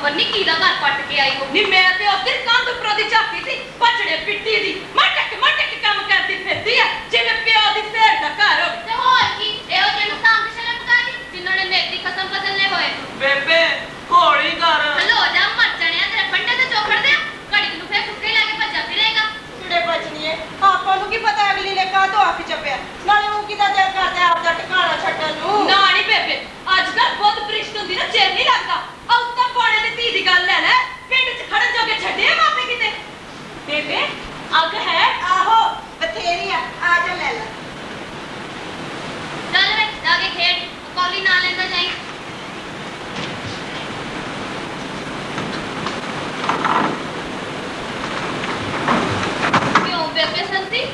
खबर नहीं की घर पट के आई हो नहीं मैं ते उधर कंध उपरों दी झाकी सी बचड़े पिट्टी दी मटक काम करती फिरती है जिवें प्यो दी सेर दा घर हो ते होर की एहो तेनु सांग शर्म कादी जिन्होंने नेती कसम बदलने होए बेबे होली कर हलो जा मर जाने तेरे बंडे ते चोखड़ दे घड़ी नु फिर कुत्ते लाके भज्जा फिरेगा कुड़े बचनीए ਆਪਾਂ ਨੂੰ ਕੀ ਪਤਾ ਅਗਲੀ ਨੇ ਕਾਹ ਤੋਂ ਆਖ ਚੱਪਿਆ ਨਾਲੇ ਉਹ ਕਿਦਾ ਦਿਲ ਕਰਦਾ ਆਪ ਦਾ ਟਿਕਾਣਾ ਛੱਡਣ ਨੂੰ ਨਾ ਨਹੀਂ ਬੇਬੇ ਅੱਜ ਕੱਲ ਬਹੁਤ ਪ੍ਰਿਸ਼ਟ ਹੁੰਦੀ ਨਾ ਚਿਰ ਨਹੀਂ ਲੱਗਦਾ ਆ ਉੱਤਾ ਕੋਣੇ ਦੀ ਧੀ ਦੀ ਗੱਲ ਲੈ ਲੈ ਪਿੰਡ 'ਚ ਖੜਨ ਜੋਗੇ ਛੱਡੇ ਮਾਪੇ ਕਿਤੇ ਬੇਬੇ ਅੱਗ ਹੈ ਆਹੋ ਬਥੇਰੀ ਆ ਜਾ ਲੈ ਲੈ ਚੱਲ ਵੇ ਜਾ ਕੇ ਖੇਡ ਕੌਲੀ ਨਾਲ ਲੈਂਦਾ ਜਾਈ ਕਿਉਂ ਬੇਬੇ ਸੰਤੀ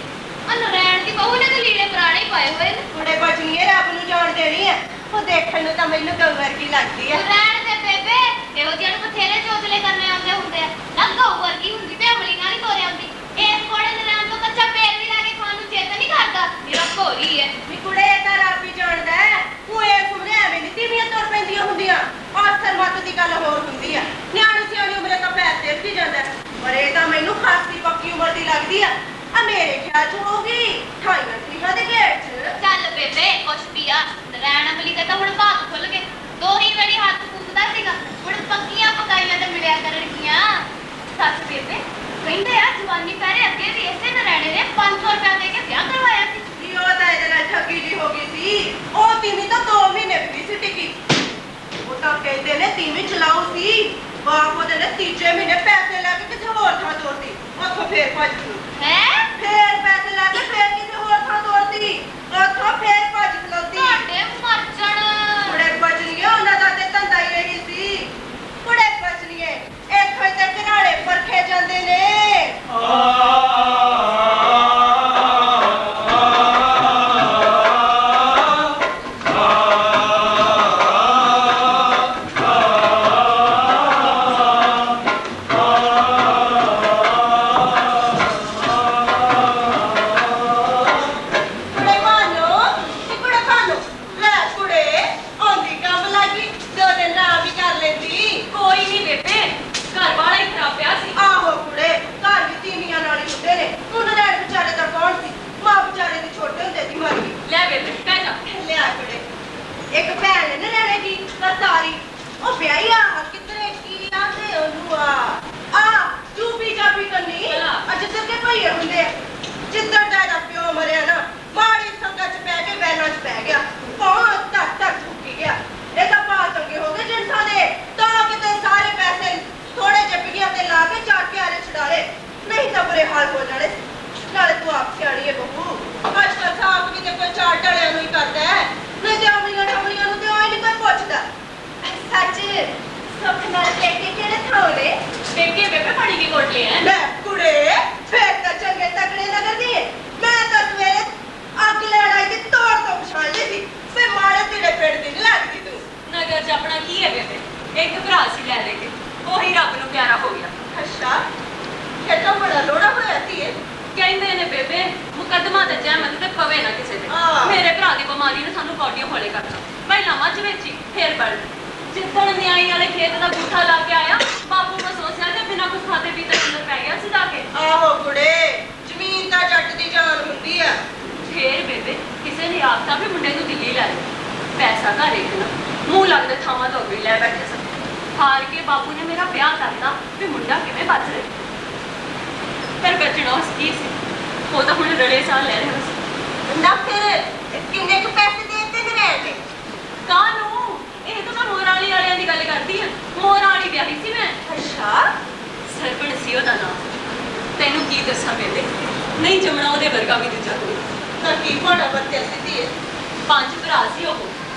ਅਨਰੈਣ ਦੀ ਬਹੂ ਨੇ ਤੇ ਲੀੜੇ ਪੁਰਾਣੇ ਹੀ ਪਾਏ ਹੋਏ ਨੇ ਕੁੜੇ ਬਚਨੀਏ ਰੱਬ ਨੂੰ ਜਾਣ ਦੇਣੀ ਹੈ ਉਹ ਦੇਖਣ ਨੂੰ ਤਾਂ ਮੈਨੂੰ ਗਊ ਵਰਗੀ ਲੱਗਦੀ ਆ ਰਹਿਣ ਦੇ ਬੇਬੇ ਇਹੋ ਜਿਹੇ ਨੂੰ ਬਥੇਰੇ ਚੋਚਲੇ ਕਰਨੇ ਆਉਂਦੇ ਹੁੰਦੇ ਆ ਨਾ ਗਊ ਵਰਗੀ ਹੁੰਦੀ ਤੇ ਅਮਲੀ ਨਾਲ ਹੀ ਤੋਰੇ ਆਉਂਦੀ ਇਸ ਕੋੜੇ ਦੇ ਨਾਮ ਤੋਂ ਕੱਚਾ ਪੇੜ ਵੀ ਲਾ ਕੇ ਖਾਣ ਨੂੰ ਚੇਤ ਨਹੀਂ ਕਰਦਾ ਮੇਰਾ ਘੋਰੀ ਹੈ ਵੀ ਕੁੜੇ ਇਹ ਤਾਂ ਰੱਬ ਹੀ ਜਾਣਦਾ ਹੈ ਉਹ ਇਹ ਸੁਣਿਆ ਐਵੇਂ ਨਹੀਂ ਤੀਵੀਆਂ ਤੁਰ ਪੈਂਦੀਆਂ ਹੁੰਦੀਆਂ ਆਸਰ ਮੱਤ ਦੀ ਗੱਲ ਹੋਰ ਹੁੰਦੀ ਆ ਨਿਆਣੀ ਸਿਆਣੀ ਉਮਰੇ ਤਾਂ ਪੈਰ ਤੇਰਦੀ ਜਾਂਦਾ ਪਰ ਇਹ ਤਾਂ ਮੈਨੂੰ ਖਾਸੀ ਪੱਕੀ ਉਮਰ ਦੀ ਲੱਗਦੀ ਆ ਆ ਮੇਰੇ ਖਿਆਲ ਚ ਹੋਗੀ 28 ਦੇ ਗੇਟ ਚ ਚੱਲ ਬੇਬੇ ਕੁਛ ਪੀਆ ਨਰੈਣ ਅਮਲੀ ਦੇ ਤਾਂ ਹੁਣ ਬਾਤ ਖੁੱਲ ਗਏ ਦੋ ਹੀ ਵੇੜੀ ਹੱਥ ਫੂਕਦਾ ਸੀਗਾ ਹੁਣ ਪੱਕੀਆਂ ਪਕਾਈਆਂ ਤੇ ਮਿਲਿਆ ਕਰਨਗੀਆਂ ਸੱਚ ਬੇਬੇ ਕਹਿੰਦੇ ਆ ਜਵਾਨੀ ਪਹਿਰੇ ਅੱਗੇ ਵੀ ਇਸੇ ਨਰੈਣੇ ਨੇ 500 ਰੁਪਏ ਦੇ ਕੇ ਵਿਆਹ ਕਰਵਾਇਆ ਸੀ ਜੀ ਉਹ ਤਾਂ ਇਹਦੇ ਨਾਲ ਠੱਗੀ ਜੀ ਹੋ ਗਈ ਸੀ ਉਹ ਤੀਵੀਂ ਤਾਂ 2 ਮਹੀਨੇ ਵੀ ਸੀ ਟਿਕੀ ਉਹ ਤਾਂ ਕਹਿੰਦੇ ਨੇ ਤੀਵੀਂ ਚਲਾਉ ਸੀ ਬਾਪ ਉਹਦੇ ਨੇ ਤੀਜੇ ਮਹੀਨੇ ਪੈਸੇ ਲੈ ਕੇ ਕਿਸੇ ਹੋਰ ਥਾਂ ਤੋਰਦੀ ਉੱਥੋਂ ਫੇਰ ਭੱਜ ਗਈ ਹੈ ਫੇਰ ਪੈਸੇ ਲੈ ਕੇ ਫੇਰ ਕਿਸੇ ਹੋਰ ਥਾਂ ਤੋਰਦੀ ਉੱਥੋਂ ਫੇਰ ਭੱਜ ਖਲੋਤੀ ਤੁਹਾਡੇ ਮਰ ਜਾਣ ਕੁੜੇ ਬਚਲੀਏ ਉਹਨਾਂ ਦਾ ਤੇ ਧੰਦਾ ਹੀ ਰਹੀ ਸੀ ਕੁੜੇ ਬਚਲੀਏ ਇੱਥੋਂ ਤੇ ਘਰਾੜੇ ਪਰਖੇ ਜਾਂਦੇ ਨੇ ਇੱਕ ਭੈਣ ਨੇ ਰਹਿਣੇ ਦੀ ਸਰਦਾਰੀ ਉਹ ਵਿਆਹੀ ਆ ਕਿਧਰੇ ਕੀ ਆਂਦੇ ਉਹਨੂੰ ਆ ਚੂਪੀ ਚਾਪੀ ਕਰਨੀ ਅੱਜ ਤੱਕ ਕੇ ਭਈਏ ਹੁੰਦੇ ਆ ਜਿੱਦਣ ਦਾ ਇਹਦਾ ਪਿਓ ਮਰਿਆ ਨਾ ਮਾੜੀ ਸੰਗਤ ਚ ਪੈ ਕੇ ਵੈਲਾਂ ਚ ਪੈ ਗਿਆ ਬਹੁਤ ਤੱਕ ਝੁੱਕੀ ਗਿਆ ਇਹ ਤਾਂ ਪਾ ਚੰਗੇ ਹੋ ਗਏ ਜਿੰਸਾਂ ਦੇ ਤਾਂ ਕਿਤੇ ਸਾਰੇ ਪੈਸੇ ਥੋੜੇ ਜਿਹੇ ਪਿਗਿਆਂ ਤੇ ਲਾ ਕੇ ਚਾਰ ਪਿਆਰੇ ਛਡਾਲੇ ਨਹੀਂ ਤਾਂ ਬੁਰੇ ਹਾਲ ਹੋ ਜਾਣੇ ਨਾਲੇ ਤੂੰ ਆਪ ਸਿਆਣੀ ਹੈ ਬਹੂ ਅੱਜ ਕੱਲ੍ਹ ਸਾਫ ਕਿਤੇ ਕੋਈ ਚਾਰ ਢਲਿਆਂ ਨੂੰ ਹੀ ਕਰਦਾ ਹੈ ਨਹੀਂ ਤੇ ਅਮਲੀਆਂ ਨੂੰ ਤੇ ਆਈ ਨਹੀਂ ਕੋਈ ਪੁੱਛਦਾ ਸੱਚ ਸੁੱਖ ਨਾਲ ਪੇਕੇ ਕਿਹੜੇ ਥਾਉਲੇ ਪੇਕੇ ਬੇਬੇ ਪਾਣੀ ਕੀ ਕੋਟ ਲਿਆ ਲੈ ਕੁੜੇ ਫੇਰ ਤਾਂ ਚੰਗੇ ਤਕੜੇ ਲੱਗਦੀ ਹੈ ਮੈਂ ਤਾਂ ਸਵੇਰੇ ਅੱਗ ਲੈਣ ਆਈ ਤੇ ਤੋੜ ਤੋਂ ਪਛਾਣ ਲਈ ਸੀ ਫੇ ਮਾਰੇ ਤੇਰੇ ਪੇੜ ਦੀ ਲੱਗਦੀ ਤੂੰ ਨਗਰ ਚ ਆਪਣਾ ਕੀ ਹੈ ਬੇਬੇ ਇੱਕ ਭਰਾ ਸੀ ਲੈ ਲੈ ਕੇ ਉਹੀ ਰੱਬ ਨੂੰ ਪਿਆਰਾ ਹੋ ਗਿਆ ਅੱਛਾ ਇਹ ਤਾਂ ਬੜਾ ਲੋੜਾ ਹੋਇਆ ਸੀ ਇਹ ਕਹਿੰਦੇ ਨੇ ਬੇਬੇ ਮੁਕੱਦਮਾ ਤੇ ਜਹਿਮਤ ਤੇ ਪਵੇ ਨਾ ਕਿਸੇ ਦੇ ਮੇਰੇ ਭਰਾ ਦੀ ਬਿਮਾਰੀ ਨੇ ਸਾਨੂੰ ਕੌਡੀਆਂ ਹੋਲੇ ਕਰਤਾ ਪਹਿਲਾਂ ਮੱਝ ਵੇਚੀ ਫੇਰ ਬੜ ਜਿੱਦਣ ਨਿਆਈ ਵਾਲੇ ਖੇਤ ਦਾ ਬੂਠਾ ਲਾ ਕੇ ਆਇਆ ਬਾਪੂ ਨੇ ਸੋਚਿਆ ਤੇ ਬਿਨਾਂ ਕੁਝ ਖਾਦੇ ਪੀਤੇ ਅੰਦਰ ਪੈ ਗਿਆ ਸੀ ਜਾ ਕੇ ਆਹੋ ਕੁੜੇ ਜ਼ਮੀਨ ਤਾਂ ਜੱਟ ਦੀ ਜਾਨ ਹੁੰਦੀ ਆ ਫੇਰ ਬੇਬੇ ਕਿਸੇ ਨੇ ਆਖਤਾ ਵੀ ਮੁੰਡੇ ਨੂੰ ਦਿੱਲੀ ਲੈ ਪੈਸਾ ਘਰ ਦੇਖਣਾ ਮੂੰਹ ਲੱਗਦੇ ਥਾਵਾਂ ਤੋਂ ਵੀ ਲੈ ਬੈਠੇ ਸਨ ਹਾਰ ਕੇ ਬਾਪੂ ਨੇ ਮੇਰਾ ਵਿਆਹ ਕਰਤਾ ਵੀ ਮੁੰਡਾ ਕਿਵੇਂ ਬਚ ਰਿਹਾ ਪਰ ਬਚਣਾ ਉਸ ਕੀ ਸੀ ਉਹ ਤਾਂ ਹੁਣ ਰੜੇ ਸਾਹ ਲੈ ਰਿਹਾ ਸੀ ਨਾ ਫਿਰ ਕਿੰਨੇ ਕੁ ਪੈਸੇ ਦੇਤੇ ਨੇ ਰਹਿਣ ਦੇ ਕਾਹਨੂੰ ਇਹ ਤਾਂ ਮੈਂ ਮੋਰਾਲੀ ਵਾਲਿਆਂ ਦੀ ਗੱਲ ਕਰਦੀ ਆ ਮੋਰਾਲੀ ਵਿਆਹੀ ਸੀ ਮੈਂ ਅੱਛਾ ਸਰਪਣ ਸੀ ਉਹਦਾ ਨਾਮ ਤੈਨੂੰ ਕੀ ਦੱਸਾਂ ਬੇਬੇ ਨਹੀਂ ਜਮਣਾ ਉਹਦੇ ਵਰਗਾ ਵੀ ਦੂਜਾ ਕੋਈ ਤਾਂ ਕੀ ਹੋਣਾ ਬੱਤੇ ਸਿੱਧੀ ਹੈ 5 ਭਰਾ ਸੀ ਉਹ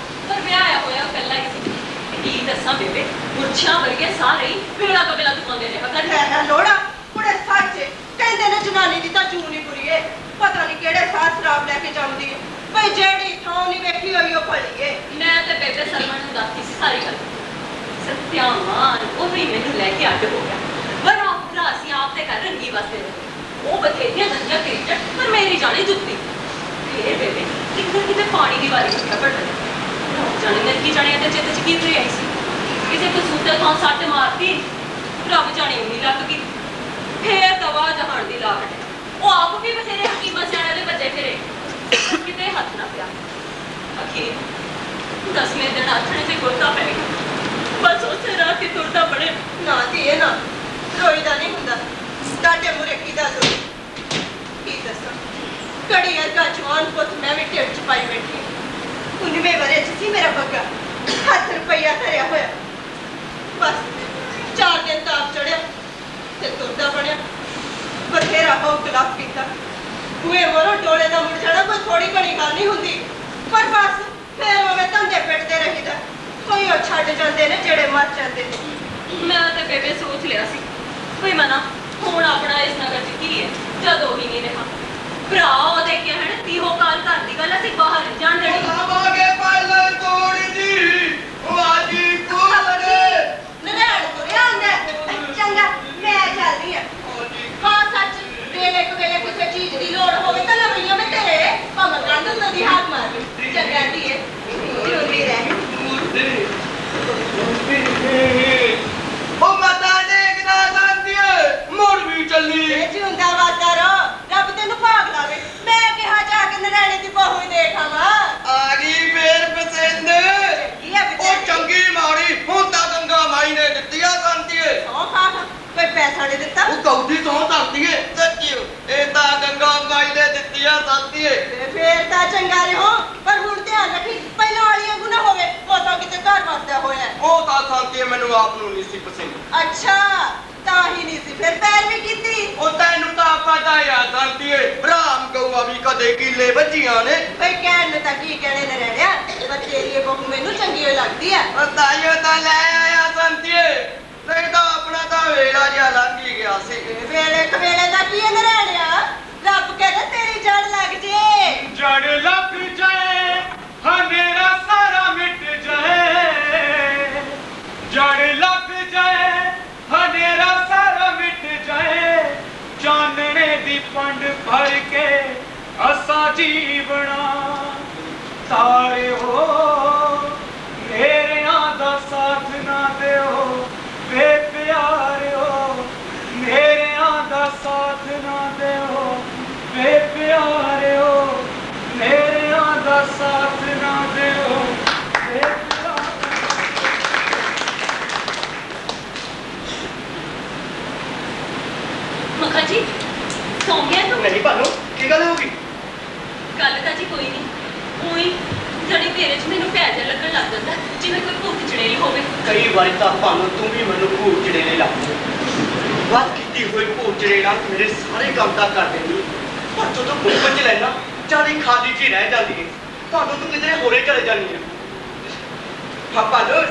ਪਰ ਵਿਆਹਿਆ ਹੋਇਆ ਇਕੱਲਾ ਹੀ ਸੀ ਕੀ ਦੱਸਾਂ ਬੇਬੇ ਮੁੱਛਾਂ ਵਰਗੇ ਸਾਰੇ ਹੀ ਵੇਲਾ ਕਬੇਲਾ ਤੁਮਾਂਦੇ ਰਿਹਾ ਕਰ ਲੈ ਲੋੜਾ ਕੁੜੇ ਸੱਚ ਕਹਿੰਦੇ ਨੇ ਜਨਾਨੀ ਦੀ ਤਾਂ ਜੂਨ ਹੀ ਬੁਰੀ ਏ ਪਤਾ ਨਹੀਂ ਕਿਹੜੇ ਸਾਹ ਸ਼ਰਾਬ ਲੈ ਕੇ ਜਾਂਦੀ ਏ ਭਈ ਜਿਹੜੀ ਥਾਂ ਨਹੀਂ ਵੇਖੀ ਹੋਈ ਉਹ ਭਲੀ ਏ ਮੈਂ ਤੇ ਬੇਬੇ ਸਲਮਾਨ ਨੂੰ ਦੱਸਦੀ ਸੀ ਸਾਰੀ ਗੱਲ ਸਤਿਆਮਾਨ ਉਹ ਵੀ ਮੈਨੂੰ ਲੈ ਕੇ ਅੱਡ ਹੋ ਗਿਆ ਵਰਾ ਭਰਾ ਸੀ ਆਪ ਤੇ ਕਰ ਰੰਗੀ ਵਾਸਤੇ ਉਹ ਬਥੇਰੀਆਂ ਦੰਦੀਆਂ ਕਰੀ ਚੱਟ ਪਰ ਮੇਰੀ ਜਾਣੀ ਜੁੱਤੀ ਫੇਰ ਬੇਬੇ ਕਿਤੇ ਪਾਣੀ ਦੀ ਵਾਰੀ ਉੱਠਿਆ ਪੜ ਜਾਣੀ ਮੈਂ ਕੀ ਜਾਣੀ ਤੇ ਚਿੱਤ ਚ ਕੀ ਰਹੀ ਸੀ ਕਿਸੇ ਕਸੂਤੇ ਥਾਂ ਸੱਟ ਮਾਰਤੀ, ਰੱਬ ਜਾਣੇ ਉਨੀ ਲੱਗ ਗਈ। ਫੇਰ ਦਵਾ ਜਹਾਨ ਦੀ ਲਾਹਟ। ਉਹ ਆਪ ਵੀ ਬਥੇਰੇ ਹਕੀਮਾਂ ਸਿਆਣਿਆਂ ਦੇ ਬੱਚੇ ਫਿਰੇ, ਕਿਤੇ ਹੱਥ ਨਾ ਪਿਆ। ਅਖੀਰ 10ਵੇਂ ਦਿਨ ਆਥਣੇ ਤੇ ਗੁਰਦਾ ਪੈ ਗਿਆ। ਬਸ ਉਸੇ ਰਾਹ ਤੇ ਤੁਰਦਾ ਬਣੇ। ਨਾ ਧੀਏ ਨਾ, ਰੋਈਦਾ ਨਹੀਂ ਹੁੰਦਾ। ਤੁਹਾਡੇ ਮੂਹਰੇ ਕਿਹਦਾ ਰੋਈ? ਕੀ ਦੱਸਾਂ, ਕੜੀ ਵਰਗਾ ਜਵਾਨ ਪੁੱਤ ਮੈਂ ਵੀ ਢਿੱਡ 'ਚ ਪਾਈ ਬੈਠੀ। 19ਵੇਂ ਵਰ੍ਹੇ 'ਚ ਸੀ ਮੇਰਾ ਬੱਗਾ, ਹੱਥ ਰੁਪਈਆ ਧਰਿਆ ਹੋਇਆ। ਬਸ 4 ਦਿਨ ਤਾਪ ਚੜਿਆ ਤੇ ਤੁਰਦਾ ਬਣਿਆ। ਬਥੇਰਾ ਹੋ ਖਿਲਾਫ ਕੀਤਾ। ਬੂਹੇ ਮਰੋ ਡੋਲੇ ਦਾ ਮੁੜ ਜਾਣਾ ਕੋਈ ਥੋੜੀ ਘਣੀ ਗੱਲ ਨਹੀਂ ਹੁੰਦੀ। ਪਰ ਬਸ ਫੇਰ ਉਵੇਂ ਧੰਦੇ ਪਿੱਟਦੇ ਰਹੀਦਾ। ਕੋਈ ਉਹ ਛੱਡ ਜਾਂਦੇ ਨੇ ਜਿਹੜੇ ਮਰ ਜਾਂਦੇ ਨੇ। ਮੈਂ ਤੇ ਬੇਬੇ ਸੋਚ ਲਿਆ ਸੀ ਕੋਈ ਮਨਾ ਹੁਣ ਆਪਣਾ ਇਸ ਨਗਰ ਚ ਕੀ ਹੈ ਜਦ ਉਹੀ ਨਹੀਂ ਰਿਹਾ। ਭਰਾ ਉਹਦੇ ਕਹਿਣ ਤੀਹੋ ਕਾਲ ਘਰ ਦੀ ਗੱਲ ਅਸੀਂ ਬਾਹਰ ਨਹੀਂ ਜਾਣ ਦੇਣੀ। ਆਵਾਂਗੇ ਪਹਿਲੇ ਤੋੜੀ ਜੀ ਵਾਜੀ ਕੋਲੇ ਨਨਾਣ ਤੁਰਿਆ ਹੁੰਦਾ। ਚੰਗਾ ਮੈਂ ਚੱਲਦੀ ਆ। ਹਾਂ ਸੱਚ, ਵੇਲੇ ਕੁ ਵੇਲੇ ਕਿਸੇ ਚੀਜ਼ ਦੀ ਲੋੜ ਹੋਵੇ ਤਾਂ ਲਵਈਆਂ ਮੈਂ ਤੇਰੇ ਭਾਵੇਂ ਗੰਢ ਦੀ ਹਾਕ ਮਾਰ ਲਈ। ਚੰਗਾ ਧੀਏ, ਜਿਉਂਦੀ ਰਹਿ। ਉਹ ਮਾਤਾ ਦੇਖਣਾ ਜਾਂਦੀ ਏ ਮੁੜ ਵੀ ਚੱਲੀ। ਇਹ ਜਿਉਂਦਾ ਵਾਦਾ ਰੋ, ਰੱਬ ਤੈਨੂੰ ਭਾਗ ਲਾਵੇ। ਮੈਂ ਕਿਹਾ ਜਾ ਕੇ ਨਨਾਣੇ ਦੀ ਬਹੂ ਹੀ ਦੇਖ ਆਵਾਂ। ਆ ਗਈ ਫੇਰ ਪਸੰਦ। ਕੀ ਆ ਉਹ ਚੰਗੀ ਮਾੜੀ ਹੁਣ ਤਾਂ ਗੰਗਾ ਮਾਈ ਨੇ ਦਿੱਤੀ ਆ ਜਾਂਦੀ ਏ। ਸੌ ਖਾ ਕੋਈ ਪੈਸਾ ਨਹੀਂ ਦਿੱਤਾ। ਉਹ ਕੌਦੀ ਤੋਂ ਧਰਦੀ ਏ ਸੱਚੀ ਇਹ ਤਾਂ ਗੰਗਾ ਮਾਈ ਨੇ ਦਿੱਤੀ ਆ ਜਾਂਦੀ ਏ। ਤੇ ਫੇਰ ਤਾਂ ਚੰਗਾ ਰਹੋ, ਪਰ ਹੁਣ ਧਿਆਨ ਰੱਖੀ ਪਹਿਲਾਂ ਵਾਲੀਆਂ ਗੁਨਾ ਹੋਵੇ। ਉਹ ਤਾਂ ਕਿਤੇ ਘਰ ਵਸਦਾ ਹੋਇਆ। ਉਹ ਤਾਂ ਸੰਤੀ ਮੈਨੂੰ ਆਪ ਨੂੰ ਨਹੀਂ ਸੀ ਪਸੰਦ। ਅੱਛਾ ਤਾਂ ਹੀ ਨਹੀਂ ਸੀ ਫਿਰ ਪੈਰ ਵੀ ਕੀਤੀ। ਉਹ ਤੈਨੂੰ ਤਾਂ ਪਤਾ ਆ ਜਾਂਦੀ ਏ ਬ੍ਰਾਹਮ ਗਊਆ ਵੀ ਕਦੇ ਕੀਲੇ ਵੱਜੀਆਂ ਨੇ। ਬਈ ਕਹਿਣ ਨੂੰ ਤਾਂ ਕੀ ਕਹਿਣੇ ਨੇ ਰਹਿਣਿਆ, ਪਰ ਤੇਰੀ ਇਹ ਬਹੂ ਮੈਨੂੰ ਚੰਗੀ ਹੋਈ ਲੱਗਦੀ ਆ। ਉਹ ਤਾਈਓ ਤਾਂ ਲੈ ਆਇਆ ਸੰਤੀ ਏ। ਨਹੀਂ ਤਾਂ ਆਪਣਾ ਤਾਂ ਵੇਲਾ ਜਿਹਾ ਲੰਘ ਹੀ ਗਿਆ ਸੀ। ਵੇਲੇ ਕਵੇਲੇ ਦਾ ਕੀ ਨਰੜਿਆ, ਰੱਬ ਕਹਿੰਦਾ ਤੇਰੀ ਜੜ ਲੱਗ ਜੇ। ਜੜ ਲੱਗ ਜਾਏ ਹਨੇਰਾ ਸਾਰਾ ਮਿਟ ਜਾਏ। ਜੜ ਲੱਗ ਜਾਏ ਹਨੇਰਾ ਸਾਰਾ ਮਿਟ ਜਾਏ। ਚਾਨਣੇ ਦੀ ਪੰਡ ਭਰ ਕੇ ਅਸਾਂ ਜੀਵਣਾ ਤਾਰੇ ਹੋ ਮੇਰਿਆਂ ਦਾ ਸਾਥ ਨਾ ਦਿਓ ਵੇ ਪਿਆਰਿਓ। ਮੇਰਿਆਂ ਦਾ ਸਾਥ ਨਾ ਦਿਓ ਵੇ ਪਿਆਰਿਓ। ਮੇਰਿਆਂ ਦਾ ਸਾਥ ਨਾ ਦਿਓ ਵੇ ਪਿਆਰਿਓ। ਮੱਖਾ ਜੀ ਸੌਂ ਗਿਆ ਤੂੰ? ਨਹੀਂ ਭਾਨੋ ਕੀ ਗੱਲ ਹੋ ਗਈ? ਗੱਲ ਤਾਂ ਜੀ ਕੋਈ ਨਹੀਂ, ਉਹੀ ਜੜੀ ਤੇਰੇ 'ਚ ਮੈਨੂੰ ਪੈ ਜਾ ਲੱਗਣ ਲੱਗ ਜਾਂਦਾ ਜਿਵੇਂ ਕੋਈ ਭੁੱਖ ਚੜੇਲ ਹੋਵੇ। ਕਈ ਵਾਰੀ ਤਾਂ ਭਾਨੋ ਤੂੰ ਵੀ ਮੈਨੂੰ ਭੂਤ ਚੜੇਲੇ ਲੱਗਦੀ। ਵੱਧ ਕੀਤੀ ਹੋਈ ਭੂਤ ਚੜੇਲਾ ਮੇਰੇ ਸਾਰੇ ਕੰਮ ਤਾਂ ਕਰ ਦਿੰਦੀ, ਪਰ ਜਦੋਂ ਮੁੱਖ ਚ ਲੈਣਾ ਚਾਰੀ ਖਾਲੀ ਚ ਹੀ ਰਹਿ ਜਾਂਦੀ ਹੈ। ਭਾਨੋ ਤੂੰ ਕਿਧਰੇ ਹੋਰੇ ਚਲੇ ਜਾਂਦੀ ਹੈ। ਹਾਂ ਭਾਨੋ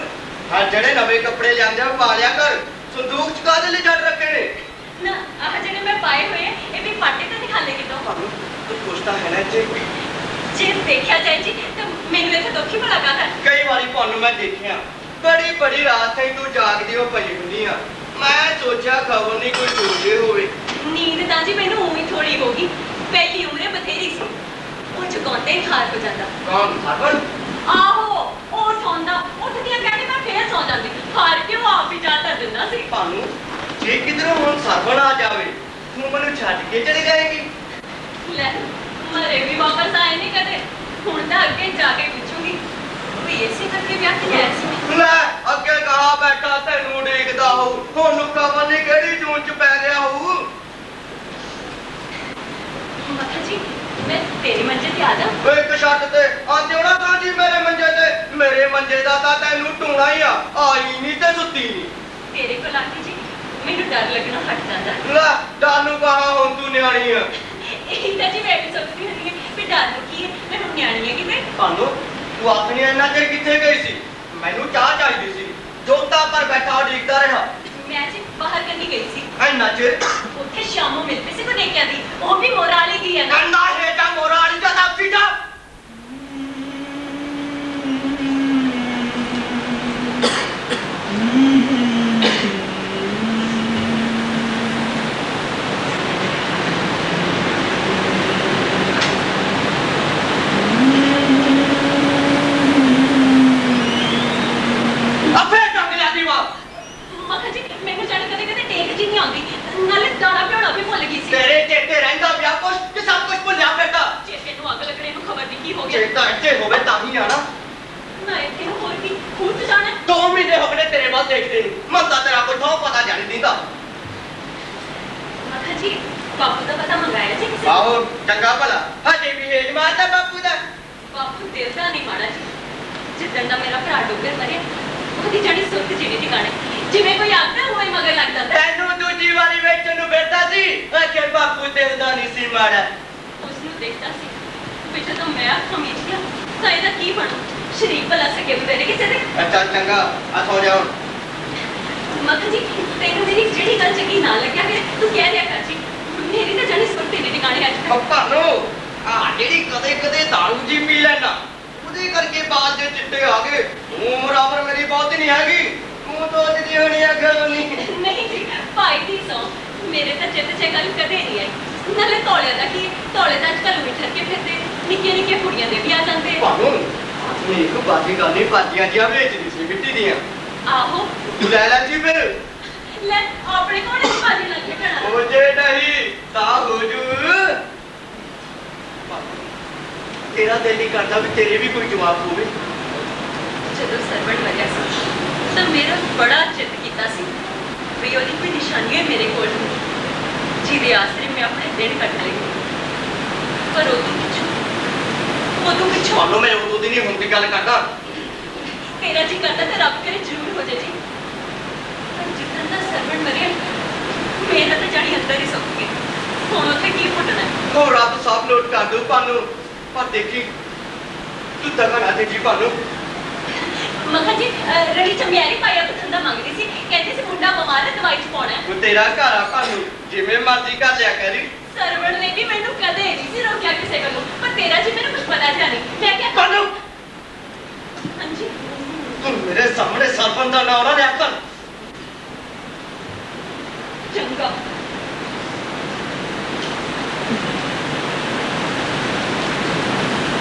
ਆ ਜਿਹੜੇ ਨਵੇਂ ਕੱਪੜੇ ਲਿਆਂਦੇ ਆ ਪਾ ਲਿਆ ਕਰ। ਸੰਦੂਕ ਚ ਕਾਹਦੇ ਲਈ ਜੜ ਰੱਖੇ ਨੇ? ਨਾ ਆਹ ਜਿਹੜੇ ਮੈਂ ਪਾਏ ਹੋਏ ਆ, ਇਹ ਵੀ ਪਾਟੇ ਤਾਂ ਨਹੀਂ ਖਾਲੇ ਕਿਤੋਂ। ਭਾਨੋ ਤੂੰ ਕੁਛ ਤਾਂ ਹੈ ਨਾ ਜੇ ਦੇਖਿਆ ਜਾਏ ਜੀ ਤਾਂ ਮੈਨੂੰ ਇੱਥੇ ਦੁੱਖੀ ਭਲਾ ਕਾਹਦਾ। ਕਈ ਵਾਰੀ ਭਾਨੋ ਮੈਂ ਦੇਖਿਆ ਬੜੀ ਬੜੀ ਰਾਤ ਤਾਈਂ ਤੂੰ ਜਾਗਦੀ ਹੋ ਪਈ ਹੁੰਦੀ ਆ। ਮੈਂ ਸੋਚਿਆ ਖਬਰ ਨਹੀਂ ਕੋਈ ਦੂਜੇ ਹੋਵੇ। ਨੀਂਦ ਤਾਂ ਜੀ ਮੈਨੂੰ ਉਵੇਂ ਥੋੜੀ ਹੋ ਗਈ, ਪਹਿਲੀ ਉਮਰੇ ਬਥੇਰੀ ਸੀ। ਉਹ ਚੁਕਾਉਂਦੇ ਹੀ ਖਾਰ ਹੋ ਜਾਂਦਾ। ਕੌਣ ਸਰਵਣ? ਆਹੋ ਉਹ ਸੌਂਦਾ, ਉੱਠਦੀਆਂ ਕਹਿੰਦੀ ਮੈਂ ਫੇਰ ਸੌ ਜਾਂਦੀ। ਹਾਰ ਕੇ ਉਹ ਆਪ ਹੀ ਜਾਣ ਕਰ ਦਿੰਦਾ ਸੀ। ਭਾਨੂ ਜੇ ਕਿਧਰੋਂ ਹੁਣ ਸਰਵਣ ਆ ਜਾਵੇ ਤੂੰ ਮੈਨੂੰ ਛੱਡ ਕੇ ਚਲੇ ਜਾਏਗੀ? ਲੈ ਮਰੇ ਵੀ ਵਾਪਸ ਆਏ ਨਹੀਂ ਕਦੇ। ਹੁਣ ਤਾਂ ਅੱਗੇ ਜਾ ਕੇ ਪੁੱਛੂਗੀ ਵੀ ਇਸੇ ਕਰਕੇ ਵਿਆਹ ਕੇ ਲਿਆ ਸੀ। ਲੈ ਅੱਗੇ ਕਹਾ ਬੈਠਾ ਤੈਨੂੰ ਉਡੀਕਦਾ ਹੋਊ। ਹੁਣ ਨੂੰ ਕਮਲ ਨੇ ਕਿਹੜੀ ਜੂਨ ਚ ਪੈ ਗਿਆ ਹੋਊ। ਮਾਤਾ ਜੀ ਮੈਂ ਤੇਰੀ ਮੰਜੇ ਤੇ ਆ ਜਾ। ਓਏ ਇੱਕ ਛੱਡ ਤੇ ਆਂਦੇ ਹੋਣਾ ਤਾਂ ਜੀ ਮੇਰੇ ਮੰਜੇ ਤੇ। ਮੇਰੇ ਮੰਜੇ ਦਾ ਤਾਂ ਤੈਨੂੰ ਟੂਣਾ ਹੀ ਆ, ਆਈ ਨਹੀਂ ਤੇ ਸੁੱਤੀ ਨਹੀਂ। ਤੇਰੇ ਕੋਲ ਆ ਕੇ ਜੀ ਮੈਨੂੰ ਡਰ ਲੱਗਣਾ ਹਟ ਜਾਂਦਾ। ਲੈ ਡਾਨੂੰ ਕਹਾ ਹੁਣ ਤੂੰ ਨਿਆਣੀ ਆ। ਇਹ ਤਾਂ ਜੀ ਮੈਂ ਵੀ ਸੋਚਦੀ ਹੁੰਦੀ ਹਾਂ ਵੀ ਡਰ ਨੂੰ ਕੀ ਹੈ, ਮੈਂ ਹੁਣ ਨਿਆਣੀ ਹੈ ਕਿਤੇ। ਭਾਨੂ ਤੂੰ ਆਖਣੀ ਇੰਨਾ ਚਿਰ ਕਿੱਥੇ ਗਈ ਸੀ? ਮੈਨੂੰ ਚਾਹ ਚਾਹੀਦੀ ਸੀ। ਜੋਤਾ ਪਰ ਬੈਠਾ ਉਡੀਕਦਾ ਰਿਹਾ। ਮੈਂ ਜੀ ਬਾਹਰ ਕੰਨੀ ਗਈ ਸੀ, ਇੰਨਾ ਚਿਰ ਉੱਥੇ ਸ਼ਾਮੋਂ ਮਿਲ ਪਈ ਸੀ ਕੋ ਦੇਖਿਆ ਦੀ। ਉਹ ਵੀ ਮੋਰਾਲੀ ਦੀ ਹੈ ਨਾ। ਕੰਨਾ ਹੈ ਜਾਂ ਮੋਰਾਲੀ ਦਾ ਨਾਪੀ ਜਾ। ਅਫੇ ਟੰਗ ਲਿਆ ਛੇਕ ਤਾਂ ਇੱਥੇ ਹੋਵੇ ਤਾਂ ਹੀ ਆਣਾ। ਮੈਂ ਇੱਥੇ ਨੂੰ ਹੋਰ ਕੀ ਖੂਹ 'ਚ ਜਾਣਾ 2 ਮਹੀਨੇ ਹੋ ਗਏ ਤੇਰੇ ਵੱਲ ਦੇਖਦੇ ਨੂੰ, ਮਨ ਤਾਂ ਤੇਰਾ ਕੋਈ ਥੋੜਾ ਪਤਾ ਜਾਣੀ ਦਿੰਦਾ। ਮੱਖਣ ਜੀ ਬਾਪੂ ਦਾ ਪਤਾ ਮੰਗਾਇਆ ਜੀ ਕਿਸੇ ਆਹੋ ਚੰਗਾ ਭਲਾ ਹਜੇ ਵੀ ਹੇਜ ਮਾਰਦਾ ਬਾਪੂ ਦਾ। ਬਾਪੂ ਦਿਲਦਾ ਨਹੀਂ ਮਾੜਾ ਜੀ। ਜਿੱਦਣ ਦਾ ਮੇਰਾ ਭਰਾ ਡੋਗਰ ਮਰਿਆ ਉਹਦੀ ਜਣੀ ਸੁਰਤ ਜਿਹੜੀ ਟਿਕਾਣੇ ਜਿਵੇਂ ਕੋਈ ਆਖਦਾ ਹੋਏ ਮਗਰ ਲੱਗ ਜਾਂਦਾ। ਤੈਨੂੰ ਦੂਜੀ ਵਾਰੀ ਵੇਚਣ ਨੂੰ ਫਿਰਦਾ ਸੀ, ਆਖਿਰ ਬਾਪੂ ਦਿਲਦਾ ਨਹੀਂ ਸੀ ਮਾੜਾ। ਉਸ ਨੂੰ ਦੇਖਦਾ ਸੀ ਵੀ ਜਦੋਂ ਮੈਂ ਹਮੇਸ਼ਾ ਤਾਂ ਇਹਦਾ ਕੀ ਬਣੂ। ਸ਼ਰੀਕ ਭਲਾ ਸਕੇ ਹੁੰਦੇ ਨੇ ਕਿਸੇ ਦੇ। ਚੱਲ ਚੰਗਾ ਆ ਸੌ ਜਾ ਹੁਣ। ਮੱਖਣ ਜੀ ਤੈਨੂੰ ਮੇਰੀ ਜਿਹੜੀ ਗੱਲ ਚੰਗੀ ਨਾ ਲੱਗਿਆ ਫਿਰ ਤੂੰ ਕਹਿ ਦਿਆ ਕਰ ਜੀ। ਮੇਰੀ ਤਾਂ ਜਣੀ ਸੁਰਤ ਦੀ ਟਿਕਾਣੇ ਅੱਜ ਤੱਕ। ਤੁਹਾਨੂੰ ਆ ਜਿਹੜੀ ਕਦੇ ਕਦੇ ਦਾਰੂ ਜੀ ਪੀ ਲੈਣਾ ਉਹਦੇ ਕਰਕੇ ਬਾਲ ਦੇ ਚਿੱਟੇ ਆ ਗਏ। ਤੂੰ ਬਰਾਬਰ ਮੇਰੀ ਬਹੁਤ ਨਹੀਂ ਹੈਗੀ, ਤੂੰ ਤਾਂ ਜਿਹਦੀ ਹੋਣੀ ਆ ਗੱਲ ਨਹੀਂ। ਨਹੀਂ ਜੀ ਭਾਈ ਦੀ ਸੌ ਮੇਰੇ ਤਾਂ ਚਿੱਤ 'ਚ ਗੱਲ ਕਦੇ ਨਹੀਂ ਆਈ। ਨਾਲੇ ਤੋਲੇ ਦਾ ਕੀ ਤੋਲੇ ਦਾ ਅੱਜ ਕੱਲ੍ਹ ਮਿੱਠਰ ਕੇ ਫਿਰਦੇ ਨਿੱਕੀਆਂ ਨਿੱਕੀਆਂ ਕੁੜੀਆਂ ਦੇ ਵੀ ਆ ਜਾਂਦੇ। ਤੁਹਾਨੂੰ ਆਪਣੀ ਇੱਕ ਬਾਜੀ ਗੱਲ ਨਹੀਂ ਪਾਜੀਆਂ ਜਿਹਾ ਵੇਚਦੀ ਸੀ ਮਿੱਟੀ ਦੀਆਂ। ਆਹੋ ਤੂੰ ਲੈ ਲੈ ਜੀ ਫਿਰ। ਲੈ ਆਪਣੇ ਕੋਲ ਨਹੀਂ ਭਾਜੀ ਲੱਗ ਖੜਾ। ਹੋ ਜੇ ਨਹੀਂ ਤਾਂ ਹੋ ਜੂ। ਤੇਰਾ ਦਿਲ ਨਹੀਂ ਕਰਦਾ ਵੀ ਤੇਰੇ ਵੀ ਕੋਈ ਜਵਾਬ ਹੋਵੇ। ਜਦੋਂ ਸਰਵਣ ਮਰਿਆ ਸੀ ਤਾਂ ਮੇਰਾ ਬੜਾ ਚਿੱਤ ਕੀਤਾ ਸੀ ਵੀ ਉਹਦੀ ਕੋਈ ਨਿਸ਼ਾਨੀ ਹੈ ਮੇਰੇ ਕੋਲ ਜਿਹਦੇ ਆਸਰੇ ਮੈਂ ਆਪਣੇ ਦਿਨ ਕੱਟ ਲਈ। ਪਰ ਉਦੋਂ ਪਿੱਛੋਂ ਤੁਹਾਨੂੰ ਮੈਂ ਉਦੋਂ ਦੀ ਨਹੀਂ ਹੁਣ ਦੀ ਗੱਲ ਕਰਦਾ। ਤੇਰਾ ਜੀ ਕਰਦਾ ਤੇ ਰੱਬ ਕਰੇ ਜ਼ਰੂਰ ਹੋ ਜਾਏ ਜੀ। ਪਰ ਜਿੱਦਣ ਦਾ ਸਰਵਣ ਮਰਿਆ ਮੇਰਾ ਤਾਂ ਜਾਣੀ ਅੰਦਰ ਹੀ ਸੁੱਕ ਗਿਆ। ਹੁਣ ਉੱਥੇ ਕੀ ਫੁੱਟਣਾ ਹੈ? ਉਹ ਰੱਬ ਸਭ ਲੋਟ ਕਰ ਦੂ ਪਾਨੂੰ, ਪਰ ਦੇਖੀ ਤੂੰ ਦਗਾ ਨਾ ਦੇ ਜੀ ਪਾਨੂੰ। ਮੱਖਣ ਜੀ ਰਣੀ ਚਮਿਆਰੀ ਪਾਇਆ ਪਸੰਦਾ ਮੰਗਦੀ ਸੀ, ਕਹਿੰਦੀ ਸੀ ਮੁੰਡਾ ਬਿਮਾਰ ਹੈ ਦਵਾਈ 'ਚ ਪਾਉਣਾ ਹੈ। ਉਹ ਤੇਰਾ ਘਰ ਆ ਪਾਨੂੰ, ਜਿਵੇਂ ਮਰਜ਼ੀ ਕਰ ਲਿਆ ਕਰੀ। ਸਰਵਣ ਨੇ ਵੀ ਮੈਨੂੰ ਕਦੇ ਨਹੀਂ ਸੀ ਰੋਕਿਆ ਕਿਸੇ ਕੋਲੋਂ, ਪਰ ਤੇਰਾ ਜੀ ਮੈਨੂੰ ਕੁਝ ਪਤਾ ਜਿਹਾ ਨਹੀਂ। ਮੈਂ ਕਿਹਾ ਪਾਨੂੰ ਹਾਂਜੀ ਤੂੰ ਮੇਰੇ ਸਾਹਮਣੇ ਸਰਪੰਚ ਦਾ ਨਾਮ ਨਾ ਲਿਆ ਕਰ। ਚੰਗਾ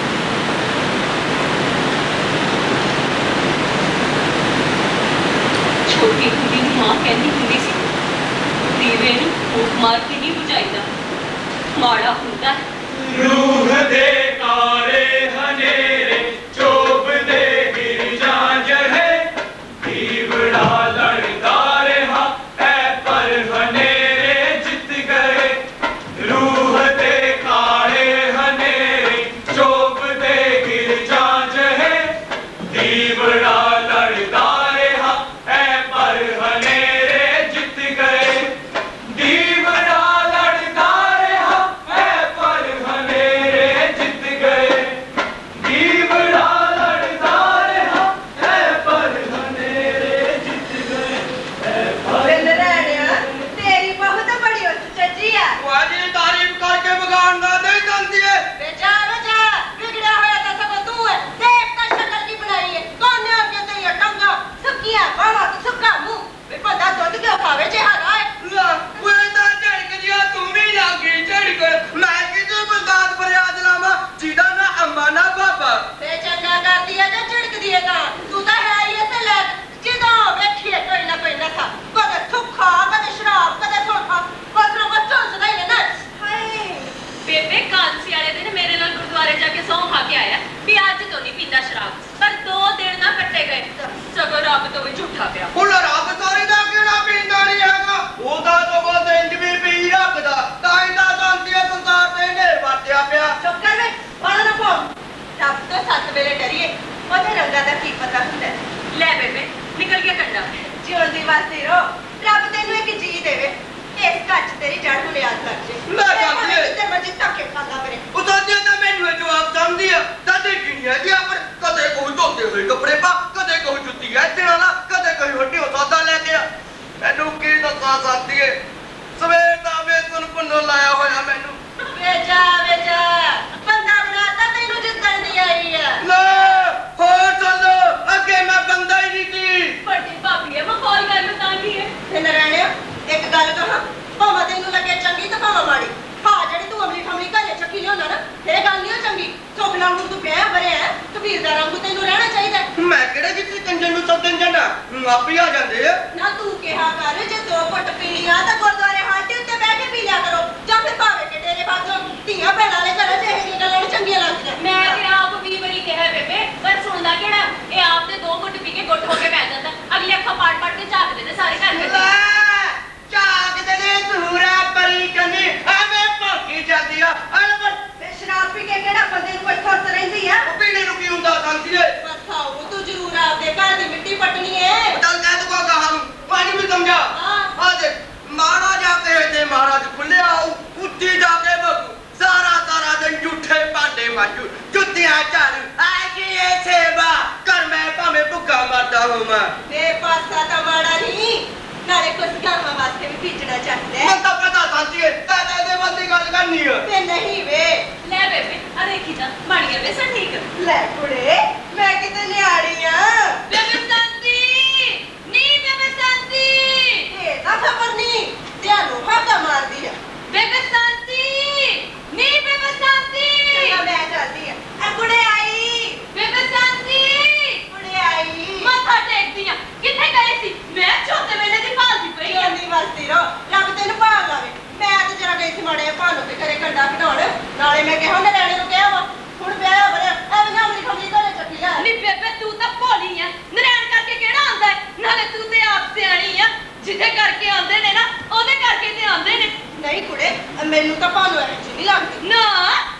ਛੋਟੀ ਹੁੰਦੀ ਨੂੰ ਮਾਂ ਕਹਿੰਦੀ ਹੁੰਦੀ ਸੀ ਦੀਵੇ ਨੂੰ ਫੂਕ ਮਾਰ ਕੇ ਨਹੀਂ ਬੁਝਾਈਦਾ, ਮਾੜਾ ਹੁੰਦਾ ਹੈ। रूह दे तारे हनेरे चोबदे गिरजां जहे दीवड़ा लड़दा रहा ऐ पर हनेरे जित गए। रूह दे काले हनेरे चोबदे गिरजां जहे दीवड़ा लड़दा रहा ऐ पर हनेरे जित गए। दीवड़ा लड़दा रहा ऐ पर हनेरे जित गए। दीवड़ा लड़दा रहा ऐ पर हनेरे जित गए। ऐ पर ਬਿੰਦ ਰਹਿਣਿਆ ਤੇਰੀ ਬਹੂ ਤਾਂ ਬੜੀ ਉੱਚ ਚੱਜੀ ਆ। ਉਹ ਅੱਜ ਦੀ ਤਾਰੀਫ ਕਰਕੇ ਬਗਾਨ ਨਾ ਦੇ ਜਾਂਦੀ ਏ। ਬੇਚਾ ਵਿਗੜਿਆ ਹੋਇਆ ਤਾਂ ਸਗੋਂ ਤੂੰ ਹੈ। ਦੇਖ ਤਾਂ ਸ਼ਕਲ ਕੀ ਬਣਾਈ ਹੈ। ਕੋਨੇ ਅੱਗੇ ਤੇਰੀਆਂ ਟੰਗਾਂ ਸੁੱਕੀਆਂ ਬਾਹਾਂ ਤੇ ਸੁੱਕਾ ਮੂੰਹ ਵੀ ਬੰਦਾ ਦੁੱਧ ਕਿਉਂ ਖਾਵੇ ਜੇ ਹਾਰਾ ਹੈ। ਉਹ ਤਾਂ ਝੜਕ ਜਿਆ ਤੂੰ ਵੀ ਲੱਗੀ ਝੜਕ। ਮੈਂ ਕਿਤੇ ਬੰਦਾਤ ਫਰਿਆਦ ਲਾਵਾਂ ਜਿਹਦਾ ਨਾ ਅੰਮਾ ਨਾ ਬਾਬਾ। ਤੇ ਚੰਗਾ ਕਰਦੀ ਹੈ ਜਾਂ ਝਿੜਕਦੀ ਹੈ ਤਾਂ ਤੂੰ ਤਾਂ ਹੈ ਹੀ ਤੇ ਲੈ ਜਦੋਂ ਵੇਖੀਏ ਕੋਈ ਨਾ ਥਾ ਕਦੇ ਥੁੱਖਾ ਕਦੇ ਸ਼ਰਾਬ ਕਦੇ ਫੁਲਖਾ ਬਦਰੋਂ ਬੱਚੋਂ ਸਦਾ ਹੀ ਰਹਿਣਾ। ਹਾਏ ਬੇਬੇ ਕਾਂਸੀ ਵਾਲੇ ਦਿਨ ਮੇਰੇ ਨਾਲ ਗੁਰਦੁਆਰੇ ਜਾ ਕੇ ਸਹੁੰ ਖਾ ਕੇ ਆਇਆ ਵੀ ਅੱਜ ਤੋਂ ਨਹੀਂ ਪੀਂਦਾ ਸ਼ਰਾਬ, ਪਰ 2 ਦਿਨ ਨਾ ਕੱਟੇ ਗਏ। ਸਗੋਂ ਰੱਬ ਤੋਂ ਵੀ ਝੂਠਾ ਪਿਆ। ਉਹ ਰੱਬ ਤੋਰੀ ਦਾ ਕਿਹੜਾ ਪੀਂਦਾ ਨਹੀਂ ਹੈਗਾ। ਉਹਦਾ ਸਗੋਂ ਦਿਨ ਵੀ ਪੀ ਰੱਖਦਾ ਤਾਂ ਇਹਦਾ ਜਾਂਦੀ ਹੈ ਸੰਸਾਰ ਤੇ ਨੇਰ ਵਰਤਿਆ ਪਿਆ। ਚੁੱਪ ਕਰ ਵੇ ਬਾਹਰ ਨਾ ਪੋ। ਰੱਬ ਤੋਂ 7 ਵੇਲੇ ਡਰੀਏ ਉਹਦੇ ਰੰਗਾਂ ਦਾ ਕੀ ਪਤਾ ਹੁੰਦਾ ਹੈ। ਲੈ ਬੇਬੇ ਨਿਕਲ ਗਿਆ ਕੰਡਾ। ਜਿਉਣ ਦੀ ਵਾਸਤੇ ਰੋ ਰੱਬ ਤੈਨੂੰ ਇੱਕ ਜੀ ਦੇਵੇ ਇਸ ਘਰ 'ਚ ਤੇਰੀ ਜੜ ਨੂੰ ਲਿਆਦ ਕਰ ਜੇ। ਲੈ ਜਾਂਦੀ ਹੈ। ਜਿੱਥੇ ਮਰਜ਼ੀ ਧੱਕੇ ਖਾਂਦਾ ਫਿਰੇ। ਉਹ ਤਾਂ ਮੈਨੂੰ ਇਹ ਜਵਾਬ ਸਮਝਦੀ ਆ ਕਦੇ ਕਿਣੀਆਂ ਜੀ ਪਰ ਕਦੇ ਕੋਈ ਧੋਤੇ ਹੋਏ ਕੱਪੜੇ ਪਾ, ਕਦੇ ਕੋਈ ਜੁੱਤੀ ਐ ਤੇ ਨਾ, ਕਦੇ ਕੋਈ ਹੱਟੀ ਸੌਦਾ ਲੈ ਕੇ ਆ। ਮੈਨੂੰ ਕੀ ਦੱਸਾਂ ਸਾਥੀਏ, ਸਵੇਰ ਦਾ ਵੇਤਨ ਪੁੰਨੋ ਲਾਇਆ ਹੋਇਆ ਮੈਨੂੰ। ਵੇਜਾ ਬੰਦਾ ਬਣਾਤਾ ਤੈਨੂੰ ਜਿੱਦਣ ਦੀ ਆਈ ਆ। ਲੈ ਹੋਰ ਚੱਲ ਅੱਗੇ ਮੈਂ ਬੰਦਾ ਹੀ ਨਹੀਂ ਸੀ। ਵੱਡੀ ਭਾਬੀ ਹੈ ਮਖੌਲ ਕਰ ਲੂ ਤਾਂ ਕੀ ਹੈ। ਤੇ ਨਰਾਣਿਆ ਇੱਕ ਗੱਲ ਕਹਾਂ ਭਾਵੇਂ ਤੈਨੂੰ ਲੱਗੇ ਚੰਗੀ ਤੇ ਭਾਵੇਂ ਮਾੜੀ। ਹਾਂ ਜਿਹੜੀ ਤੂੰ ਅਮਲੀ ਠਮਲੀ ਘਰੇ ਚੱਕੀ ਲਿਆਉਣਾ ਨਾ ਇਹ ਗੱਲ ਨਹੀਂ ਚੰਗੀ। ਸੁੱਖ ਨਾਲ ਨੂੰ ਤੂੰ ਵਿਆਹ ਵਰਿਆ ਕਬੀਰ ਦਾ ਰੰਗ ਤੈਨੂੰ ਰਹਿਣਾ ਚਾਹੀਦਾ। ਮੈਂ ਕਿਹੜੇ ਜਿੱਥੇ ਕੰਜਨ ਨੂੰ ਸੱਦਣ ਜਾਣਾ, ਆਪੇ ਆ ਜਾਂਦੇ ਆ। ਨਾ ਤੂੰ ਕਿਹਾ ਕਰ ਜੇ 2 ਘੁੱਟ ਪੀਣੀਆਂ ਤਾਂ ਗੁਰਦੁਆਰੇ ਹਾਲਟੇ ਉੱਤੇ ਬਹਿ ਕੇ ਪੀ ਲਿਆ ਕਰੋ ਜਾਂ ਫਿਰ ਭਾਵੇਂ ਕਿ ਤੇਰੇ ਬਾਝੋਂ ਧੀਆਂ ਭੈਣਾਂ ਵਾਲੇ ਘਰਾਂ 'ਚ ਇਹ ਗੱਲਾਂ ਨੀ ਚੰਗੀਆਂ ਲੱਗਦੀਆਂ। ਮੈਂ ਤੇ ਆਪ ਵੀ ਗੁੱਟ ਹੋ ਕੇ ਬਹਿ ਜਾਂਦਾ ਅਗਲੀ ਅੱਖਾਂ ਪਾੜ ਕੇ ਝਾਕਦੇ ਨੇ ਸਾਰੇ ਘਰ ਵਿੱਚ ਝਾਕਦੇ ਨੇ ਧੂਰਾ ਪਰੀ ਕੰਨੀ ਐਵੇਂ ਭੌਂਕੀ ਜਾਂਦੀ ਆ ਤੇ ਸ਼ਰਾਬ ਪੀ ਕੇ ਕਿਹੜਾ ਬੰਦੇ ਨੂੰ ਕੋਈ ਫਰਕ ਰਹਿੰਦੀ ਆ ਪੀਣੇ ਨੂੰ ਕੀ ਹੁੰਦਾ ਸੰਤੀ ਏ ਪਰਸਾਉ ਤੂੰ ਜ਼ਰੂਰ ਆਪਦੇ ਘਰ ਦੀ ਮਿੱਟੀ ਪੱਟਣੀ ਏ ਚੱਲ ਕਹਿ ਤੂੰ ਕਹਾ ਨੂੰ ਪਾਣੀ ਵੀ ਸਮਝਾ ਆ ਦੇ ਮਾਰਾ ਜਾ ਕੇ ਤੇ ਮਹਾਰਾਜ ਖੁੱਲਿਆ ਉੱਚੀ ਜਾ ਕੇ ਬਗੂ ਸਾਰਾ ਦਿਨ ਝੂਠੇ ਪਾਡੇ ਮਾਜੂ ਜੁੱਤੀਆਂ ਝਾੜੂ ਆ ਕੀ ਇਹ ਸੇਵਾ ਕਰ ਮੈਂ ਭਾਵੇਂ ਭੁੱਖਾ ਮਰਦਾ ਹੋਵਾਂ ਵੇ ਪਾਸਾ ਤਾਂ ਮਾੜਾ ਨਹੀਂ ਨਾਲੇ ਕੁਝ ਗਾਵਾਂ ਵਾਸਤੇ ਵੀ ਭੇਜਣਾ ਚਾਹੀਦਾ ਮੈਨੂੰ ਤਾਂ ਪਤਾ ਸੰਤੀ ਏ ਤੇ ਦੇ ਬੰਦੀ ਗੱਲ ਕਰਨੀ ਆ ਤੇ ਨਹੀਂ ਵੇ ਲੈ ਬੇਬੇ ਆ ਦੇਖੀ ਜਾ ਬਣ ਗਿਆ ਬੇਸਣ ਠੀਕ ਲੈ ਕੁੜੇ ਮੈਂ ਕਿਤੇ ਨਿਆੜੀ ਆ ਬੇਬੇ ਸੰਤੀ ਨੀ ਬੇਬੇ ਸੰਤੀ ਇਹ ਤਾਂ ਖਬਰ ਨਹੀਂ ਧਿਆਨੋਂ ਹਾਕਾ ਮਾਰਦੀ ਆ ਬੇਬੇ ਸੰਤੀ ਨੀ ਬੇਬੇ ਸੰਤੀ ਚੰਗਾ ਮੈਂ ਜਾਂਦੀ ਆ ਕੁੜੇ ਆਈ ਬੇਬੇ ਸੰਤੀ ਕੁੜੇ ਆਈ ਮੱਥਾ ਟੇਕਦੀ ਆ ਕਿੱਥੇ ਗਏ ਸੀ ਮੈਂ ਛੋਟੇ ਵੇਲੇ ਦੀ ਭਾਲਦੀ ਪਈ ਆ ਨਹੀਂ ਵਸਦੀ ਰੋ ਰੱਬ ਤੈਨੂੰ ਭਾਗ ਲਾਵੇ ਮੈਂ ਤੇ ਜਰਾ ਗਈ ਸੀ ਮਾੜੇ ਭਾਨੋ ਕੇ ਘਰੇ ਕੰਡਾ ਘਟਾਉਣ ਨਾਲੇ ਮੈਂ ਕਿਹਾ ਉਹਨੇ ਰਹਿਣੇ ਨੂੰ ਕਿਹਾ ਵਾ ਹੁਣ ਵਿਆਹ ਬਰੇ ਐਵੇਂ ਨਾ ਮੇਰੀ ਖੰਡੀ ਘਰੇ ਚੱਕੀ ਲਿਆ ਨੀ ਬੇਬੇ ਤੂੰ ਤਾਂ ਭੋਲੀ ਆ ਨਰੈਣ ਕਰਕੇ ਕਿਹੜਾ ਆਂਦਾ ਨਾਲੇ ਤੂੰ ਤੇ ਆਪ ਸਿਆਣੀ ਆ ਜਿਹਦੇ ਕਰਕੇ ਆਉਂਦੇ ਨੇ ਨਾ ਉਹਦੇ ਕਰਕੇ ਤੇ ਆਉਂਦੇ ਨੇ ਨਹੀਂ ਕੁੜੇ ਮੈਨੂੰ ਤਾਂ ਭਾਨੋ ਐਵੇਂ ਜੀ ਨਹੀਂ ਲੱਗਦੀ ਨਾ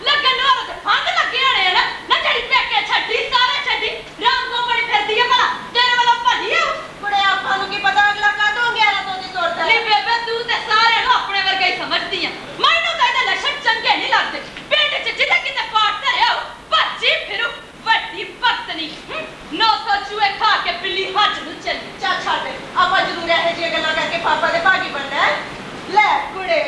ਲੱਗਣ ਨੂੰ ਤੇ ਫੰਡ ਲੱਗੇ ਹੋਣੇ ਆ ਨਾ ਜਿਹੜੀ ਪੇਕੇ ਛੱਡੀ ਸਾਰੇ ਛੱਡੀ ਰਾਮ ਕੋ ਬੜੀ ਫਿਰਦੀ ਆ ਭਲਾ ਤੇਰੇ ਵੱਲੋਂ ਭਲੀ ਆ ਕੁੜੇ ਆਪਾਂ ਨੂੰ ਕੀ ਪਤਾ ਅਗਲਾ ਕਾਹਤੋਂ 11 ਤੋਂ ਦੀ ਤੁਰਦਾ ਨੀ ਬੇਬੇ ਤੂੰ ਤੇ ਸਾਰਿਆਂ ਨੂੰ ਆਪਣੇ ਵਰਗਾ ਹੀ ਸਮਝਦੀ ਆ ਮੈਨੂੰ ਤਾਂ ਇਹਦੇ ਲੱਛਣ ਚੰਗੇ ਨਹੀਂ ਲੱਗਦੇ ਪਿੰਡ 'ਚ ਜਿੱਥੇ ਕਿਤੇ ਪਾਠ ਧਰਿਆ ਹੋ ਭੱਜੀ ਫਿਰੂ ਵੱਡੀ ਭਗਤਨੀ 900 ਚੂਹੇ ਖਾ ਕੇ ਬਿੱਲੀ ਹੱਜ ਨੂੰ ਚੱਲੀ ਚੱਲ ਛੱਡ ਆਪਾਂ ਜ਼ਰੂਰ ਇਹੋ ਜਿਹੀਆਂ ਗੱਲਾਂ ਕਰਕੇ ਪਾਪਾ ਦੇ ਭਾਗੀ ਬਣਨਾ ਹੈ। ਲੈ ਕੁੜੇ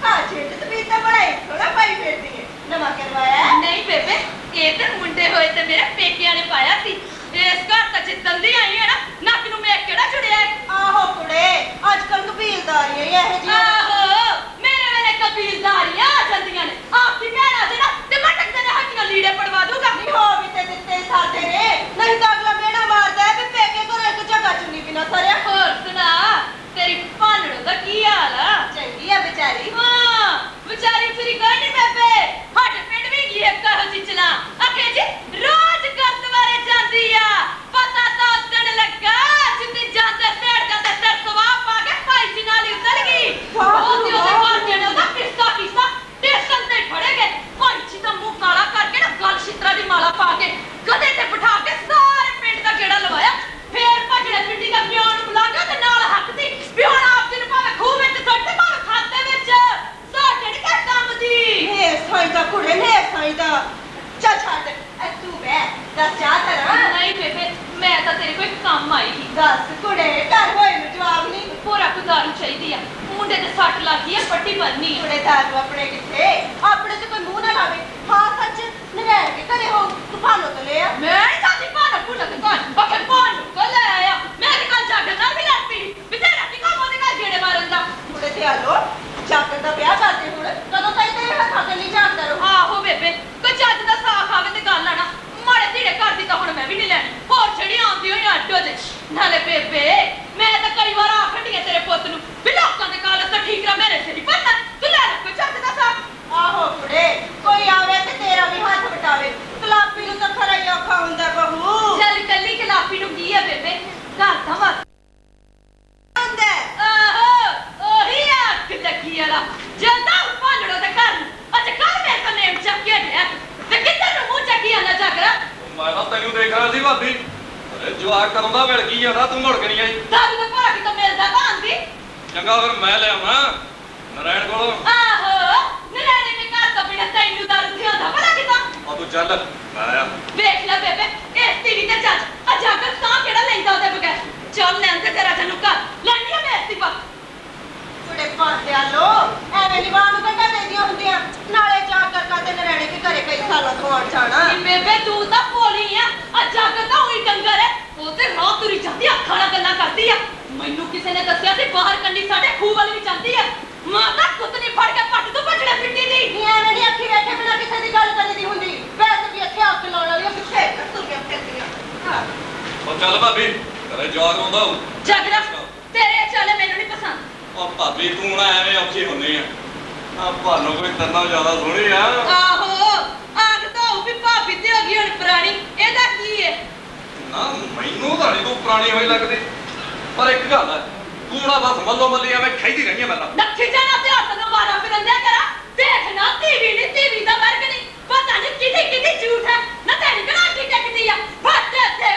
ਹਾਜੇ ਤੇ ਤੂੰ ਤਾਂ ਬੜਾਈ ਥੋੜਾ ਪਾਈ ਫਿਰਦੀ ਹੈ ਨਵਾਂ ਕਰਵਾਇਆ ਹੈ? ਨਹੀਂ ਬੇਬੇ ਇਹ ਤੇ ਮੁੰਡੇ ਹੋਏ ਤੇ ਮੇਰੇ ਪੇਕਿਆਂ ਨੇ ਪਾਇਆ ਸੀ ਇਸ ਘਰ ਤਾਂ ਜਿੱਦਣ ਦੀ ਆਈ ਹੈ ਨਾ ਨੱਕ ਨੂੰ ਮੇਕ ਕਿਹੜਾ ਜੁੜਿਆ ਹੈ ਆਹੋ ਕੁੜੇ ਅੱਜ ਕੱਲ ਕਬੀਲਦਾਰੀਆਂ ਹੀ ਇਹੋ ਜਿਹੀਆਂ ਆਹੋ ਮੇਰੇ ਵੇਲੇ ਕਬੀਲਦਾਰੀਆਂ ਆ ਜਾਂਦੀਆਂ ਨੇ ਆਪ ਦੀ ਭੈਣ ਆ ਜੇ ਨਾ ਤੇ ਮੈਂ ਟੱਕਦੇ ਨੇ ਹੱਡੀਆਂ ਲੀੜੇ ਪੜਵਾ ਦੂੰਗਾ ਨਹੀਂ ਹੋ ਵੀ ਤੇ ਦਿੱਤੇ ਸਾਡੇ ਨੇ ਨਹੀਂ ਤਾਂ ਅਗਲਾ ਮੇਣਾ ਮਾਰਦਾ ਹੈ ਵੀ ਪੇਕੇ ਘਰੋਂ ਇੱਕ ਜਗ੍ਹਾ ਚੁੰਨੀ ਬਿਨਾ ਸਰਿਆ ਹੋਰ ਸੁਣਾ ਤੇਰੀ ਭਾਨੜੋ ਦਾ ਕੀ ਹਾਲ ਆ ਚੰਗੀ ਆ ਵਿਚਾਰੀ ਹਾਂ ਵਿਚਾਰੀ ਫਿਰੀ ਗਾਣੀ ਬੇਬੇ ਸਾਡੇ ਪਿੰਡ ਵੀ ਕੀ ਇੱਕ ਇਹੋ ਜਿਹੀ ਚਲਾ ਆਖੇ ਜੀ ਰੋਜ਼ ਗੁਰਦੁਆਰੇ ਜਾਂਦੀ ਆ ਪਤਾ ਤਾਂ ਉਦਣ ਲੱਗਾ ਜਿੱਦੀ ਜਾਂਦੇ ਸੇੜਦਾ ਤੇ ਸਿਰ ਸਵਾਹ ਪਾ ਕੇ ਭਾਈ ਜੀ ਨਾਲ ਹੀ ਉਤਰ ਗਈ ਉਹ ਤੇ ਉਹਦੇ ਘਰਦਿਆਂ ਨੇ ਉਹਦਾ ਕਿੱਸਾ ਟੇਸ਼ਨ ਤੇ ਫੜੇ ਗਏ ਭਾਈ ਜੀ ਦਾ ਮੂੰਹ ਕਾਲਾ ਕਰਕੇ ਨਾ ਗਲ ਛਿੱਤਰਾ ਦੀ ਮਾਲਾ ਪਾ ਕੇ ਗਧੇ ਤੇ ਬਿਠਾ ਕੇ ਸਾਰੇ ਪਿੰਡ ਦਾ ਗੇੜਾ ਲਵਾਇਆ ਫੇਰ ਭਜੜੇ ਪਿੰਡੀ ਦਾ ਪਿਓ ਨੂੰ ਬੁਲਾ ਕੇ ਤੇ ਨਾਲ ਹੱਕਦੀ ਵੀ ਹੁਣ ਆਪ ਜੀ ਨੂੰ ਭਾਵੇਂ ਖੂਹ ਵਿੱਚ ਸੁੱਟ ਭਾਵੇਂ ਖਾਤੇ ਵਿੱਚ ਸਾਡੇ ਨੀ ਘਰ ਕੰਮ ਦੀ ਨੇ ਸਾਈ ਦਾ ਕੁੜੇ ਨੇ ਸਾਈ ਦਾ ਚੱਲ ਛੱਡ ਐ ਤੂੰ ਬੈ ਦੱਸ ਜਾ ਤਰਾ ਨਹੀਂ ਬੇਬੇ ਮੈਂ ਤਾਂ ਤੇਰੇ ਕੋਈ ਕੰਮ ਆਈ ਸੀ ਦੱਸ ਕੁੜੇ ਘਰ ਹੋਏ ਨੂੰ ਜਵਾਬ ਨਹੀਂ ਪੂਰਾ ਕੁਦਾਰੂ ਚਾਹੀਦੀ ਆ ਮੁੰਡੇ ਤੇ ਸੱਟ ਲੱਗੀ ਆ ਪੱਟੀ ਬੰਨੀ ਕੁੜੇ ਦਾਰੂ ਆਪਣੇ ਕਿੱਥੇ ਆਪਣੇ ਤੇ ਕੋਈ ਮੂੰਹ ਨਾ ਲਾਵੇ ਹਾਂ ਸੱਚ ਨਵੈਣ ਕੇ ਘਰੇ ਹੋ ਤੂੰ ਭਾਲੋ ਤੋਂ ਲੈ ਆ ਮੈਂ ਨੀ ਜਾਂਦੀ ਭਾਣਾ ਭੁੱਲਾ ਤੇ ਕੋਣ ਬਖੇ ਪਾਣ ਕੋ ਲੈ ਆਇਆ ਮੈਂ ਤੇ ਕੱਲ ਜਾਗਰ ਨਾਲ ਵੀ ਲੜ ਪਈ ਵੀ ਤੇਰਾ ਕੀ ਕੰਮ ਉਹਦੇ ਘਰ ਗੇੜੇ ਮਾਰਨ ਦਾ ਕੁੜੇ ਤੇ ਆਲੋ ਜਾਗਰ ਦਾ ਵਿਆਹ ਕਰਦੇ ਹੁਣ ਕਦੋਂ ਤਾਈ ਤੇਰੇ ਹੱਥਾਂ ਤੇ ਨਹੀਂ ਝਾਕਦਾ ਰਹੋ ਆਹੋ ਬੇਬੇ ਕੋਈ ਚੱਜ ਦਾ ਸਾਖ ਆਵੇ ਤੇ ਗੱਲ ਆਣਾ ਮਾੜੇ ਧੀੜੇ ਘਰ ਦੀ ਤਾਂ ਹੁਣ ਮੈਂ ਵੀ ਨਹੀਂ ਲੈਣੀ ਹੋਰ ਛੜੀ ਆਉਂਦੀ ਹੋਈ ਅੱਡੋ ਦੇ ਨਾਲੇ ਬੇਬੇ ਮੈਂ ਤਾਂ ਕਈ ਵਾਰ ਆਖਣੀ ਆ ਤੇਰੇ ਪੁੱਤ ਨੂੰ ਵੀ ਲੋਕਾਂ ਦੇ ਕਾਲ ਤਾਂ ਠੀਕ ਰਾ ਮੇਰੇ ਸਿਰ ਹੀ ਪੰਨਾ ਤੂੰ ਲੈ ਕੋਈ ਚੱਜ ਦਾ ਸਾਖ ਆਹੋ ਕੁੜੇ ਕੋਈ ਆਵੇ ਤੇ ਤੇਰਾ ਵੀ ਹੱਥ ਵਟਾਵੇ ਕਲਾਪੀ ਨੂੰ ਤਾਂ ਖਰਾ ਹੀ ਔਖਾ ਹੁੰਦਾ ਬਹੂ ਚੱਲ ਕੱਲੀ ਕਲਾਪੀ ਨੂੰ ਕੀ ਆ ਬੇਬੇ ਘਰ ਦਾ ਵਾ ਹੁੰਦਾ ਆਹੋ ਉਹੀ ਅੱਗ ਲੱਗੀ ਵਾਲਾ ਜਲਦਾ ਭਾਂਡੜੋ ਦੇ ਘਰ ਨੂੰ ਅੱਜ ਕੱਲ ਮੇਰੇ ਕੋਲ ਨੇਮ ਚੱਕ ਕੇ ਗਿਆ ਤੇ ਕਿੱਧਰ ਨੂੰ ਮੂੰਹ ਚੱਕੀ ਆਣਾ ਜਾਗਰਾ ਮੈਂ ਤਾਂ ਤੈਨੂੰ ਦੇਖ ਰਿਹਾ ਸੀ ਭਾਬੀ ਅਰੇ ਜਵਾਕ ਕਰਨ ਦਾ ਮਿਲ ਗਈ ਜਾਂਦਾ ਤੂੰ ਮੁੜ ਕੇ ਨਹੀਂ ਆਈ ਦਾਰੂ ਦਾ ਭਰਾ ਕਿਤੋਂ ਮਿਲਦਾ ਭਾਂਦੀ ਚੰਗਾ ਫਿਰ ਮੈਂ ਲੈ ਆਉਣਾ ਨਰਾਇਣ ਕੋਲੋਂ ਆਹੋ ਨਰਾਣੇ ਦੇ ਘਰ ਤੋਂ ਬਿਨਾਂ ਤੈਨੂੰ ਦਾਰੂ ਥਿਆਉਂਦਾ ਭਲਾ ਕਿਤੋਂ ਆ ਤੂੰ ਚੱਲ ਮੈਂ ਆਇਆ ਵੇਖ ਲੈ ਬੇਬੇ ਇਸ ਟੀਵੀ ਤੇ ਚੱਜ ਆ ਜਾਗਰ ਤਾਂ ਕਿਹੜਾ ਲੈਂਦਾ ਉਹਦੇ ਬਗੈਰ ਚੱਲ ਲੈਣ ਤੇ ਤੇਰਾ ਤੈਨੂੰ ਘਰ ਲੈਣੀ ਆ ਮੈਂ ਇਸਤੀਫਾ ਕੁੜੇ ਪਾਸੇ ਆਲੋ ਐਵੇਂ ਨਿਵਾਨ ਨੂੰ ਕੰਡਾ ਦੇਦੀਆਂ ਹੁੰਦੀਆਂ ਨਾਲੇ ਜਾ ਕਰ ਕਾਤੇ ਨਰੈਣੇ ਕੇ ਘਰੇ ਕਈ ਸਾਲਾਂ ਤੋਂ ਆਣ ਜਾਣਾ ਨੀ ਬੇਬੇ ਤੂੰ ਤਾਂ ਭੋਲੀ ਆ ਜਾਗਰ ਤਾਂ ਉਹੀ ਡੰਗਰ ਹੈ ਉਹ ਤੇ ਰਾਹ ਤੁਰੀ ਜਾਂਦੀ ਅੱਖਾਂ ਨਾਲ ਗੱਲਾਂ ਕਰਦੀ ਆ ਮੈਨੂੰ ਕਿਸੇ ਨੇ ਦੱਸਿਆ ਸੀ ਬਾਹਰ ਕੰਨੀ ਸਾਡੇ ਖੂਹ ਵੱਲ ਵੀ ਜਾਂਦੀ ਆ ਮਾਂ ਤਾਂ ਕੁੱਤਨੀ ਫੜ ਕੇ ਪੱਟ ਤੋਂ ਭਜੜੇ ਫਿੱਟੀ ਦੀ ਨਹੀਂ ਐਵੇਂ ਨਹੀਂ ਅੱਖੀ ਬੈਠੇ ਬਿਨਾਂ ਕਿਸੇ ਦੀ ਗੱਲ ਕਰਨੀ ਦੀ ਹੁੰਦੀ ਵੈਸੇ ਵੀ ਇੱਥੇ ਅੱਖ ਲਾਉਣ ਵਾਲੀਆਂ ਪਿੱਛੇ ਤੁਰੀਆਂ ਫਿਰਦੀਆਂ ਹਾਂ ਉਹ ਚੱਲ ਭਾਬੀ ਘਰੇ ਜਵਾਕ ਆਉਂਦਾ ਹੋਊ ਜਾਗਰਾ ਤੇਰੇ ਚਾਲੇ ਮੈਨੂੰ ਨਹੀਂ ਪਸੰਦ ਉਹ ਭਾਬੀ ਤੂੰ ਨਾ ਐਵੇਂ ਔਖੀ ਹੁੰਦੀ ਆ ਆ ਭਾਨੋ ਕੋਈ ਤਰਨਾ ਜ਼ਿਆਦਾ ਸੋਹਣੀ ਆ ਆਹੋ ਆਗ ਤਾਂ ਉਹ ਵੀ ਭਾਬੀ ਤੇ ਹੋ ਗਈ ਹੁਣ ਪੁਰਾਣੀ ਇਹਦਾ ਕੀ ਹੈ ਨਾ ਮੈਨੂੰ ਤਾਂ ਨਹੀਂ ਤੂੰ ਪੁਰਾਣੀ ਹੋਈ ਲੱਗਦੀ ਪਰ ਇੱਕ ਗੱਲ ਹੈ ਤੂੰ ਨਾ ਬਸ ਮੱਲੋ ਮੱਲੀ ਐਵੇਂ ਖੈਦੀ ਰਹੀ ਹੈ ਮੈਨੂੰ ਨੱਖੀ ਜਾਣਾ ਤੇ ਹੱਥ ਨਾਲ ਮਾਰਾ ਫਿਰੰਦਿਆ ਕਰਾ ਦੇਖ ਨਾ ਟੀਵੀ ਦਾ ਵਰਗ ਨਹੀਂ ਪਤਾ ਨਹੀਂ ਕਿਹਦੀ ਝੂਠ ਹੈ ਨਾ ਤੈਨੂੰ ਕਿਹੜਾ ਕੀ ਟੱਕਦੀ ਆ ਫੱਟ ਤੇ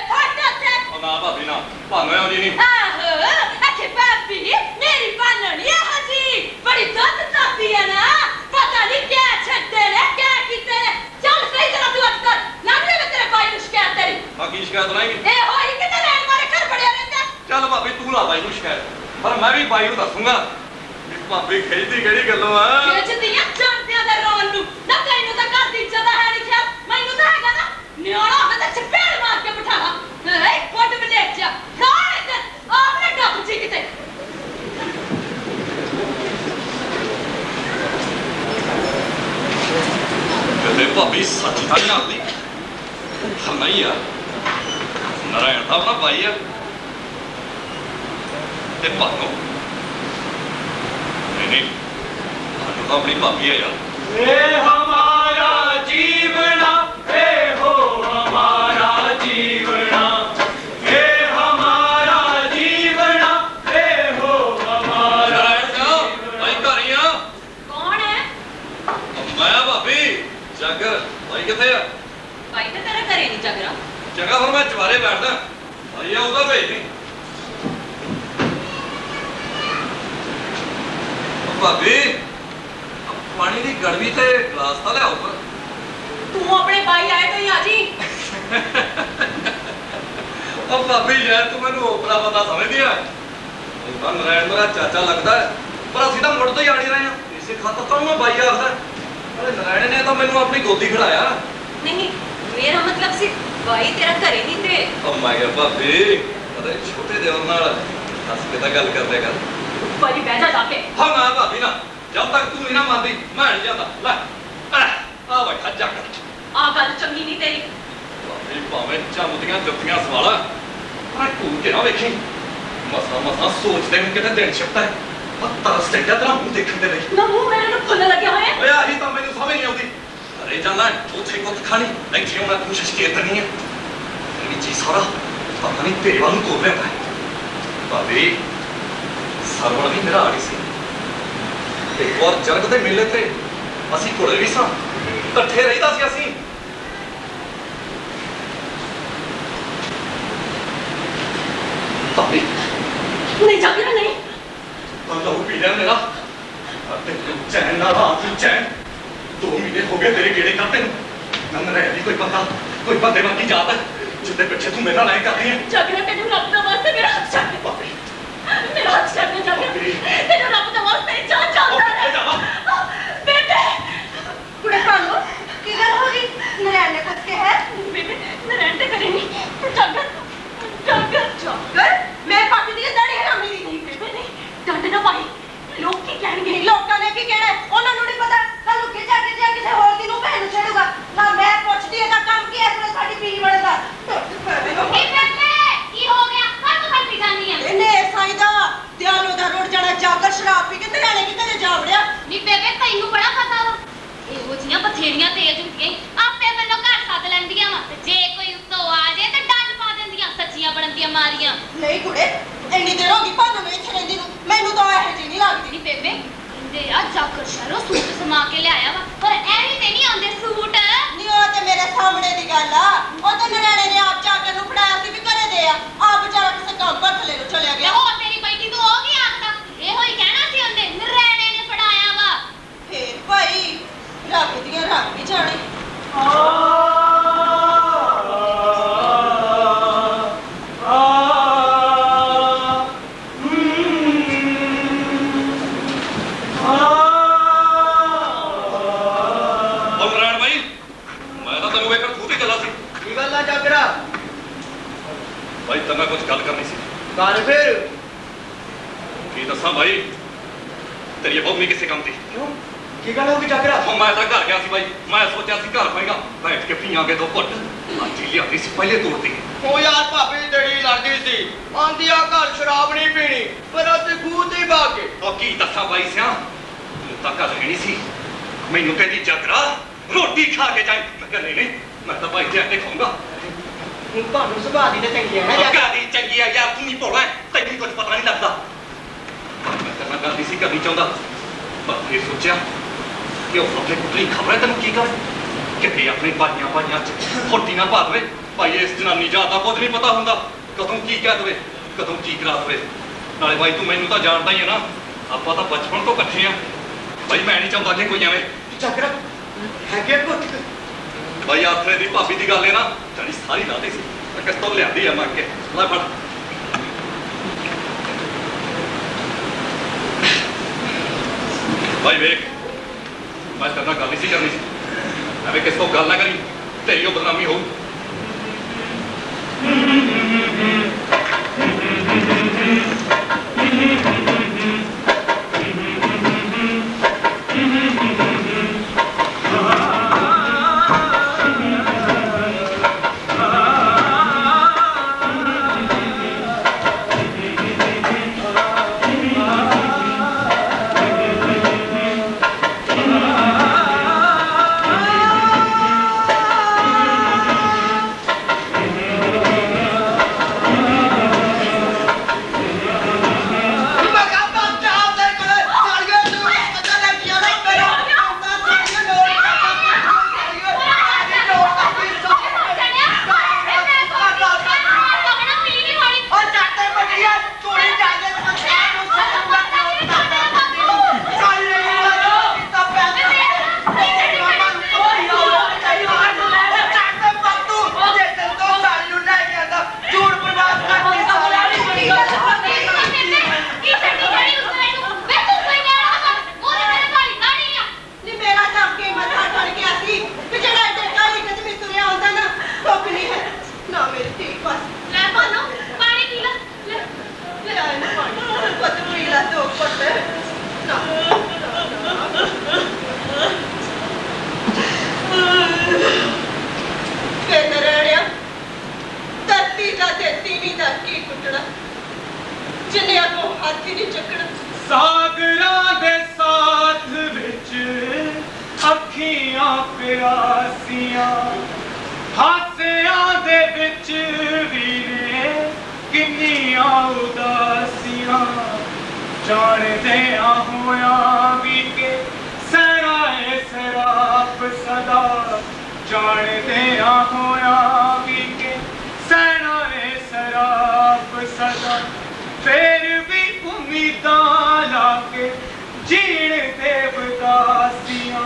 ਉਹ ਨਾ ਭਾਬੀ ਨਾ ਭਾਵੇਂ ਆਉਂਦੀ ਨਹੀਂ ਆਹੋ ਅੱਛੇ ਭਾਬੀ ਮੇਰੀ ਬਾਨਣੀ ਆ ਹਜੀ ਬੜੀ ਦੁੱਧ ਤਾਪੀ ਆ ਨਾ ਪਤਾ ਨਹੀਂ ਕਿਆ ਛੱਡੇ ਨੇ ਕਿਆ ਕੀਤੇ ਨੇ ਚੱਲ ਸਹੀ ਜਰਾ ਤੂੰ ਅੱਜ ਕਰ ਲੱਗ ਲੈ ਤੇਰੇ ਭਾਈ ਨੂੰ ਸ਼ਿਕਾਇਤ ਤੇਰੀ ਬਾਕੀ ਸ਼ਿਕਾਇਤ ਨਹੀਂ ਇਹ ਹੋਈ ਕਿਤੇ ਰਹਿਣ ਵਾਲੇ ਘਰ ਬੜਿਆ ਰਹਿੰਦਾ ਚੱਲ ਭਾਬੀ ਤੂੰ ਲਾ ਬਾਈ ਨੂੰ ਸ਼ਿਕਾਇਤ ਪਰ ਮੈਂ ਵੀ ਬਾਈ ਨੂੰ ਦੱਸੂਗਾ ਵੀ ਭਾਬੀ ਖੇਦੀ ਕਿਹੜੀ ਗੱਲੋਂ ਆ ਖੇਚਦੀਆਂ ਜਾਂਦਿਆਂ ਦੇ ਰੋਣ ਨੂੰ ਨਾ ਤੈਨੂੰ ਤਾਂ ਘਰ ਦੀ ਇੱਜ਼ਤ ਹੈ ਨਹੀਂ ਖਿਆਲ ਮੈਨੂੰ ਤਾਂ ਹੈਗਾ ਨਾ ਨਿਆਣਾ ਹੋਵੇ ਤਾਂ ਚਪੇੜ ਮਾਰ ਕੇ ਬਿਠਾਵਾ ਏ ਫੁੱਟ ਬਲੇਚਾ ਖਾਣ ਤੇ ਆਪਣੇ ਡੱਬ ਜੀ ਕਿਤੇ ਕਦੇ ਭਾਬੀ ਸੱਚੀ ਤਾਂ ਨਹੀਂ ਆਉਂਦੀ ਨਹੀਂ ਆ ਨਾਰਾਇਣ ਸਾਹਿਬ ਨਾ ਬਾਈ ਆ ਤੇ ਭਾਨੋ ਨਹੀਂ ਭਾਨੋ ਤਾਂ ਆਪਣੀ ਭਾਬੀ ਆ ਯਾਰ ਇਹ ਹਮਾਰਾ ਜੀਵਨਾ ਇਹ ਹੋ ਹਮਾਰਾ ਜੀਵਨਾ ਇਹ ਹਮਾਰਾ ਜੀਵਨਾ ਇਹ ਹੋ ਹਮਾਰਾ ਨਾਰਾਇਣ ਸਾਹਿਬ ਬਾਈ ਘਰ ਹੀ ਆ ਕੌਣ ਹੈ ਮੈਂ ਭਾਬੀ ਜਾਗਰ ਬਾਈ ਕਿੱਥੇ ਆ ਭਾਈ ਤਾਂ ਤੇਰੇ ਘਰੇ ਨਹੀਂ ਜਗਰਾ ਚੰਗਾ ਫਿਰ ਮੈਂ ਚਵਾਰੇ ਬੈਠਦਾ ਬਾਈ ਆ ਉਹਦਾ ਭੇਜ ਨਹੀਂ ਭਾਬੀ ਪਾਣੀ ਦੀ ਗੜਵੀ ਤੇ ਗਲਾਸ ਤਾਂ ਲਿਆਓ ਪਰ ਤੂੰ ਆਪਣੇ ਭਾਈ ਆਏ ਤੇ ਹੀ ਆ ਜੀ ਉਹ ਭਾਬੀ ਯਾਰ ਤੂੰ ਮੈਨੂੰ ਓਪਰਾ ਬੰਦਾ ਸਮਝਦੀ ਆ ਇਹ ਨਰਾਇਣ ਮੇਰਾ ਚਾਚਾ ਲੱਗਦਾ ਹੈ ਪਰ ਅਸੀਂ ਤਾਂ ਮੁੜ ਤੋਂ ਹੀ ਆ ਨਹੀਂ ਰਹੇ ਹਾਂ ਇਸੇ ਖਾਤਰ ਤਾਂ ਮੈਂ ਬਾਈ ਆਖਦਾ ਅਰੇ ਨਰਾਇਣ ਨੇ ਤਾਂ ਮੈਨੂੰ ਆਪਣੀ ਗੋਦੀ ਖੜਾਇਆ ਨਹੀਂ ਮੇਰਾ ਮਤਲਬ ਸੀ ਭਾਈ ਤੇਰਾ ਘਰੇ ਨਹੀਂ ਤੇ ਉਹ ਮੈਂ ਕਿਹਾ ਭਾਬੀ ਅਰੇ ਛੋਟੇ ਦੇਵਰ ਨਾਲ ਹੱਸ ਕੇ ਤਾਂ ਗੱਲ ਕਰਦੇ ਕਰ ਭਾਈ ਬਹਿ ਜਾ ਕੇ ਹਾਂ ਨਾ ਭਾਬੀ ਨਾ ਜਦ ਤੱਕ ਤੂੰ ਇਹਨਾਂ ਮੰਨਦੀ ਮੈਂ ਨਹੀਂ ਜਾਂਦਾ ਲੈ ਆ ਬੈਠਾ ਜਾ ਕਰ ਆ ਗੱਲ ਚੰਗੀ ਨਹੀਂ ਤੇਰੀ ਭਾਬੀ ਭਾਵੇਂ ਚੰਮਦੀਆਂ ਜੁੱਤੀਆਂ ਸਵਾਲਾ ਪਰ ਤੂੰ ਕਿਹੜਾ ਵੇਖੀ ਮਸਾਂ ਸੋਚਦੇ ਨੇ ਕਿਤੇ ਦਿਨ ਛਿਪਦਾ ਹੈ ਪੱਤਾ ਸਟੇਜਾ ਤੇਰਾ ਮੂੰਹ ਦੇਖਣ ਦੇ ਲਈ ਨਾ ਮੂੰਹ ਮੇਰੇ ਨੂੰ ਫੁੱਲ ਲੱਗਿਆ ਹੋਇਆ ਓਏ ਆਹੀ ਤਾਂ ਮੈਨੂੰ ਸਮਝ ਨਹੀਂ ਆਉਂਦੀ ਅਰੇ ਜਾਨਾ ਉੱਥੇ ਕੁੱਤ ਖਾਣੀ ਇੱਥੇ ਮੈਂ ਕੋਸ਼ਿਸ਼ ਕਰਨੀ ਹੈ ਤੇਰੀ ਜੀ ਸਾਰਾ ਪਤਾ ਨਹੀਂ ਤੇਰੇ ਵੱਲ ਨੂੰ ਤੋੜ ਰਿਹਾ ਹੈ ਭਾਬੀ ਸਰਵਣ ਵੀ ਮੇਰਾ ਆੜੀ ਸੀ ਇੱਕ ਵਾਰ ਜਰਗ ਦੇ ਮੇਲੇ ਤੇ ਅਸੀਂ ਘੋੜੇ ਵੀ ਸਾਂ ਇਕੱਠੇ ਰਹੀਦਾ ਸੀ ਅਸੀਂ ਭਾਬੀ ਨਹੀਂ ਜਗਰਾ ਨਹੀਂ ਲਹੂ ਪੀ ਲਿਆ ਮੇਰਾ ਅਤੇ ਚੈਨ ਨਾ ਰਾਤ ਨੂੰ ਚੈਨ 2 ਮਹੀਨੇ ਹੋ ਗਏ ਤੇਰੇ ਗੇੜੇ ਕਰਦੇ ਨੂੰ ਨੰਨ ਰਹਿ ਦੀ ਕੋਈ ਬੰਦੇ ਬਾਕੀ ਜਾਤ ਹੈ ਜਿੱਦੇ ਪਿੱਛੇ ਤੂੰ ਮੇਰਾ ਲਾਇਕ ਕਰਦੀ ਹੈ ਜਗਰਾ ਤੈਨੂੰ ਰੱਬ ਦਾ ਵਾਸਤੇ ਮੇਰਾ ਹੱਥ ਛੱਡ ਭਾਬੀ ਮੇਰਾ ਹੱਥ ਛੱਡ ਦੇ ਜਗਰਾ ਤੈਨੂੰ ਰੱਬ ਦਾ ਵਾਸਤੇ ਜਾਨ ਚਾਹਤਾ ਹੈ ਬੇਬੇ ਕੁੜੇ ਭਾਨੋ ਕੀ ਗੱਲ ਹੋ ਗਈ ਨਰੈਣ ਨੇ ਕੁੱਟ ਕੇ ਹੈ ਬੇਬੇ ਨਰੈਣ ਤੇ ਕਰੇ ਨਹੀਂ ਜਗਰ ਮੈਂ ਪਾਪੀ ਦੀ ਦਾੜੀ ਹਰਾਮੀ ਦੀ ਨਹੀਂ ਬੇਬੇ ਨਹੀਂ ਡੰਡ ਨਾ ਪਾਈ ਲੋਕ ਕੀ ਕਹਿਣਗੇ ਲੋਕਾਂ ਨੇ ਕੀ ਕਹਿਣਾ ਹੈ? ਉਹਨਾਂ ਨੂੰ ਨਹੀਂ ਪਤਾ ਕੱਲ ਨੂੰ ਜਾ ਕੇ ਕਿਸੇ ਹੋਰ ਦੀ ਨੂੰ ਭੈਣ ਨੂੰ ਛੇੜੂਗਾ ਨਾ ਮੈਂ ਪੁੱਛਦੀ ਇਹਦਾ ਕੰਮ ਕੀ ਹੈ ਤੂੰ ਸਾਡੀ ਪੀ ਬਣਦਾ ਕੀ ਹੋ ਗਿਆ ਕਾਹਤੋਂ ਖਲਪੀ ਜਾਂਦੀ ਹੈ ਇਹਨੇ ਸਾਈ ਦਾ ਦਿਆਲੋ ਦਾ ਰੋੜ ਜਾਣਾ ਜਾਗਰ ਸ਼ਰਾਬ ਪੀ ਕੇ ਨਰੈਣੇ ਕੀ ਕਦੇ ਜਾ ਵੜਿਆ ਨੀ ਬੇਬੇ ਤੈਨੂੰ ਬੜਾ ਪਤਾ ਵਾ ਇਹੋ ਜੀਆਂ ਬਥੇਰੀਆਂ ਤੇਜ਼ ਹੁੰਦੀਆਂ ਆਪੇ ਮੈਨੂੰ ਘਰ ਸੱਦ ਲੈਂਦੀਆਂ ਵਾ ਤੇ ਜੇ ਕੋਈ ਉੱਤੋਂ ਆ ਜੇ ਤੇ ਡੰਡ ਪਾ ਦਿੰਦੀਆਂ ਸੱਚੀਆਂ ਬਣਦੀਆਂ ਮਾਰੀਆਂ ਨਹੀਂ ਕੁੜੇ ਇੰਨੀ ਦੇਰ ਹੋ ਗਈ ਭਾਨੋ ਨੂੰ ਇੱਥੇ ਰਹਿੰਦੀ ਨੂੰ ਮੈਨੂੰ ਤਾਂ ਇਹੋ ਜਿਹੀ ਨਹੀਂ ਲੱਗਦੀ ਨੀ ਬੇਬੇ ਇੰਦੇ ਆ ਜਾਕਰ ਸ਼ਹਿਰੋਂ ਸੂਟ ਸਮਾ ਕੇ ਲਿਆਇਆ ਵਾ ਪਰ ਐਵੇਂ ਤੇ ਨਹੀਂ ਆਉਂਦੇ ਸੂਟ ਨਹੀਂ ਉਹ ਤੇ ਮੇਰੇ ਸਾਹਮਣੇ ਦੀ ਗੱਲ ਆ ਉਹ ਤੇ ਨਰੈਣੇ ਨੇ ਆਪ ਜਾਗਰ ਨੂੰ ਫੜਾਇਆ ਸੀ ਵੀ ਘਰੇ ਦੇ ਆ ਆਪ ਵਿਚਾਰਾ ਕਿਸੇ ਕੰਮ ਪਰ ਥਲੇ ਨੂੰ ਚਲਿਆ ਤੇ ਗਿਆ ਹੋਰ ਤੇਰੀ ਬੈਠੀ ਤੂੰ ਉਹ ਕੀ ਆਖਦਾ ਇਹੋ ਹੀ ਕਹਿਣਾ ਸੀ ਉਹਨੇ ਨਰੈਣੇ ਨੇ ਫੜਾਇਆ ਵਾ ਫੇਰ ਭਾਈ ਰੱਬ ਦੀਆਂ ਰੱਬ ਹੀ ਜਾਣੇ ਕੀ ਗੱਲ ਆ ਜਾਗਰਾ ਭਾਈ ਤਾਂ ਮੈਂ ਕੁਝ ਗੱਲ ਕਰਨੀ ਸੀ ਕਰ ਫਿਰ ਕੀ ਦੱਸਾਂ ਭਾਈ ਤੇਰੀ ਬਹੁ ਕਿਸੇ ਕੰਮ ਦੀ ਕਿਉਂ ਕੀ ਗੱਲ ਹੋ ਗਈ ਜਾਗਰਾ ਮੈਂ ਤਾਂ ਘਰ ਗਿਆ ਸੀ ਭਾਈ ਮੈਂ ਸੋਚਿਆ ਸੀ ਘਰ ਪਾਏਗਾ ਬੈਠ ਕੇ ਪੀਆਂਗੇ 2 ਘੁੱਟ ਅੱਜ ਹੀ ਲਿਆਂਦੀ ਸੀ ਪਹਿਲੇ ਤੋੜਦੀ ਉਹ ਯਾਰ ਭਾਬੀ ਤੇਰੀ ਲੜਦੀ ਸੀ ਆਂਦੀ ਆ ਘਰ ਸ਼ਰਾਬ ਨਹੀਂ ਪੀਣੀ ਪਰ ਅੱਜ ਖੂਹ ਤੇ ਪਾ ਕੇ ਉਹ ਕੀ ਦੱਸਾਂ ਭਾਈ ਸਿਆ ਤੂੰ ਤਾਂ ਘਰ ਰਹਿਣੀ ਸੀ ਮੈਨੂੰ ਕਹਿੰਦੀ ਜਾਗਰਾ ਰੋਟੀ ਖਾ ਕੇ ਜਾਈ ਮੈਂ ਕਿਹਾ ਨਹੀਂ ਮੈਂ ਤਾਂ ਭਾਈ ਤੇ ਆਟੇ ਖਾਊਂਗਾ ਹੁਣ ਤੁਹਾਨੂੰ ਸੁਭਾਅ ਦੀ ਤਾਂ ਚੰਗੀ ਹੈ ਨਾ ਪੱਕਾ ਦੀ ਚੰਗੀ ਆ ਯਾਰ ਤੂੰ ਹੀ ਭੋਲਾ ਤੈਨੂੰ ਕੁਝ ਪਤਾ ਨਹੀਂ ਲੱਗਦਾ ਮੈਂ ਕਰਨਾ ਗੱਲ ਨਹੀਂ ਸੀ ਕਰਨੀ ਚਾਹੁੰਦਾ ਪਰ ਫਿਰ ਸੋਚਿਆ ਕਿ ਉਹ ਆਪਣੇ ਕੋਲ ਖਬਰ ਹੈ ਤੈਨੂੰ ਕੀ ਕਰ ਕਿਤੇ ਆਪਣੇ ਭਾਈਆਂ ਚ ਫੋਟੀ ਨਾ ਪਾ ਦੇਵੇ ਭਾਈ ਇਸ ਜਨਾਨੀ ਜਾਤ ਦਾ ਕੁਝ ਨਹੀਂ ਪਤਾ ਹੁੰਦਾ ਕਦੋਂ ਕੀ ਕਹਿ ਦੇਵੇ ਕਦੋਂ ਕੀ ਕਰਾ ਦੇਵੇ ਨਾਲੇ ਭਾਈ ਤੂੰ ਮੈਨੂੰ ਤਾਂ ਜਾਣਦਾ ਹੀ ਹੈ ਨਾ ਆਪਾਂ ਤਾਂ ਬਚਪਨ ਤੋਂ ਇਕੱਠੇ ਆ ਭਾਈ ਮੈਂ ਨਹੀਂ ਚਾਹੁੰਦਾ ਕਿ ਕੋਈ ਐਵੇਂ ਚੱਕਰ ਹੈਗੇ ਕੋ ਭਾਈ ਆਥਰੇ ਦੀ ਭਾਬੀ ਦੀ ਗੱਲ ਹੈ ਨਾ ਜਿਹੜੀ ਸਾਰੀ ਲਾਦੀ ਸੀ ਕਿਸ ਤੋਂ ਲਿਆਂਦੀ ਆ ਮੰਗ ਕੇ ਲੈ ਫੜ ਭਾਈ ਵੇਖ ਮੈਂ ਤੇਰੇ ਨਾਲ ਗੱਲ ਨਹੀਂ ਸੀ ਕਰਨੀ ਸੀ ਐਵੇਂ ਕਿਸ ਤੋਂ ਗੱਲ ਨਾ ਕਰੀ ਤੇਰੀ ਉਹ ਬਦਨਾਮੀ ਹੋਊ ਸਾਗਰਾਂ ਦੇ ਸਾਥ ਵਿੱਚ ਅੱਖੀਆਂ ਪਿਆਸੀਆਂ ਹਾਸਿਆਂ ਦੇ ਵਿੱਚ ਵੀ ਨੇ ਕਿੰਨੀਆਂ ਉਦਾਸੀਆਂ ਜਾਣਦਿਆਂ ਹੋਇਆਂ ਵੀ ਕਿ ਸਹਿਣਾ ਏ ਸਰਾਪ ਸਦਾ ਜਾਣਦਿਆਂ ਹੋਇਆਂ ਵੀ ਕਿ ਸਹਿਣਾ ਏ ਸਰਾਪ ਸਦਾ ਫਿਰ ਵੀ ਉਮੀਦਾਂ ਲਾ ਕੇ ਜੀਣ ਦੇ ਬਦਾਸੀਆਂ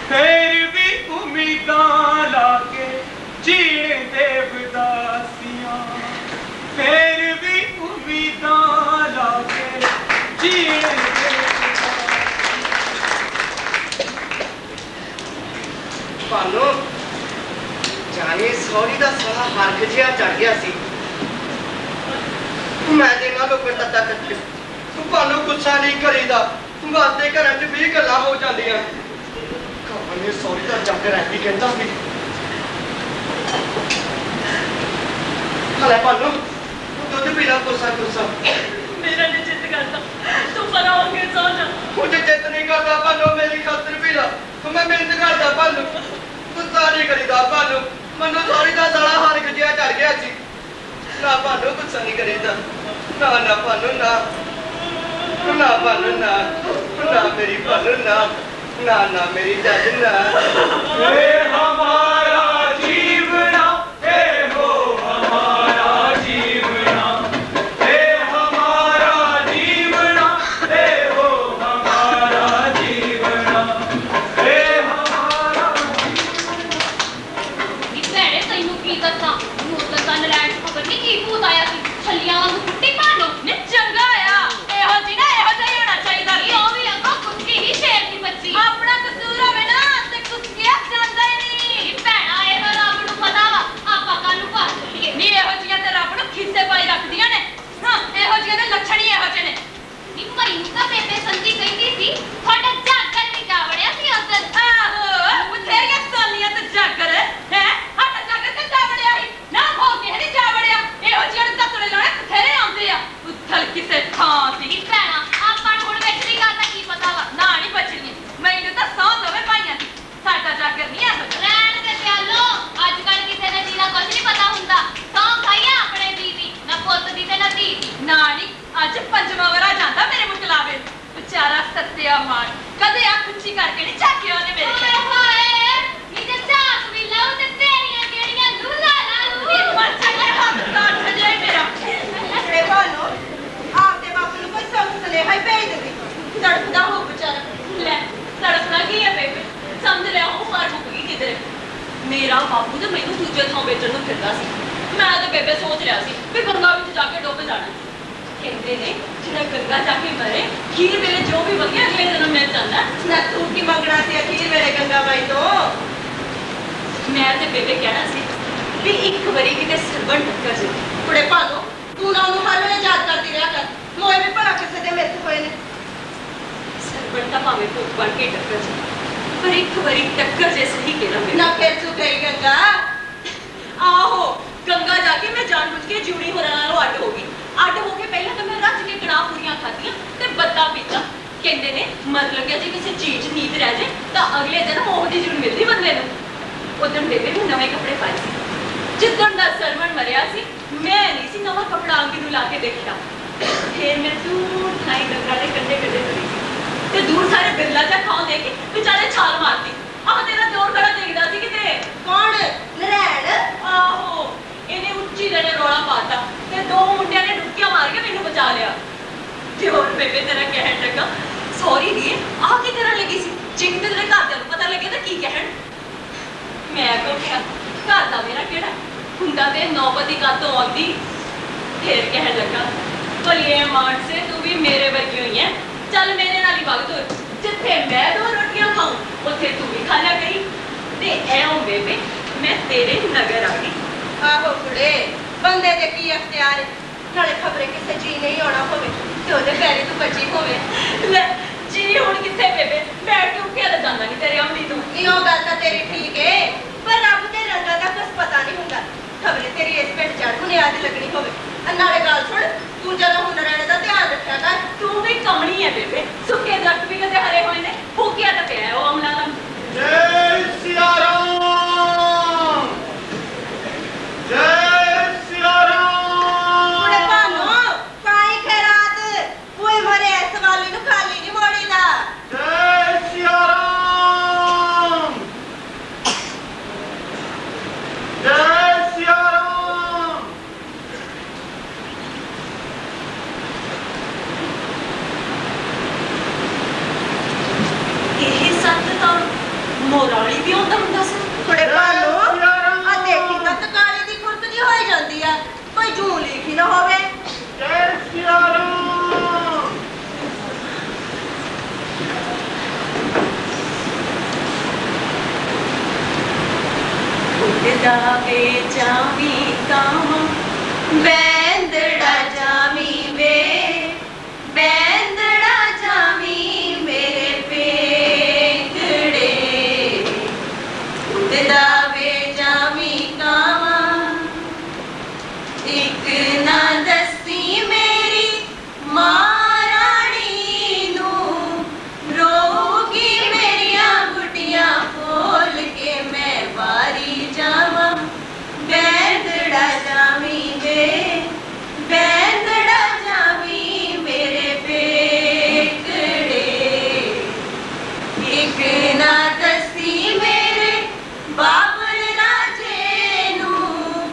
ਫਿਰ ਵੀ ਉਮੀਦਾਂ ਲਾ ਕੇ ਜੀਣ ਦੇ ਬਦਾਸੀਆਂ ਫਿਰ ਵੀ ਉਮੀਦਾਂ ਲਾ ਕੇ ਜੀਣ ਦੇ ਭਾਨੋ ਜਾਨੇ ਸੌਰੀ ਦਾ ਸਾਰਾ ਹਰਖ ਜਿਹਾ ਚੜ ਗਿਆ ਸੀ ਮੈਂ ਦੇ ਨਾਲ ਲੋਕਾਂ ਤੱਤਾ ਕੱਟ ਤੂੰ ਭਾਨੋ ਗੁੱਸਾ ਨਹੀਂ ਕਰੀਦਾ ਵਾਸਤੇ ਘਰਾਂ 'ਚ 20 ਗੱਲਾਂ ਹੋ ਜਾਂਦੀਆਂ ਕਹਾਣੀ ਸੌਰੀ ਦਾ ਜੱਗ ਰਹਿੰਦੀ ਕਹਿੰਦਾ ਸੀ ਹਲੇ ਭਾਨੋ ਦੁੱਧ ਪੀਣਾ ਗੁੱਸਾ ਮੇਰਾ ਨਹੀਂ ਜਿੱਤ ਕਰਦਾ ਤੂੰ ਪਰਾਂ ਹੋ ਕੇ ਸੌ ਜਾ ਮੁਝੇ ਜਿੱਤ ਨਹੀਂ ਕਰਦਾ ਭਾਨੋ ਮੇਰੀ ਖਾਤਰ ਪੀ ਲਾ ਮੈਂ ਮਿਹਨਤ ਕਰਦਾ ਭਾਨੋ ਗੁੱਸਾ ਨਹੀਂ ਕਰੀਦਾ ਭਾਨੋ ਮੈਨੂੰ ਸੌਰੀ ਦਾ ਸਾਲਾ ਹਰਖ ਜਿਹਾ ਚੜ ਗਿਆ ਸੀ ਨਾ ਭਾਨੋ ਗੁੱਸਾ ਨਹੀਂ ਕਰੀਦਾ ਨਾ ਭਾਨੋ ਨਾ ਭਾਨੋ ਨਾ ਮੇਰੀ ਭਾਨੋ ਨਾ ਮੇਰੀ ਜੱਜ ਨਾ ਇਹ ਹਮਾਰਾ ਜੀਵਨਾ ਇਹ ਹੋ ਹਮਾਰਾ ਜੀਵਨਾ ਇਹ ਹਮਾਰਾ ਜੀਵਨਾ ਇਹ ਹੋ ਹਮਾਰਾ ਜੀਵਨਾ ਇਹ ਹਮਾਰਾ ਇਸ ਭੈਣੇ ਤੈਨੂੰ ਕੀ ਦੱਸਾਂ ਮੋਤਰ ਦਾ ਨਲਾਇਕ ਖਬਰ ਨਹੀਂ ਕੀ ਭੂਤ ਆਇਆ ਸੀ ਛੱਲੀਆਂ ਵਾਂਗੂ ਕੁੱਟੀ ਭਾਨੋ ਨੇ ਚੰਗਾ ਆ ਇਹੋ ਜਿਹਾ ਹੋਣਾ ਚਾਹੀਦਾ ਸੀ ਉਹ ਵੀ ਅੱਗੋਂ ਕੁੱਤੀ ਹੀ ਸ਼ੇਰ ਦੀ ਬੱਚੀ ਆਪਣਾ ਕਸੂਰ ਹੋਵੇ ਨਾ ਤੇ ਕੁੱਤਿਆ ਜਾਂਦਾ ਹੀ ਨਹੀਂ ਮੇਰਾ ਬਾਪੂ ਤੇ ਮੈਨੂੰ ਦੂਜੇ ਥਾਂ ਵੇਚਣ ਨੂੰ ਫਿਰਦਾ ਸੀ। ਮੈਂ ਤੇ ਬੇਬੇ ਸੋਚ ਰਿਹਾ ਸੀ ਵੀ ਗੰਗਾ ਵਿੱਚ ਜਾ ਕੇ ਡੁੱਬ ਜਾਣਾ। ਕਹਿੰਦੇ ਨੇ ਜਿਹੜਾ ਗੰਗਾ ਜਾ ਕੇ ਮਰੇ ਖੀਰ ਵੇਲੇ ਜੋ ਵੀ ਵਧੀਆ ਅਗਲੇ ਦਿਨ ਮਿਲ ਜਾਂਦਾ। ਨਾ ਤੂੰ ਕੀ ਮੰਗਣਾ ਸੀ ਅਖੀਰ ਵੇਲੇ ਗੰਗਾ ਮਾਈ ਤੋਂ? ਮੈਂ ਤੇ ਬੇਬੇ ਕਹਿਣਾ ਸੀ ਵੀ ਇੱਕ ਵਾਰੀ ਕਿਤੇ ਸਰਵਣ ਟੱਕਰ ਜੇ। ਕੁੜੇ ਭਾਗੋ, ਤੂੰ ਨਾ ਉਹਨੂੰ ਹਰ ਵੇਲੇ ਯਾਦ ਕਰਦੀ ਰਿਹਾ ਕਰ। ਮੋਏ ਵੀ ਭਲਾ ਕਿਸੇ ਦੇ ਮਿੱਥ ਹੋਏ ਨੇ। ਸਰਵਣ ਤਾਂ ਭਾਵੇਂ ਭੂਤ ਬਣ ਕੇ ਟੱਕਰ ਜੇ, ਪਰ ਇੱਕ ਵਾਰੀ ਟੱਕਰ ਜੇ ਸਹੀ ਕਿਹੜਾ ਮੇਰੇ ਨਾ ਫਿਰ ਤੂੰ ਗਈ ਗੰਗਾ। ਆਹੋ ਗੰਗਾ ਜਾ ਕੇ ਮੈਂ ਜਾਣਬੁੱਝ ਕੇ ਜਿਉਣੀ ਹੋਰਾਂ ਨਾਲੋਂ ਅੱਡ ਹੋ ਗਈ। ਅੱਡ ਹੋ ਕੇ ਪਹਿਲਾਂ ਤਾਂ ਮੈਂ ਰੱਜ ਕੇ ਕੜਾਹ ਪੂਰੀਆਂ ਖਾਧੀਆਂ ਤੇ ਬੱਦਾ ਪੀਤਾ। ਕਹਿੰਦੇ ਨੇ ਮਰ ਲੱਗਿਆ ਜੇ ਕਿਸੇ ਚੀਜ਼ ਨੀਂਦ ਰਹਿ ਜੇ ਤਾਂ ਅਗਲੇ ਦਿਨ ਮੋਹ ਦੀ ਜੁੜ ਮਿਲਦੀ ਬੰਦੇ ਨੂੰ। ਉਦੋਂ ਬੇਬੇ ਨੇ ਨਵੇਂ ਕੱਪੜੇ ਪਾਏ ਸੀ। ਜਿੱਦਣ ਦਾ ਸਰਵਣ ਮਰਿਆ ਸੀ ਮੈਂ ਨਹੀਂ ਸੀ ਨਵਾਂ ਕੱਪੜਾ ਆਂਗੀ ਨੂੰ ਲਾ ਕੇ ਦੇਖਿਆ। ਫਿਰ ਮੈਂ ਦੂਰ ਥਾਈ ਡੰਗਰਾਂ ਦੇ ਕੰਢੇ ਕੰਢੇ ਤੁਰੀ ਸੀ ਤੇ ਦੂਰ ਸਾਰੇ ਬਿਰਲਾ ਜਾਂ ਖਾਂ ਦੇ ਕੇ ਵਿਚਾਲੇ ਛਾਲ ਮਾਰਦੀ। ਆਹ ਤੇਰਾ ਦੌਰ ਖੜਾ ਦੇਖਦਾ ਸੀ ਕਿਤੇ। ਕੌਣ? ਨਰੈਣ? ਆਹੋ ਇਹਨੇ ਉੱਚੀ ਜਣੇ ਰੌਲਾ ਪਾਤਾ ਤੇ ਦੋ ਮੁੰਡਿਆਂ ਨੇ ਡੁੱਬਕੀਆਂ ਮਾਰ ਕੇ ਮੈਨੂੰ ਬਚਾ ਲਿਆ। ਤੇ ਹੋਰ ਬੇਬੇ ਤੇਰਾ ਕਹਿਣ ਲੱਗਾ ਸੌਰੀ ਦੀਏ ਆਹ ਕੀ ਤਰ੍ਹਾਂ ਲੱਗੀ ਸੀ। ਜੇ ਕਿਤੇ ਤੇਰੇ ਘਰਦਿਆਂ ਨੂੰ ਪਤਾ ਲੱਗੇ ਤਾਂ ਕੀ ਕਹਿਣ। ਮੈਂ ਕੋ ਕਿਹਾ ਘਰ ਦਾ ਮੇਰਾ ਕਿਹੜਾ ਹੁੰਦਾ ਤੇ ਨੌਬਤੀ ਕਾਤੋਂ ਆਉਂਦੀ। ਫਿਰ ਕਹਿਣ ਲੱਗਾ ਭਲੀਏ ਮਾਨਸੇ ਤੂੰ ਵੀ ਮੇਰੇ ਵਰਗੀ ਹੋਈ ਹੈ। ਚੱਲ ਮੇਰੇ ਨਾਲ ਹੀ ਵਗ ਤੁਰ। ਜਿੱਥੇ ਮੈਂ ਦੋ ਰੋਟੀਆਂ ਖਾਉਂ ਉੱਥੇ ਤੂੰ ਵੀ ਖਾ ਲਿਆ ਕਰੀ। ਤੇ ਐਉਂ ਬੇਬੇ ਮੈਂ ਤੇਰੇ ਨਗਰ ਆ ਗਈ। ਆਹੋ ਕੁੜੇ, ਬੰਦੇ ਦੇ ਕੀ ਅਖਤਿਆਰ। ਨਾਲੇ ਖਬਰੇ ਕਿਸੇ ਜੀ ਨਹੀਂ ਆਉਣਾ ਹੋਵੇ ਤੇ ਉਹਦੇ ਪੈਰੇ ਤੂੰ ਬੱਜੀ ਹੋਵੇ। ਲੈ ਜੀ ਹੁਣ ਕਿੱਥੇ ਬੇਬੇ ਬੈਠ ਕੇ ਉੱਠਿਆ ਤਾਂ ਜਾਂਦਾ ਨਹੀਂ ਤੇਰੇ ਅੰਮੀ ਤੋਂ। ਇਹੋ ਗੱਲ ਤਾਂ ਤੇਰੀ ਠੀਕ ਏ, ਪਰ ਰੱਬ ਦੇ ਰੰਗਾਂ ਦਾ ਕੁਛ ਪਤਾ ਨਹੀਂ ਹੁੰਦਾ। ਖਬਰੇ ਤੇਰੀ ਇਸ ਪਿੰਡ ਚੜ ਬੁਨਿਆਦ ਲੱਗਣੀ ਹੋਵੇ। ਨਾਲੇ ਗੱਲ ਸੁਣ, ਤੂੰ ਜਦੋਂ ਹੁਣ ਰਹਿਣੇ ਦਾ ਧਿਆਨ ਰੱਖਿਆ ਕਰ। ਤੂੰ ਵੀ ਕਮਣੀ ਹੈ ਬੇਬੇ। ਸੁੱਕੇ ਦਰਖਤ ਵੀ ਕਦੇ ਹਰੇ ਹੋਏ ਨੇ। ਫੂਕਿਆ ਤਾਂ ਪਿਆ ਉਹ ਅਮਲਾ ਦਾ। ਜੈ ਸਿਆ ਰਾਮ, ਜੈ ਸਿਆ ਰਾਮ। ਕੁੜੇ ਭਾਨੋ ਪਾਈ ਖੈਰਾਤ, ਕੋਈ ਮਰੇ ਇਸ ਵਾਲੀ ਨੂੰ ਖਾਲੀ ਨਹੀਂ ਮੋੜੀ ਦਾ। ਜੈ ਸਿਆ ਰਾਮ, ਜੈ ਸਿਆ ਰਾਮ। ਇਹ ਸੱਤ ਤਾਂ ਮੋਰਾਲੀ ਵੀ ਆਉਂਦਾ ਹੁੰਦਾ ਸੀ। ਕੁੜੇ ਭਾਨੋ ਆ ਦੇਖੀ ਤਾਂ ਕਾਲੀ ਦੀ ਕੁਰਤ ਜੀ ਹੋਈ ਜਾਂਦੀ ਆ। ਕੋਈ ਜੂੰ ਲਿਖੀ ਨਾ ਹੋਵੇ। ਜੈ ਸਿਆ ਰਾਮ। ਉੱਡਦਾ ਵੇ ਜਾਵੀਂ ਕਾਵਾਂ ਬੈਂਦੜਾ ਜਾਵੀਂ ਵੇ, ਬੈਂਦੜਾ ਜਾਵੀਂ ਮੇਰੇ ਪੇਕੜੇ। ਉੱਡਦਾ ਵੇ ਜਾਵੀਂ ਕਾਵਾਂ, ਇੱਕ ਨਾ ਦੱਸੀ ਮੇਰੀ ਮਾਂ ਰਾਣੀ ਨੂੰ। ਰੋਗੀ ਮੇਰੀਆਂ ਗੁੱਡੀਆਂ ਫੋਲ ਕੇ ਮੈਂ ਵਾਰੀ ਜਾਵਾਂ। ਬੈਂਦੜਾ ਜਾਵੀਂ ਵੇ, ਬੈਂਦੜਾ ਜਾਵੀਂ ਮੇਰੇ ਪੇਕੜੇ। ਇੱਕ ਨਾ ਦੱਸੀ ਮੇਰੇ ਬਾਬਰ ਰਾਜੇ ਨੂੰ।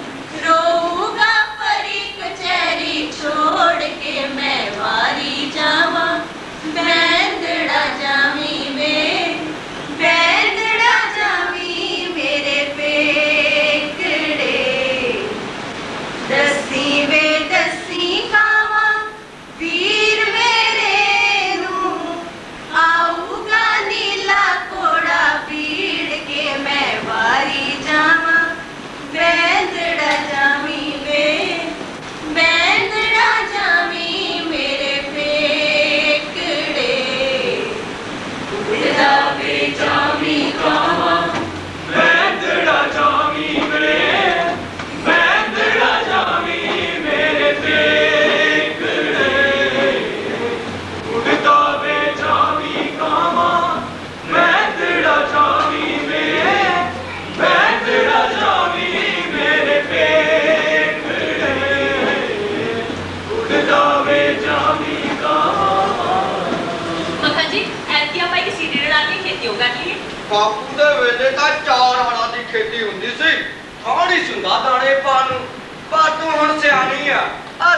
ਰੋਊਗਾ ਪਰੀ ਕਚਹਿਰੀ ਛੋੜ ਕੇ ਮੈਂ ਵਾਰੀ ਜਾਵਾਂ। ਬੈਂਦੜਾ ਜਾਵੀਂ ਵੇ, ਬੈਂਦੜਾ ਜਾਵੀਂ ਮੇਰੇ ਪੇਕੜੇ। ਦੱਸੀ ਵੇ ਦੱਸੀ ਕਾਵਾਂ ਵੀਰ ਮੇਰੇ ਨੂੰ। ਆਊਗਾ ਨੀਲਾ ਕੋੜਾ ਪੀੜ ਕੇ ਮੈਂ ਵਾਰੀ ਜਾਵਾਂ। ਬੈਂਦੜਾ ਜਾਵੀਂ ਵੇ, ਬੈਂਦੜਾ ਜਾਵੀਂ ਮੇਰੇ ਪੇਕੜੇ। ਉੱਡਦਾ ਵੇ ਜਾਵੀਂ ਕਾਵਾਂ, ਬੈਂਦੜਾ ਜਾਵੀਂ ਵੇ, ਬੈਂਦੜਾ ਜਾਵੀਂ ਮੇਰੇ ਪੇਕੜੇ। ਉੱਡਦਾ ਵੇ ਜਾਵੀਂ ਕਾਵਾਂ, ਬੈਂਦੜਾ ਜਾਵੀਂ ਵੇ, ਬੈਂਦੜਾ ਜਾਵੀਂ ਮੇਰੇ ਪੇਕੜੇ। ਉੱਡਦਾ ਵੇ ਜਾਵੀਂ ਕਾਵਾਂ। ਮਖਾ ਜੀ ਐਤਕੀ ਆਪਾਂ ਇੱਕ ਸੀਡੀ ਲੜਾ ਕੇ ਖੇਤੀ ਹੋ ਕਰ ਲਈਏ। ਬਾਪੂ ਦੇ ਵੇਲੇ ਤਾਂ 4 ਹਲਾਂ ਦੀ ਖੇਤੀ ਹੁੰਦੀ ਸੀ। ਥਾਣੀ ਸੁੰਦਾ ਦਾਣੇ ਪਾਣ ਨੂੰ। ਪਰ ਤੂੰ ਹੁਣ ਸਿਆਣੀ ਆ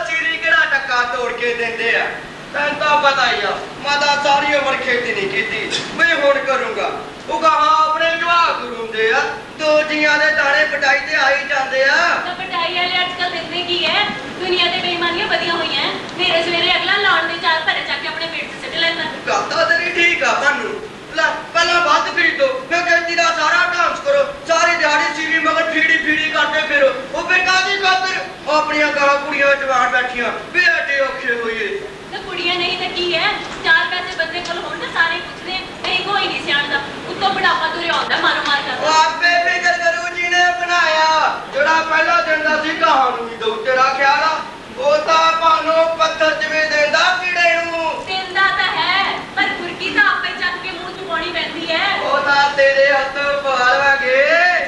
ਸੀਰੀ ਕਿਹੜਾ ਟੱਕਾ ਤੋੜ ਕੇ ਦਿੰਦੇ ਆ। ਤੈਨੂੰ ਤਾਂ ਪਤਾ ਹੀ ਆ ਮੈਂ ਤਾਂ ਸਾਰੀ ਉਮਰ ਖੇਤੀ ਨਹੀਂ ਕੀਤੀ। ਮੈਂ ਹੁਣ ਕਰੂੰਗਾ। ਉਹ ਕਹਾ ਆਪਣੇ ਜਵਾਬ ਬਹਾਦੁਰ ਹੁੰਦੇ ਆ, ਦੋ ਜੀਆਂ ਦੇ ਦਾਣੇ ਪਟਾਈ ਤੇ ਆਈ ਜਾਂਦੇ ਆ। ਤਾਂ ਪਟਾਈ ਵਾਲੇ ਅੱਜ ਕੱਲ ਦਿੰਦੇ ਕੀ ਹੈ? ਦੁਨੀਆ ਤੇ ਬੇਈਮਾਨੀਆਂ ਵਧੀਆਂ ਹੋਈਆਂ। ਮੇਰੇ ਸਵੇਰੇ ਅਗਲਾ ਲਾਉਣ ਦੇ ਚਾਰ ਭਰੇ ਚੱਕ ਕੇ ਆਪਣੇ ਪੇਟ 'ਚ ਸਿੱਟ ਲੈਂਦਾ। ਗੱਲ ਤਾਂ ਤੇਰੀ ਠੀਕ ਆ ਭਾਨੂ। ਲੈ ਪਹਿਲਾਂ ਵੱਧ ਖਰੀਦੋ, ਫਿਰ ਖੇਤੀ ਦਾ ਸਾਰਾ ਡਾਂਸ ਕਰੋ, ਸਾਰੀ ਦਿਹਾੜੀ ਸੀਵੀ ਮਗਰ ਫੀੜੀ ਕਰਦੇ ਫਿਰੋ। ਉਹ ਬੇਕਾਦੀ ਖਾਤਰ ਆਪਣੀਆਂ ਗਾਲਾਂ ਕੁੜੀਆਂ ਜਵਾਨ ਬੈਠੀਆਂ ਵੀ ਐਡੇ ਔਖੇ ਹੋਈਏ। ਤੇ ਕੁੜੀਆਂ ਨਹੀਂ ਤਾਂ ਕੀ ਹੈ? ਚਾਰ ਪੈਸੇ ਬੰਦੇ ਕੋਲ ਹੋਣ ਤਾਂ ਸਾਰੇ ਪੁੱਛਦੇ ਨਹੀਂ, ਕੋਈ ਨਹੀਂ ਸਿਆਣਦਾ। ਉੱਤੋਂ ਬੁਢਾਪਾ ਤੁਰਿਆ ਆਉਂਦਾ ਮਾਰੋ ਮਾਰ ਕਰਦਾ। ਉਹ ਆਪੇ ਫਿਕਰ ਕਰੂ ਜੀ ਨੇ ਬਣਾਇਆ, ਜਿਹੜਾ ਪਹਿਲਾ ਦਿਨ ਦਾ ਸੀ ਕਹਾਣੂ ਵੀ ਦਊ। ਤੇਰਾ ਖਿਆਲ ਆ? ਉਹ ਤਾਂ ਭਾਨੋ ਪੱਥਰ ਜਿਵੇਂ ਦਿੰਦਾ ਕੀੜੇ ਨੂੰ। ਦਿੰਦਾ ਤਾਂ ਹੈ, ਪਰ ਬੁਰਕੀ ਤਾਂ ਆਪੇ ਚੱਕ ਕੇ ਮੂੰਹ 'ਚ ਪਾਉਣੀ ਪੈਂਦੀ ਹੈ। ਉਹ ਤਾਂ ਤੇਰੇ ਹੱਥੋਂ ਪਾਲਵਾਂਗੇ।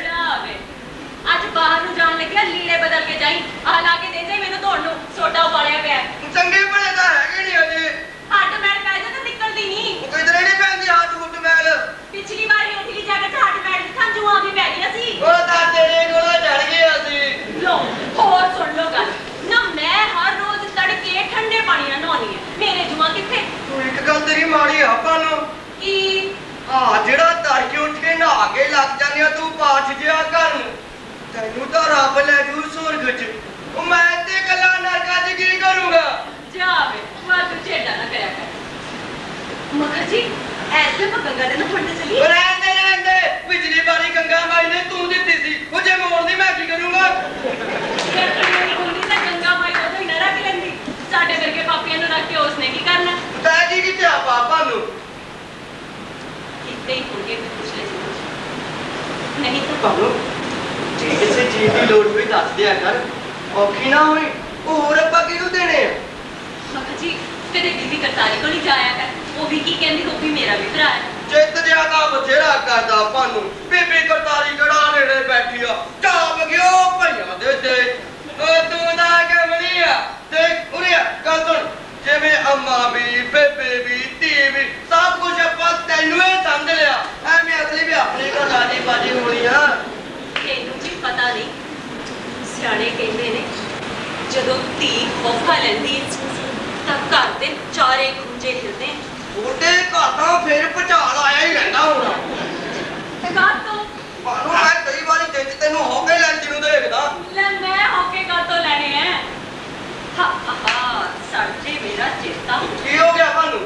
ਜਾ ਵੇ, ਅੱਜ ਬਾਹਰ ਨੂੰ ਜਾਣ ਲੱਗਿਆ ਲੀੜੇ ਬਦਲ ਕੇ ਜਾਈ। ਆਹ ਲਾ ਕੇ ਦੇ ਦੇ ਮੈਨੂੰ ਧੋਣ ਨੂੰ, ਸੋਡਾ ਉਬਾਲਿਆ ਪਿਆ। ਚੰਗੇ ਭਲੇ ਤਾਂ ਹੈਗੇ ਨਹੀਂ ਅਜੇ। ਹੱਡ ਮੈਲ ਪੈ ਜਾ ਤਾਂ ਨਿਕਲਦੀ ਨਹੀਂ। ਉਹ ਕਿਧਰੇ ਨਹੀਂ ਪੈਂਦੀ ਹੱਥ ਹੁੱਟ ਮੈਲ। ਪਿਛਲੀ ਵਾਰ ਹੇਠਲੀ ਜਗ੍ਹਾ 'ਚ ਹੱਡ ਮੈਲ ਦਿਖਾਂ ਜੂਆਂ ਵੀ ਪੈ ਗਈਆਂ ਸੀ। ਉਹ ਤਾਂ ਤੇਰੇ ਕੋਲੋਂ ਚੜ ਗਏ ਅਸੀਂ। ਲੋ ਹੋਰ ਸੁਣ ਲੋ ਗੱਲ ਨਾ, ਮੈਂ ਹਰ ਰੋਜ਼ ਤੜਕੇ ਠੰਡੇ ਪਾਣੀ ਨਾਲ ਨਹਾਉਣੀ ਹੈ। ਮੇਰੇ ਜੂਆਂ ਕਿੱਥੇ? ਤੂੰ ਇੱਕ ਗੱਲ ਤੇਰੀ ਮਾੜੀ ਆ ਭਾਨੋ। ਕੀ? ਜਿਹੜਾ ਤੜਕੇ ਉੱਠ ਕੇ ਨਹਾ ਕੇ ਲੱਗ ਜਾਂਦੀ ਆ ਤੂੰ ਪਾਠ ਜਿਹਾ ਕਰਨ, ਤੈਨੂੰ ਤਾਂ ਰੱਬ ਲੈ ਜੂ ਸੁਰਗ 'ਚ। ਉਹ ਮੈਂ ਤੇ ਗੱਲਾਂ ਨਰਕਾਂ 'ਚ ਕੀ ਕਰੂੰਗਾ? ਜਾਵੇ ਵਾਦੂ ਛੇੜਾ ਨਾ ਕਰਿਆ ਕਰ। ਮਖਰ ਜੀ ਐਸੇ ਮੈਂ ਗੰਗਾ ਦੇ ਨਾਲ ਫੜਨੇ ਚਲੀ। ਉਹ ਰਹਿੰਦੇ ਪਿਛਲੀ ਵਾਰੀ ਗੰਗਾ ਮਾਈ ਨੇ ਤੂੰ ਦਿੱਤੀ ਸੀ, ਉਹ ਜੇ ਮੋੜਦੀ ਮੈਂ ਕੀ ਕਰੂੰਗਾ? ਫਿਰ ਕਣੀ ਹੁੰਦੀ ਤਾਂ ਗੰਗਾ ਮਾਈ ਉਦੋਂ ਹੀ ਨਾ ਰੱਖ ਲੈਂਦੀ। ਸਾਡੇ ਵਰਗੇ ਪਾਪੀਆਂ ਨੂੰ ਰੱਖ ਕੇ ਉਸਨੇ ਕੀ ਕਰਨਾ? ਤੈ ਜੀ ਕਿੱਥੇ ਆ ਪਾਪਾ ਨੂੰ? ਕਿਤੇ ਹੀ ਹੋਗੇ ਮੈਂ ਪੁੱਛ ਲੈ ਸੀ ਨਹੀਂ ਤਾਂ ਭਾਨੋ ਜੇ ਕਿਸੇ ਚੀਜ਼ ਦੀ ਲੋੜ ਹੋਈ ਦੱਸ ਦਿਆ ਕਰ, ਔਖੀ ਨਾ ਹੋਈ। ਉਹ ਹੋਰ ਆਪਾਂ ਕਿਹਨੂੰ ਦੇਣੇ ਆ? ਮਖਰ ਜੀ ਕਦੇ ਬੀਬੀ ਕਰਤਾਰੀ ਕੋਲ ਹੀ ਜਾਇਆ ਕਰ, ਉਹ ਵੀ ਕੀ ਕਹਿੰਦੀ, ਉਹ ਵੀ ਮੇਰਾ ਵੀ ਭਰਾ ਹੈ। ਚਿੱਤ ਜਿਆਦਾ ਬਥੇਰਾ ਕਰਦਾ ਭਾਨੂ। ਬੀਬੀ ਕਰਤਾਰੀ ਕਿਹੜਾ ਨੇੜੇ ਬੈਠੀ ਆ, ਚਾਪ ਗਿਓ ਭਈਆਂ ਦੇ ਤੇ। ਉਹ ਤੂੰ ਦਾ ਕਮਲੀ ਆ। ਦੇਖ ਉਰੇ ਆ, ਗੱਲ ਸੁਣ। ਜਿਵੇਂ ਅੰਮਾ ਵੀ, ਬੇਬੇ ਵੀ, ਧੀ ਵੀ, ਸਭ ਕੁਝ ਆਪਾਂ ਤੈਨੂੰ ਹੀ ਸਮਝ ਲਿਆ। ਐਵੇਂ ਅਸਲੀ ਵੀ ਆਪਣੇ ਘਰ ਰਾਜੀ ਬਾਜੀ ਹੋਣੀ ਆ। ਤੈਨੂੰ ਜੀ ਪਤਾ ਨਹੀਂ, ਸਿਆਣੇ ਕਹਿੰਦੇ ਨੇ ਜਦੋਂ ਧੀ ਖੋਫਾ ਲੈਂਦੀ ਹੈ ਤਾਂ ਘਰ ਦੇ ਚਾਰੇ ਖੁੰਝੇ ਹਿਲਦੇ ਨੇ। ਉਹਦੇ ਘਰ ਤਾਂ ਫਿਰ ਭੁਚਾਲ ਆਇਆ ਹੀ ਰਹਿੰਦਾ ਹੋਣਾ। ਤੇ ਘਰ ਤੋਂ ਭਾਨੂ ਮੈਂ ਕਈ ਵਾਰੀ ਦਿਨ 'ਚ ਤੈਨੂੰ ਹੌਕੇ ਲੈਂਦੀ ਨੂੰ ਦੇਖਦਾ। ਲੈ ਮੈਂ ਹੋਕੇ ਘਰ ਤੋਂ ਲੈਣੇ ਐ। ਹਾ ਹਾ ਸਾਡੇ ਮੇਰਾ ਚੇਤਾ ਕੀ ਹੋ ਗਿਆ ਭਾਨੂ?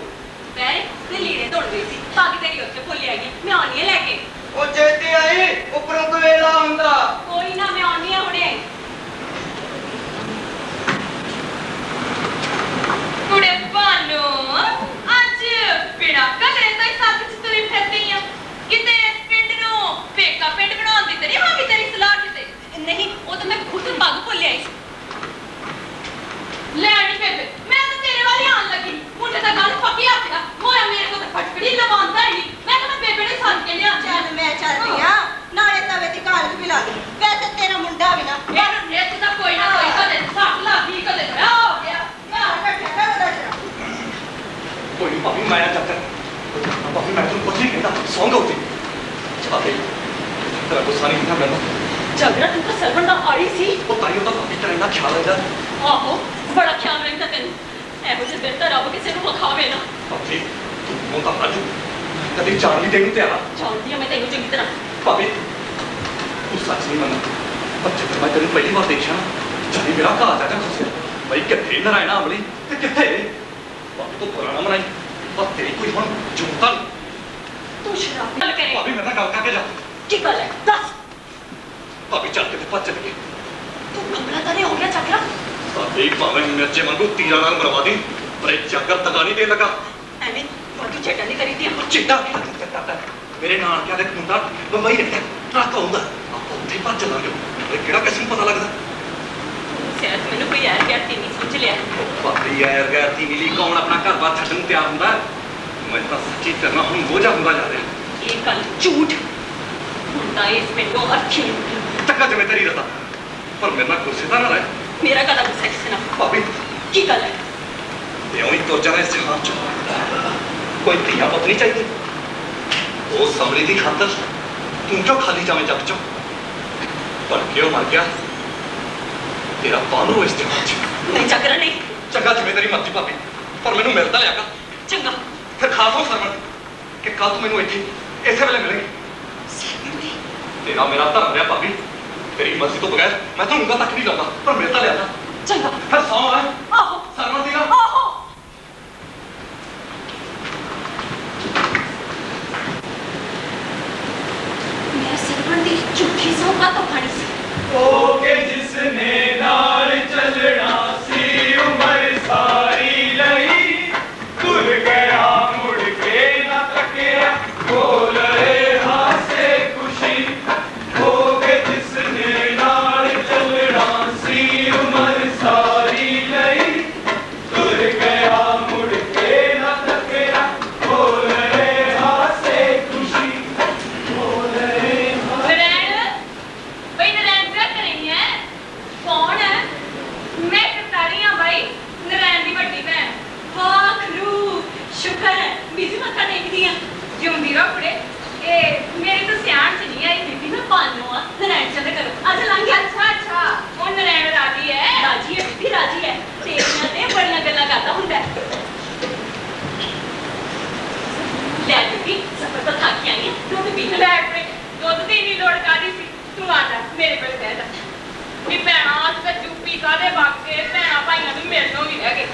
ਮੈਂ ਤੇ ਲੀੜੇ ਧੋਣ ਗਈ ਸੀ, ਪੱਗ ਤੇਰੀ ਉੱਥੇ ਭੁੱਲ ਆਈ ਮੈਂ ਆਉਣੀ ਹੈ ਲੈ ਕੇ। ਉਹ ਚੇਤੇ ਆਈ ਉੱਪਰੋਂ ਕੋਈ ਵੇਲਾ ਹੁੰਦਾ। ਕੋਈ ਨਾ ਮੈਂ ਆਉਣੀ ਹੈ ਹੁਣੇ। ਕੁੜੇ ਭਾਨੋ ਅੱਜ ਬਿਨਾ ਕਦੇ ਤਾਂ ਸੱਤ ਚ ਤੁਰੀ ਫਿਰਦੀ ਆ। ਕਿਤੇ ਇਸ ਪਿੰਡ ਨੂੰ ਪੇਕਾ ਪਿੰਡ ਬਣਾਉਣ ਦੀ ਤੇਰੀ ਹੋਗੀ ਤੇਰੀ ਸਲਾਹ ਕਿਤੇ? ਨਹੀਂ, ਉਹ ਤਾਂ ਮੈਂ ਖੁਦ ਪੱਗ ਭੁੱਲ ਆਈ ਸੀ। ਲੈਣੀ ਬੇਬੇ, ਮੈਂ ਤਾਂ ਤੇਰੇ ਵਾਲੀ ਆਣ ਲੱਗੀ। ਮੁੰਡੇ ਦਾ ਗੱਲ ਪੱਕੀ ਹੱਥ ਦਾ ਹੋਇਆ, ਮੇਰੇ ਕੋਲ ਤਾਂ ਫਟਕੜੀ ਲਵਾਉਂਦਾ ਹੀ ਨਹੀਂ। ਮੈਂ ਤਾਂ ਬੇਬੇ ਨੇ ਸੰਨ ਕੇ ਲਿਆ। ਚੱਲ ਮੈਂ ਚੱਲਦੀ ਆ, ਨਾਲੇ ਤਵੇ ਦੀ ਕਾਲਕ ਵੀ ਲਾ ਦੇ। ਵੈਸੇ ਤੇਰਾ ਮੁੰਡਾ ਵੀ ਨਾ ਇਹਨੂੰ ਨੇਤ ਤਾਂ ਕੋਈ ਨਾ ਕੋਈ ਕਦੇ ਸੱਟ ਲੱਗੀ ਕਦੇ ਆ ਹੋ ਗਿਆ। ਯਾਰ ਬੈਠਾ ਨਾ ਉਹਦਾ ਜਰਾ। ਕੋਈ ਨਹੀਂ ਭਾਬੀ, ਮੈਂ ਆ ਚੱਕਰ ਭਾਬੀ, ਮੈਂ ਤੁਹਾਨੂੰ ਕੁਝ ਨਹੀਂ ਕਹਿੰਦਾ। ਸੌਂਗਾ ਉੱਤੇ ਚਾਹੇ ਤੇਰਾ ਗੁੱਸਾ ਨਹੀਂ ਕੀਤਾ ਮੈਨੂੰ। ਝਗੜਾ ਤੂੰ ਤਾਂ ਸਰਵਣ ਦਾ ਆੜੀ ਸੀ। ਉਹ ਤਾਈਓ ਤਾਂ ਭਾਬੀ ਤੇਰਾ ਇੰਨਾ ਖਿਆਲ ਰਹਿੰਦਾ। ਆਹੋ ਬੜਾ ਖਿਆਲ ਰਹਿੰਦਾ ਤੈਨੂੰ। ਇਹੋ ਜਿਹੇ ਦਿਨ ਤਾਂ ਰੱਬ ਕਿਸੇ ਨੂੰ ਵਿਖਾਵੇ ਨਾ। ਭਾਬੀ ਤੂੰ ਤਾਂ ਅੱਜ ਕਦੇ ਚਾਰ ਵੀ ਦੇਣ ਨੂੰ ਤਿਆਰ ਆ। ਜਾਣਦੀ ਆ ਮੈਂ ਤੈਨੂੰ ਚੰਗੀ ਤਰ੍ਹਾਂ। ਭਾਬੀ ਤੂੰ ਸੱਚ ਨਹੀਂ ਮੰਨਦਾ, ਪਰ ਜਦੋਂ ਮੈਂ ਤੈਨੂੰ ਪਹਿਲੀ ਵਾਰ ਦੇਖਿਆ ਨਾ, ਜਦੀ ਮੇਰਾ ਘਰ ਜਾ ਕੇ ਖੁੱਸਿਆ ਬਈ ਕਿੱਥੇ ਨਰਾਇਣਾ ਅਮਲੀ ਤੇ ਕਿੱਥੇ ਭਾਬੀ ਤੂੰ ਪੁਰਾਣਾ ਮਨਾਈ, ਪਰ ਤੇਰੀ ਕੋਈ ਹੁਣ ਜੁੰਤਾ ਨਹੀਂ। ਤੂੰ ਸ਼ਰਾਬ ਗੱਲ ਕਰੇ। ਭਾਬੀ ਮੇਰੇ ਨਾਲ ਗੱਲ ਕਰਕੇ ਜਾ। ਕੀ ਗੱਲ ਹੈ ਦੱਸ। ਭਾਬੀ ਚੱਲ ਕੇ ਤੇ ਭੱਜ ਚੱਲੀਏ। ਤੂੰ ਕਮਲਾ ਤਾਂ ਨਹੀਂ ਹੋ ਗਿਆ ਚੱਕਰਾ? ਭਾਬੀ ਭਾਵੇਂ ਮਿਰਚੇ ਵਾਂਗੂ ਤੀਰਾਂ ਨਾਲ ਮਰਵਾ ਦੇ, ਪਰ ਇਹ ਚੱਕਰ ਤਗਾ ਨਹੀਂ ਦੇਣ ਲੱਗਾ। ਐਵੇਂ ਬਾਕੀ ਛੇਟਾ ਨਹੀਂ ਕਰੀਦੀ। ਚਿੱਟਾ ਕੀ ਕਰਦਾ ਮੇਰੇ ਨਾਲ ਕਿਹਾ ਦੇ ਮੁੰਡਾ ਬੰਬਈ ਰਹਿੰਦਾ, ਟਰੱਕ ਆਉਂਦਾ ਆਪਾਂ ਉੱਥੇ ਭੱਜ ਚੱਲਾਂਗੇ। ਇਹ ਕਿਹੜਾ ਕਿਸਮ ਪਤਾ ਲੱਗਦਾ? ਸਿਆਸ ਮੈਨੂੰ ਕੋਈ ਯਾਰ ਪਿਆਰ ਤੇ ਨਹੀਂ ਸਮਝ ਲਿਆ। ਭਾਬੀ ਯਾਰ ਗੈਰਤੀ ਮਿਲੀ ਕੌਣ ਆਪਣਾ ਘਰ-ਬਾਰ ਛੱਡਣ ਨੂੰ ਤਿਆਰ ਹੁੰਦਾ? ਮੈਂ ਤਾਂ ਸੱਚੀ ਕਰਨਾ ਹੁਣ ਬੋਝਾ ਹੁੰਦਾ ਜਾ ਰਿਹਾ। ਇਹ ਗੱਲ ਝੂਠ ਹੁੰਦਾ ਇਸ ਪਿੰਡੋਂ ਅਰਥੀ ਨਹੀਂ। ਟੱਕਾ ਜਿਵੇਂ ਤੇਰੀ ਰਤਾ, ਪਰ ਮੇਰੇ ਨਾਲ ਗੁੱਸੇ ਤਾਂ ਨਾ ਰਹਿ। ਮੇਰਾ ਕਦਾ ਗੁੱਸਾ ਕਿਸੇ ਨਾਲ? ਭਾਬੀ ਕੀ ਗੱਲ ਹੈ? ਤੇ ਉਹੀ ਤੁਰ ਜਾਣਾ ਇਸ ਜਹਾਨ ਚੋਂ। ਕੋਈ ਧੀਆ ਪੁੱਤ ਨਹੀਂ ਚਾਹੀਦੀ। ਉਹ ਸਮਰੀ ਦੀ ਖਾਤਰ ਤੂੰ ਕਿਉਂ ਖਾਲੀ ਜਾਵੇਂ ਜੱਗ ਚੋਂ? ਪਰ ਕਿਉਂ ਮਰ ਗਿਆ ਤੇਰਾ ਬਾਨੂ ਇਸ ਜਹਾਨ ਚ? ਨਹੀਂ ਚੱਕਰਾ ਨਹੀਂ। ਚੰਗਾ ਜਿਵੇਂ ਤੇਰੀ ਮਰਜ਼ੀ ਭਾਬੀ, ਪਰ ਮੈਨੂੰ ਮਿਲਦਾ ਲਿਆਗਾ। ਚੰਗਾ ਫਿਰ ਖਾਸ ਹੋ ਸਰਵਣ ਕਿ ਕੱਲ ਤੂੰ ਮੈਨੂੰ ਇੱਥੇ ਇਸੇ ਵੇਲੇ ਮਿਲੇਗੀ। ਸਰਵਣ ਨੇ तेरा मेरा धर्म है भाभी तेरी मर्जी तो बगैर मैं तो उंगल तक नहीं लाता पर मेरे तो लिया चंगा फिर सौ है आहो सरवर दीगा आहो मैं सरवण दी झूठी सौगात तो खानी सी ओ के जिसने नाल चलना सी उम्र सारी लई तुर गया मुड़ के न तकिया बोल रहे हासे खुशी ओ के जिसने नाल चलना सी उम्र सारी लई तुर गया मुड़ के न तकिया बोल रहे हासे खुशी बोल रहे नरैन भाई नरैन क्या कर रही है कौन है मैं करतारी हां भाई नरैन दी बड़ी बहन वाखरू शुक्र है बीजी मत्था देखदी हां जिਉਂਦੀ रखड़े ए मेरी तो सियाण च नहीं आई बीबी मैं पानो आ नरैन चंद करो आज लंघ गया अच्छा ਉਹ ਨਰੈਣ ਰਾਜੀ ਹੈ ਬੀਬੀ ਰਾਜੀ ਹੈ ਤੇਰੀਆਂ ਤੇ ਬੜੀਆਂ ਗੱਲਾਂ ਕਰਦਾ ਹੁੰਦਾ ਹੈ ਲੈ ਬੀਬੀ ਸਫਰ ਤੋਂ ਥੱਕ ਆਈ ਹੈ ਦੁੱਧ ਪੀ ਲੈ ਆਪਣੇ ਦੁੱਧ ਦੀ ਨਹੀਂ ਲੋੜ ਕਾਦੀ ਸੀ ਤੂੰ ਆ ਜਾ ਮੇਰੇ ਕੋਲ ਬਹਿ ਜਾ ਨੀ ਭੈਣਾ ਅੱਜ ਤਾਂ ਚੁੱਪੀ ਕਾਦੇ ਬਾਕੇ ਭੈਣਾ ਭਾਈਆਂ ਨੂੰ ਮਿਲਣੋਂ ਵੀ ਰਹਿ ਗਏ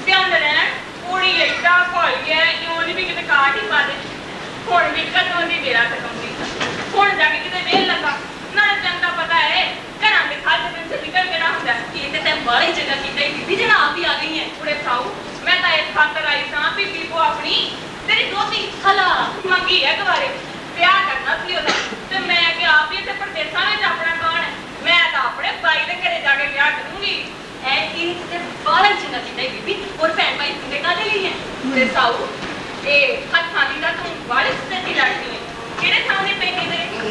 ਧਿਆਨ ਰਹਿਣ ਕੁੜੀ ਏਡਾ ਭੁੱਲ ਗਿਆ ਇਉਂ ਨਹੀਂ ਵੀ ਕਿਤੇ ਕਾਟ ਹੀ ਪਾ ਦੇ ਹੁਣ ਵੀ ਕਦੋਂ ਦੀ ਮੇਰਾ ਤਕੰਦੀ ਹੁਣ ਜਾ ਕੇ ਕਿਤੇ ਵੇਲ ਲੱਗਾ ਨਾ ਚੰਗਾ ਪਤਾ ਹੈ ਘਰਾਂ ਦੇ ਖਾਤੇ ਦਿਨ ਸੇ ਨਿਕਲ ਕੇ ਨਾ ਹੁੰਦਾ ਕਿ ਤੇ ਬਾਹਲੀ ਜਗ੍ਹਾ ਕਿਤੇ ਬੀਬੀ ਜਨਾਬ ਵੀ ਆ ਗਈ ਹੈ ਕੁੜੇ ਸਾਊ ਮੈਂ ਤਾਂ ਇਸ ਖਾਤਰ ਆਈ ਸਾਂ ਵੀ ਬੀਬੋ ਆਪਣੀ ਤੇਰੀ ਦੋਤੀ ਹਲਾ ਮੰਗੀ ਹੈ ਦੁਬਾਰੇ ਵਿਆਹ ਕਰਨਾ ਸੀ ਉਹਦਾ ਤੇ ਮੈਂ ਕਿ ਆਪ ਹੀ ਤੇ ਪਰਦੇਸਾਂ ਵਿੱਚ ਆਪਣਾ ਕੌਣ ਹੈ ਮੈਂ ਤਾਂ ਆਪਣੇ ਬਾਈ ਦੇ ਘਰੇ ਜਾ ਕੇ ਵਿਆਹ ਕਰੂੰਗੀ ਐ ਕੀ ਤੇ ਬਾਹਲੀ ਜਗ੍ਹਾ ਕਿਤੇ ਬੀਬੀ ਔਰ ਭੈਣ ਭਾਈ ਤੁੰਦੇ ਕਾਹਦੇ ਲਈ ਹੈ ਕੁੜੇ ਸਾਊ ਇਹ ਹੱਥਾਂ ਦੀ ਦਾ ਤੂੰ ਵਾਲੇ ਸੱਚੀ ਲੱਗਦੀ ਹੈ ਕਿਹੜੇ ਥਾਂ ਦੇ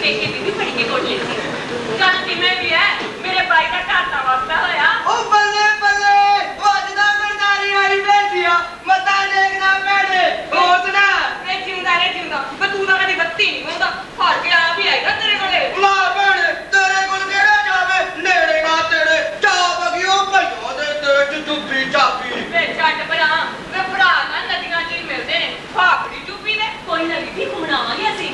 ਪੇਕੇ ਬੀਬੀ ਫੜੀ ਕੇ ਕੋਟ ਲਈ ਸੀ ਚੱਲ ਕਿਵੇਂ ਵੀ ਹੈ ਮੇਰੇ ਬਾਈ ਦਾ ਘਰ ਤਾਂ ਵਸਦਾ ਹੋਇਆ ਉਹ ਬੱਲੇ ਬੱਲੇ ਵੱਜਦਾ ਗਰਦਾਰੀ ਵਾਲੀ ਬੇਟੀਆ ਮਤਾ ਦੇਖਣਾ ਪੈਣੇ ਹੋਰ ਸੁਣਾ ਵੇ ਜਿਉਂਦਾ ਰੇ ਜਿਉਂਦਾ ਵੇ ਤੂੰ ਤਾਂ ਕਦੀ ਬੱਤੀ ਨਹੀਂ ਹੁੰਦਾ ਹਾਰ ਕੇ ਆਇਆ ਵੀ ਆਏਗਾ ਤੇਰੇ ਕੋਲੇ ਮਾਂ ਭੈਣ ਤੇਰੇ ਕੋਲ ਕਿਹੜਾ ਜਾਵੇ ਨੇੜੇ ਨਾ ਤੇਰੇ ਜਾ ਬਗਿਓ ਭਈਓ ਦੇ ਤੇ ਚੁੱਪੀ ਚਾਪੀ ਵੇ ਛੱਡ ਭਰਾ ਵੇ ਭਰਾ ਨਾ ਨਦੀਆਂ 'ਚ ਹੀ ਮਿਲਦੇ ਨੇ ਭਾਪੜੀ ਚੁੱਪੀ ਨੇ ਕੋਈ ਨਾ ਬੀਬੀ ਘੁੰਮਣਾਵਾਂਗੇ ਅਸੀਂ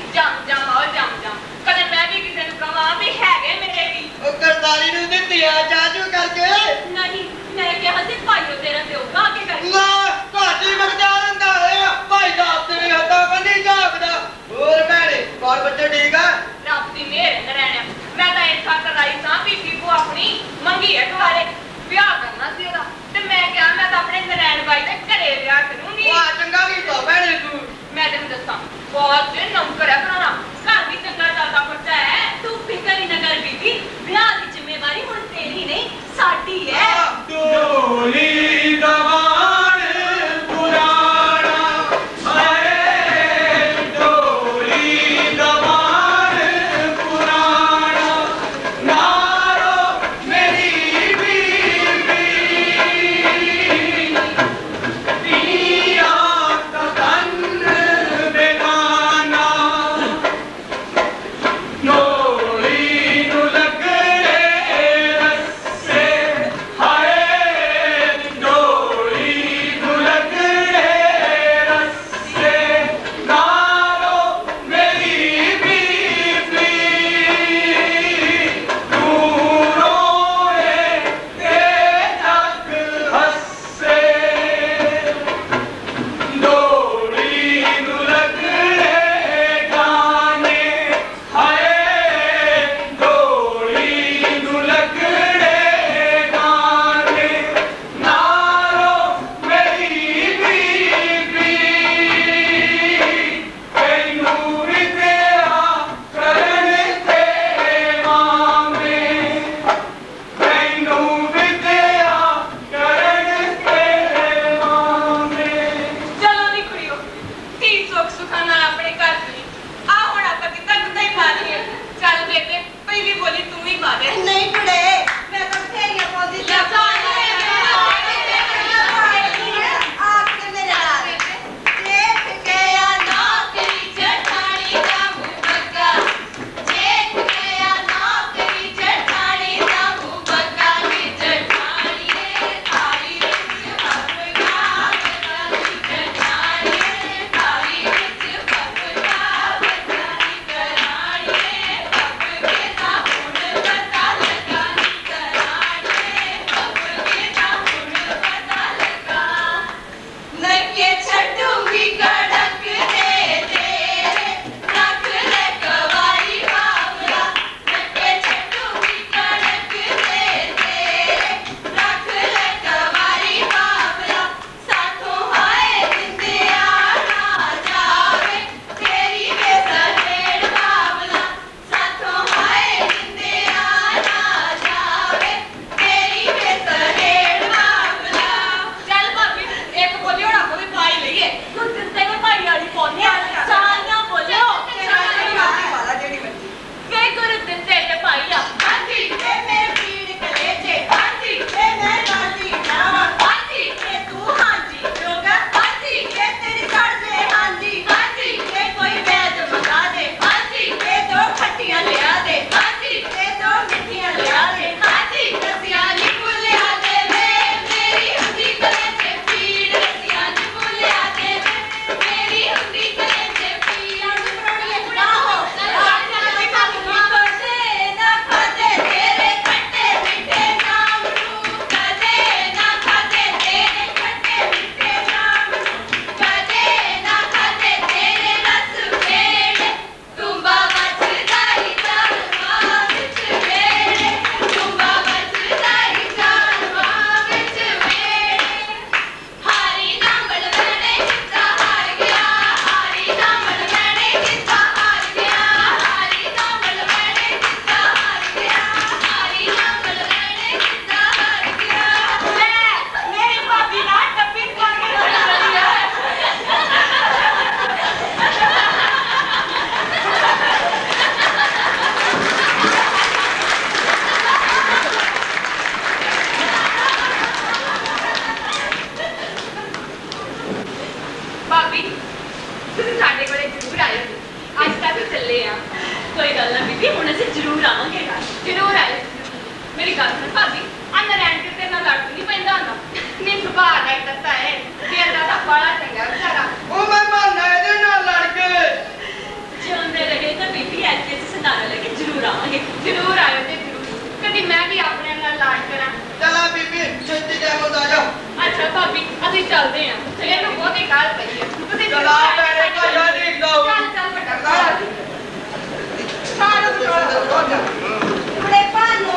ਚੱਲੇ ਆ ਕੋਈ ਗੱਲ ਨਾ ਬੀਬੀ ਹੁਣ ਅਸੀਂ ਜ਼ਰੂਰ ਆਵਾਂਗੇ ਘਰ ਜ਼ਰੂਰ ਆਏ ਮੇਰੀ ਗੱਲ ਸੁਣ ਭਾਬੀ ਆ ਨਰੈਣ ਕਿਤੇ ਨਾਲ ਲੜ ਨਹੀਂ ਪੈਂਦਾ ਹੁੰਦਾ ਨਹੀਂ ਸੁਭਾਅ ਦਾ ਹੀ ਦਿੱਤਾ ਹੈ ਤੇਰਾ ਤਾਂ ਬੜਾ ਚੰਗਾ ਵਿਚਾਰਾ ਉਹ ਮੈਂ ਮੰਨਦਾ ਇਹਦੇ ਨਾਲ ਲੜ ਕੇ ਜਿਉਂਦੇ ਰਹੇ ਤਾਂ ਬੀਬੀ ਐਤਕੇ ਅਸੀਂ ਸੰਧਾਰਾ ਲੈ ਕੇ ਜ਼ਰੂਰ ਆਵਾਂਗੇ ਜ਼ਰੂਰ ਆਇਓ ਤੇ ਜ਼ਰੂਰ ਕਦੀ ਮੈਂ ਵੀ ਆਪਣੇ ਨਾਲ ਲਾਡ ਕਰਾਂ ਚਲਾ ਬੀਬੀ ਛੇਤੀ ਟਾਈਮ ਆ ਜਾ ਅੱਛਾ ਭਾਬੀ ਅਸੀਂ ਚੱਲਦੇ ਹਾਂ ਇਹਨੂੰ ਬਹੁਤੀ ਕਾਲ ਪਈ ਹੈ ਤੁਸੀਂ ਚਲਾ ਪੈਰੇ ਭਾਜਾ ਦੇਖਦਾ ਹੂੰ ਚੱਲ ਚੱਲ ਵੱਡਾ ਕਾਲਾ ਕੁੜੇ ਭਾਨੋ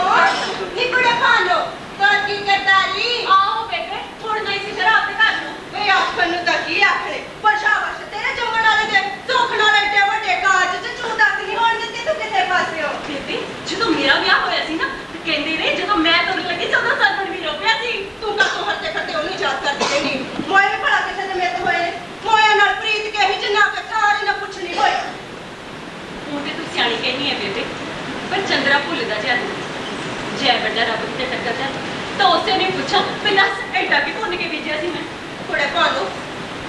ਨੀ ਕੁੜੇ ਭਾਨੋ ਤਾਂ ਕੀ ਕਰਦਾ ਰੀ ਆਓ ਬੇਟੇ ਹੁਣ ਨਹੀਂ ਸੀ ਸ਼ਰਾਬ ਦੇ ਘਰ ਨੂੰ ਵੇ ਆਖਣ ਨੂੰ ਤਾਂ ਕੀ ਆਖਣੇ ਪਰ ਸ਼ਾਬਾਸ਼ ਤੇਰੇ ਜੰਮਣ ਵਾਲੇ ਦੇ ਸੁੱਖ ਨਾਲ ਏਡੇ ਵੱਡੇ ਕਾਜ ਚ ਚੂੰ ਦੱਸ ਨਹੀਂ ਹੋਣ ਦਿੱਤੀ ਤੂੰ ਕਿਤੇ ਪਾਸਿਓ ਬੇਬੇ ਜਦੋਂ ਮੇਰਾ ਵਿਆਹ ਹੋਇਆ ਸੀ ਨਾ ਤੇ ਕਹਿੰਦੇ ਨੇ ਜਦੋਂ ਮੈਂ ਤੁਰਨ ਲੱਗੀ ਸੀ ਉਦੋਂ ਸਰਵਣ ਵੀ ਰੋਕਿਆ ਸੀ ਤੂੰ ਕਾ ਤੋਂ ਹੱਤੇ ਖੱਤੇ ਉਹਨੂੰ ਯਾਦ ਕਰਦੀ ਰਹਿੰਦੀ ਮੋਏ ਨੇ ਭਲਾ ਕਿਸੇ ਦੇ ਮਿੱਤ ਹੋਏ ਨੇ ਮੋਇਆ ਨਾਲ ਪ੍ਰੀਤ ਕੇ ਹੀ ਜਿੰਨਾ ਕਿ ਸਾਰੀ ਨਾ ਪੁੱਛਣੀ ਹੋਈ ਹੁਣ ਤੇ ਤੂੰ ਸਿਆਣੀ ਕਹਿਨੀ ਹੈ ਬੇਬੇ ਪਰ ਚੰਦਰਾ ਭੁੱਲਦਾ ਜਾ ਜੈ ਵੱਡਾ ਰੱਬ ਤੇ ਟੱਕਰ ਜਾ ਤਾਂ ਉਸੇ ਨੇ ਪੁੱਛਾ ਵੀ ਦੱਸ ਐਡਾ ਕਿ ਭੁੰਨ ਕੇ ਬੀਜਿਆ ਸੀ ਮੈਂ ਕੁੜੇ ਭਾਨੋ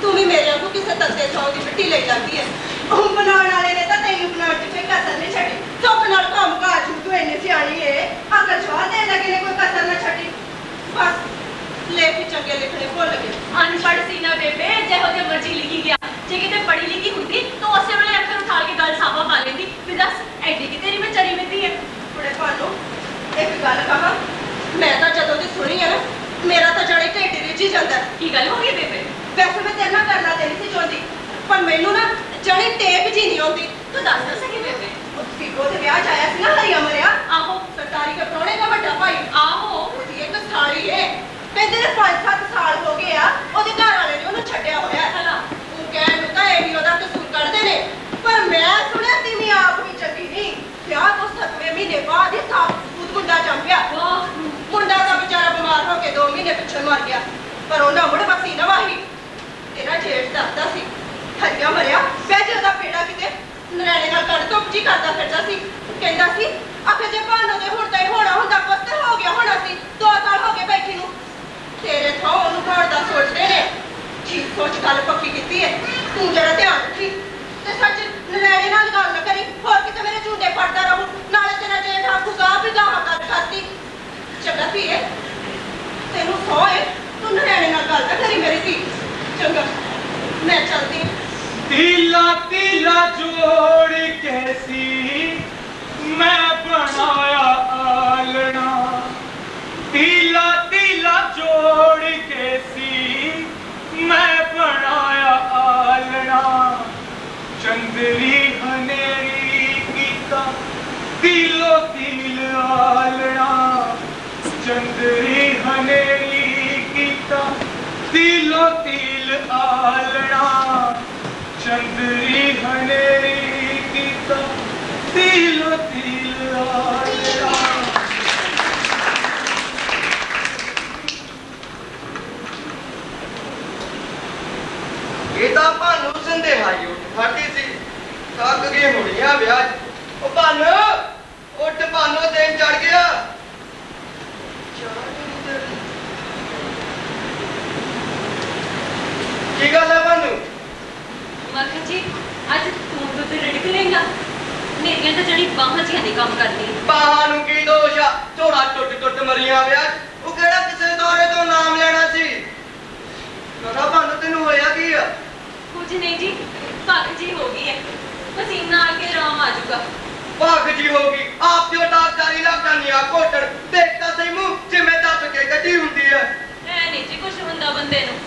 ਤੂੰ ਵੀ ਮੇਰੇ ਵਾਂਗੂ ਕਿਸੇ ਤੱਤੇ ਸੌ ਦੀ ਮਿੱਟੀ ਲਈ ਜਾਂਦੀ ਹੈ ਉਹ ਬਣਾਉਣ ਵਾਲੇ ਨੇ ਤਾਂ ਤੈਨੂੰ ਬਣਾਉਣ ਚ ਕੋਈ ਕਸਰ ਨਹੀਂ ਛੱਡੀ ਸੁੱਖ ਨਾਲ ਕੰਮ ਕਾਜ ਤੂੰ ਇੰਨੀ ਸਿਆਣੀ ਏ ਅਗਰ ਜਵਾਬ ਦੇ ਲੱਗੇ ਨੇ ਕੋਈ ਕਸਰ ਨਾ ਛੱਡੀ ਬਸ ਲੇਖ ਚੰਗੇ ਲਿਖਣੇ ਭੁੱਲ ਗਏ ਅਨਪੜ੍ਹ ਸੀ ਨਾ ਬੇਬੇ ਜਿਹੋ ਜਿਹਾ ਮਰਜ਼ੀ ਲਿਖੀ ਗਿਆ ਜੇ ਕਿਤੇ ਪੜ੍ਹੀ ਲਿਖੀ ਹੁੰਦੀ ਤਾਂ ਉਸੇ ਵੇਲੇ ਅੱਖਰ ਉਠਾ ਕੇ ਗੱਲ ਸਾਫਾ ਪਾ ਲੈਂਦੀ ਵੀ ਦੱਸ ਐਡੀ ਕਿ ਤੇਰੀ ਵਿਚਾਰੀ ਮਿੱਤੀ ਹੈ ਕੁੜੇ ਭਾਨੋ ਇੱਕ ਗੱਲ ਕਹਾਂ ਮੈਂ ਤਾਂ ਜਦੋਂ ਦੀ ਸੁਣੀ ਹੈ ਨਾ ਮੇਰਾ ਤਾਂ ਜੜੇ ਢਿੱਡ ਰਿੱਝੀ ਜਾਂਦਾ ਕੀ ਗੱਲ ਹੋ ਗਈ ਬੇਬੇ ਵੈਸੇ ਮੈਂ ਤੇਰੇ ਨਾਲ ਕਰਨਾ ਤੇ ਨਹੀਂ ਸੀ ਚਾਹੁੰਦੀ ਪਰ ਮੈਨੂੰ ਨਾ ਜੜੇ ਟੇਪ ਜੀ ਨਹੀਂ ਆਉਂਦੀ ਤੂੰ ਦੱਸ ਨਾ ਸਕੀ ਬੇਬੇ ਉਹ ਫਿੱਗੋ ਦੇ ਵਿਆਹ ਚ ਆਇਆ ਸੀ ਨਾ ਹਰੀਆ ਮਰਿਆ ਆਹੋ ਸਰਕਾਰੀ ਕੇ ਪ੍ਰਾਹੁਣੇ ਦਾ ਵੱਡਾ ਭਾਈ ਆਹੋ ਉਹਦੀ ਇੱਕ ਸਾਲੀ ਏ ਕਹਿੰਦੇ ਨੇ 5-7 ਸਾਲ ਹੋ ਗਏ ਆ ਉਹਦੇ ਘਰ ਵਾਲੇ ਨੇ ਉਹਨੂੰ ਛੱਡਿਆ ਹੋਇਆ ਹੈ। ਹਲਾ ਉਹ ਕਹਿਣ ਨੂੰ ਤਾਂ ਇਹ ਵੀ ਉਹਦਾ ਕਸੂਰ ਕੱਢਦੇ ਨੇ ਪਰ ਮੈਂ ਸੁਣਿਆ ਸੀ ਵੀ ਆਪ ਵੀ ਚੰਗੀ ਨਹੀਂ ਵਿਆਹ ਤੋਂ 7ਵੇਂ ਮਹੀਨੇ ਬਾਅਦ ਹੀ ਸਾਬੂਤ ਮੁੰਡਾ ਜੰਮ ਪਿਆ ਵਾਹ ਮੁੰਡਾ ਦਾ ਵਿਚਾਰਾ ਬਿਮਾਰ ਹੋ ਕੇ 2 ਮਹੀਨੇ ਪਿੱਛੇ ਮਰ ਗਿਆ ਪਰ ਉਹਨਾਂ ਮੁੜ ਬਸੀ ਨਾ ਵਾਹੀ ਤੇਰਾ ਜੇਠ ਦੱਸਦਾ ਸੀ ਹਰੀਆ ਮਰਿਆ ਵੈਸੇ ਉਹਦਾ ਪੇੜਾ ਕਿਤੇ ਨਰੈਣੇ ਨਾਲ ਕੱਢ ਤੋਂ ਜੀ ਕਰਦਾ ਫਿਰਦਾ ਸੀ ਕਹਿੰਦਾ ਸੀ ਆਖੇ ਜੇ ਭਾਨੋ ਦੇ ਹੁਣ ਤਾਂ ਹੀ ਹੋਣਾ ਹੁੰਦਾ ਕੁਛ ਤੇ ਹੋ ਗਿਆ ਹੋਣਾ ਸੀ 2 ਸਾਲ ਹੋ ਗਏ ਬੈਠੀ ਨੂੰ ਤੇਰੇ ਥਾਂ ਉਹਨੂੰ ਘਰ ਦਾ ਸੋਚਦੇ ਨੇ ਠੀਕ ਸੋਚ ਗੱਲ ਪੱਕੀ ਕੀਤੀ ਹੈ ਤੂੰ ਜਰਾ ਧਿਆਨ ਰੱਖੀ ਤੇ ਸੱਚ ਨਰੈਣੇ ਨਾਲ ਗੱਲ ਨਾ ਕਰੀ ਹੋਰ ਕਿਤੇ ਮੇਰੇ ਝੂਟੇ ਫੜਦਾ ਰਹੂ ਨਾਲੇ ਤੇਰਾ ਜੇਠ ਆਖੂਗਾ ਵੀ ਗਾਹਾਂ ਗੱਲ ਕਰਤੀ ਚੰਗਾ ਧੀਏ ਤੈਨੂੰ ਸੋਏ ਤੂੰ ਨਰੈਣੇ ਨਾਲ ਗੱਲ ਨਾ ਕਰੀ ਮੇਰੀ ਧੀ ਚੰਗਾ ਮੈਂ ਚਲਦੀ ਹਾਂ तिला तिला जोड़ कैसी मैं बनाया आलना तिला तिला जोड़ कैसी मैं बनाया आलना चंदरी हनेरी कीता तिलो तिल आलना चंदरी हनेरी कीता तिलो तिल आलना चंदरी हनेरी कीता तिलो तिल आलना ਇਹ ਤਾਂ ਭਾਨੂ ਸੰਦੇਹਾਈ ਉੱਠ ਖੜਦੀ ਸੀ ਥੱਕ ਗਈ ਹੋਣੀਆਂ ਵਿਆਹ 'ਚ। ਉਹ ਭਾਨੂ ਉੱਠ ਭਾਨੂ ਦਿਨ ਚੜ ਗਿਆ ਕੀ ਗੱਲ ਹੈ ਭਾਨੂ ਮੱਖਣ ਜੀ ਅੱਜ ਤੂੰ ਦੁੱਧ ਰਿੜਕ ਲੇਗਾ ਮੇਰੀਆਂ ਤਾਂ ਜਣੀ ਬਾਹਾਂ ਜੀਆਂ ਨਹੀਂ ਕੰਮ ਕਰਦੀ ਬਾਹਾਂ ਨੂੰ ਕੀ ਦੋਸ਼ ਆ ਝੋੜਾ ਟੁੱਟ ਟੁੱਟ ਮਰੀਆਂ ਵਿਆਹ 'ਚ। ਉਹ ਕਿਹੜਾ ਕਿਸੇ ਦੌਰੇ ਤੋਂ ਨਾਮ ਲੈਣਾ ਸੀ ਕਹਦਾ ਭਾਨੂ ਤੈਨੂੰ ਹੋਇਆ ਕੀ ਆ ਕੁਝ ਨਹੀਂ ਜੀ ਪੱਕ ਜੀ ਹੋ ਗਈ ਹੈ ਪਸੀਨਾ ਆ ਕੇ ਆਰਾਮ ਆ ਜਾਊਗਾ ਭਾਗ ਜੀ ਹੋ ਗਈ ਆਪ ਜੋ ਡਾਕਟਰੀ ਲੱਗਦਾ ਨਹੀਂ ਆ ਕੋਟਣ ਦੇਖਦਾ ਸਹੀ ਮੂੰਹ ਜਿਵੇਂ ਦੱਸ ਕੇ ਗੱਡੀ ਹੁੰਦੀ ਹੈ ਐ ਨਹੀਂ ਜੀ ਕੁਛ ਹੁੰਦਾ ਬੰਦੇ ਨੂੰ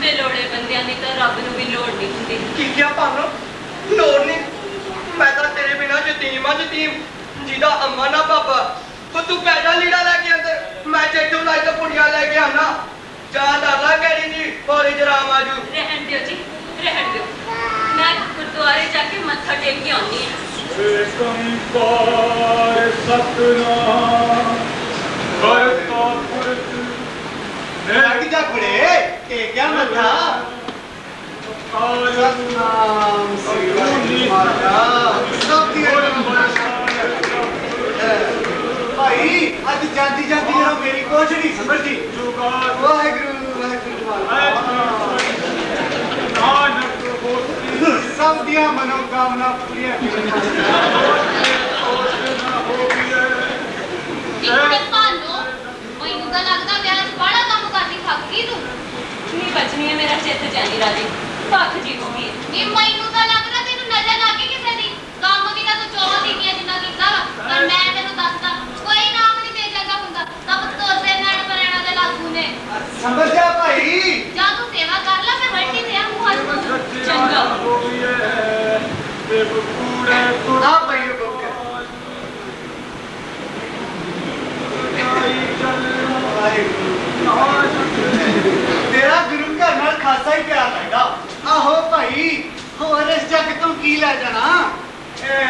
ਬੇਲੋੜੇ ਬੰਦਿਆਂ ਦੀ ਤਾਂ ਰੱਬ ਨੂੰ ਵੀ ਲੋੜ ਨਹੀਂ ਹੁੰਦੀ ਕੀ ਕਿਹਾ ਭਾਨੋ ਲੋੜ ਨਹੀਂ ਮੈਂ ਤਾਂ ਤੇਰੇ ਬਿਨਾ ਯਤੀਮ ਆ ਯਤੀਮ ਜਿਹਦਾ ਅੰਮਾ ਨਾ ਪਾਪਾ ਤੋ ਤੂੰ ਪੈਦਾ ਲੀੜਾ ਲੈ ਕੇ ਅੰਦਰ ਮੈਂ ਜੇਠੂ ਲਾਈ ਤਾਂ ਪੁੜੀਆਂ ਲੈ ਕੇ ਆਣਾ ਜਾ ਦਾਦਾ ਕਹਿਣੀ ਜੀ ਹੋਰੀ ਜਰਾਮ ਆਜੂ ਰਹਿਣ ਦਿਓ ਜੀ ਰਹਿਣ ਦਿਓ ਮੈਂ ਗੁਰਦੁਆਰੇ ਜਾ ਕੇ ਮੱਥਾ ਟੇਕ ਕੇ ਆਉਂਦੀ ਹਾਂ ਏਕੰਕਾਰ ਸਤਨਾਮ ਕਰਤਾ ਪੁਰਖ ਲੱਗ ਜਾ ਖੜੇ ਟੇਕਿਆ ਮੱਥਾ ਸਤਨਾਮ ਸ੍ਰੀ ਵਾਹਿਗੁਰੂ ਮਹਾਰਾਜ ਸਭ ਦੀ ਭਾਈ ਅੱਜ ਜਾਂਦੀ ਜਾਂਦੀ ਜਿਹੜਾ ਮੇਰੀ ਕੁਛ ਨਹੀਂ ਸਮਝਦੀ ਵਾਹਿਗੁਰੂ ਵਾਹਿਗੁਰੂ ਮਹਾਰਾਜ ਨਾਨਕ ਹੋਤੀ सब दिया मनोकामना पूरी इतने भानो ਮੈਨੂੰ ਤਾਂ ਲੱਗਦਾ ਵਿਆਹ 'ਚ ਬੜਾ ਕੰਮ ਕਰਦੀ ਥੱਕ ਗਈ ਤੂੰ नहीं बचनी है मेरा चित्त जानी राजी भख जी हो गई ਨੀ ਮੈਨੂੰ ਤਾਂ ਲੱਗਦਾ ਤੈਨੂੰ ਨਜ਼ਰ ਲੱਗ ਗਈ ਕਿਸੇ ਦੀ ਕੰਮ ਵੀ ਤਾਂ ਤੂੰ ਚੋਹਾਂ ਦੀਦੀਆਂ ਜਿੰਨਾ ਕੀਤਾ ਵਾ ਪਰ ਮੈਂ ਤੈਨੂੰ ਦੱਸਦਾ ਕੋਈ ਨਾਮ ਨਹੀਂ ਦੇ ਜਾਂਦਾ ਹੁੰਦਾ ਸਭ ਤੋਰਦੇ ਨੈਣ ਪਰੈਣਾ ਦੇ ਲਾਗੂ ਨੇ समझ जा भाई ਜਾਂ ਤੂੰ ਸੇਵਾ ਕਰ ਲੈ ਮੈਂ ਵੱਡੀ ਤੇ ਆ ਮੂੰਹ ਹੱਥ चंगा आ भाई बकर तेरा गुरु घर नाल खासा ही प्यार लगदा आहो भाई होर इस जग तू की ले जाना ए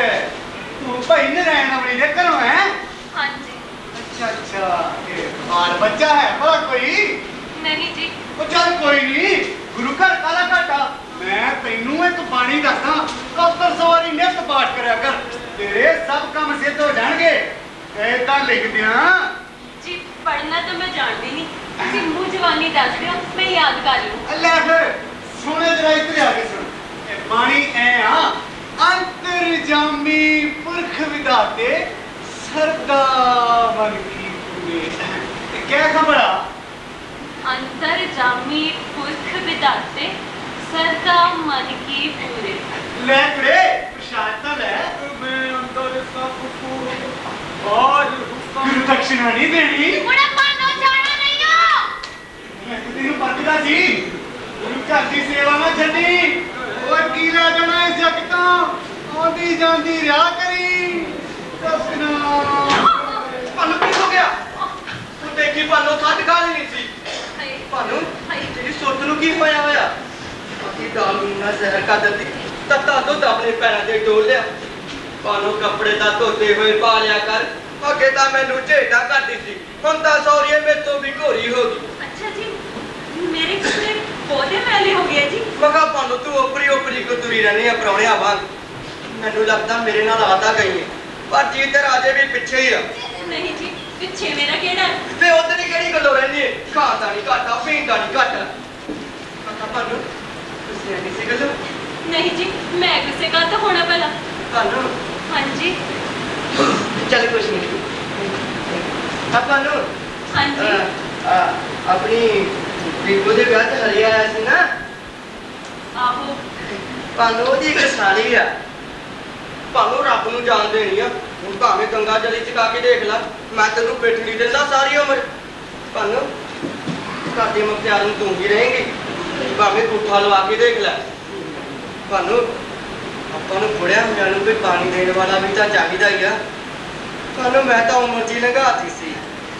तू भाई नारायण अपनी दे घरों है हाँ जी अच्छा अच्छा ए बाल बच्चा है भला कोई नहीं जी ਉਹ ਚੱਲ ਕੋਈ ਨਹੀਂ ਗੁਰੂ ਘਰ ਕਾਲਾ ਘਾਟਾ ਮੈਂ ਤੈਨੂੰ ਇੱਕ ਬਾਣੀ ਦੱਸਾਂ ਕੌਤਰ ਸਵਾਰੀ ਨਿਤ ਪਾਠ ਕਰਿਆ ਕਰ ਤੇਰੇ ਸਭ ਕੰਮ ਸਿੱਧ ਹੋ ਜਾਣਗੇ ਐਦਾਂ ਲਿਖ ਦਿਆਂ जी पढ़ना तो मैं जानती नहीं तुसी मुंह जवानी दस दियो मैं याद कर लूं ਲੈ ਫਿਰ ਸੁਣੇ ਜਰਾ ਇੱਧਰ ਆ ਕੇ ਸੁਣ ਇਹ ਬਾਣੀ ਐ ਆ ਅੰਤਰਜਾਮੀ ਪੁਰਖ ਵਿਧਾਤੇ ਸਰਦਾ ਮਨ ਕੀ ਪੂਰੇ ਇਹ ਕਿਆ ਖਬਰ ਆ अंतर जामी पुरख विदाते सरदा मन की पूरे ਲੈ ਕੁੜੇ ਪ੍ਰਸ਼ਾਦ ਤਾਂ ਲੈ मैं अंदर सब को आज ਗੁਰੂ ਦਕਸ਼ਿਣਾ ਨਹੀਂ ਦੇਣੀ ਕੁੜੇ ਭਾਨੋ ਜਾਣਾ ਨਹੀਂ ਆ ਮੈਂ ਤਾਂ ਤੈਨੂੰ ਪਰਖਦਾ ਸੀ ਗੁਰੂ ਘਰ ਦੀ ਸੇਵਾ ਨਾ ਛੱਡੀ ਓਏ ਕੀ ਲੈ ਜਾਣਾ ਇਸ ਜੱਗ ਤੋਂ ਆਉਂਦੀ ਜਾਂਦੀ ਰਿਆ ਕਰੀ ਦਕਸ਼ਿਣਾ ਭਾਨੂ ਕੀ ਹੋ ਗਿਆ ਤੂੰ ਦੇਖੀ ਭਾਨੂ ਖੱਟ ਖਾ ਨਹੀਂ ਸੀ हाय ਭਾਨੂ हाय ਤੇਰੀ ਸੁਰਤ ਨੂੰ ਕੀ ਹੋਇਆ ਹੋਇਆ ਅਕੀ ਦਾਲ ਨੂੰ ਨਾ ਜ਼ਹਿਰ ਕਰ ਦਿੱਤੀ ਤੱਤਾ ਦੁੱਧ ਆਪਣੇ ਪੈਰਾਂ ਤੇ ਡੋਲ ਲਿਆ ਭਾਨੂ ਕੱਪੜੇ ਤਾਂ ਧੋਤੇ ਹੋਏ ਪਾ ਲਿਆ ਕਰ ਅੱਗੇ ਤਾਂ ਮੈਨੂੰ ਝੇਟਾ ਕਰਦੀ ਸੀ ਹੁਣ ਤਾਂ ਸੌਰੀਏ ਮੇਰੇ ਤੋਂ ਵੀ ਘੋਰੀ ਹੋ ਗਈ अच्छा जी मेरे कपड़े पौधे मैले हो गए जी ਮਗਾ ਭਾਨੂ ਤੂੰ ਉਪਰੀ ਕੋ ਤੁਰੀ ਰਹਿਣੀ ਆ ਪ੍ਰਾਹੁਣਿਆਂ ਵਾਂਗ ਮੈਨੂੰ ਲੱਗਦਾ ਮੇਰੇ ਨਾਲ ਆਦਾ ਗਈ ਹੈ ਪਰ ਜੀ ਤੇ ਰਾਜੇ ਵੀ ਪਿੱਛੇ ਹੀ ਆ नहीं जी पीछे मेरा केड़ा ਤੇ ਉਹਦੇ ਦੀ ਕਿਹੜੀ ਗੱਲੋਂ ਰਹਿੰਦੀ ਹੈ ਖਾਂਦਾ ਨਹੀਂ ਘਾਟਾ ਪੀਂਦਾ ਨਹੀਂ ਘਾਟਾ ਮਗਾ ਭਾਨੂ ਤੁਸੀਂ ਨਹੀਂ ਸੀ ਗੱਲੋਂ नहीं जी मैं गुस्से का तो होना पहला ਭਾਨੂ हाँ जी ਚੱਲ ਕੁਛ ਨਹੀਂ ਆਪਾਂ ਨੂੰ हाँ जी ਆਪਣੀ ਬੀਬੋ ਦੇ ਵਿਆਹ ਤੇ ਹਰੀ ਆਇਆ ਸੀ ਨਾ आहो ਭਾਨੂੰ ਉਹਦੀ ਇੱਕ ਸਾਲੀ ਆ ਭਾਨੂੰ ਰੱਬ ਨੂੰ ਜਾਣ ਦੇਣੀ ਆ ਹੁਣ ਭਾਵੇਂ ਗੰਗਾ ਜਲੀ ਚਕਾ ਕੇ ਦੇਖ ਲੈ ਮੈਂ ਤੈਨੂੰ ਪਿੱਠ ਨਹੀਂ ਦਿੰਦਾ ਸਾਰੀ ਉਮਰ ਭਾਨੂੰ ਘਰ ਦੀ ਮੁਖਤਿਆਰ ਨੂੰ ਤੂੰ ਹੀ ਰਹੇਂਗੀ ਭਾਵੇਂ ਪੁੱਠਾ ਲਵਾ ਕੇ ਦੇਖ ਲੈ ਭਾਨੂੰ ਆਪਾਂ ਨੂੰ ਬੁੜਿਆ ਹੋਇਆਂ ਨੂੰ ਕੋਈ ਪਾਣੀ ਦੇਣ ਵਾਲਾ ਵੀ ਤਾਂ ਚਾਹੀਦਾ ਹੀ ਆ ਭਾਨੂੰ ਮੈਂ ਤਾਂ ਉਮਰ ਜੀ ਲੰਘਾਤੀ ਸੀ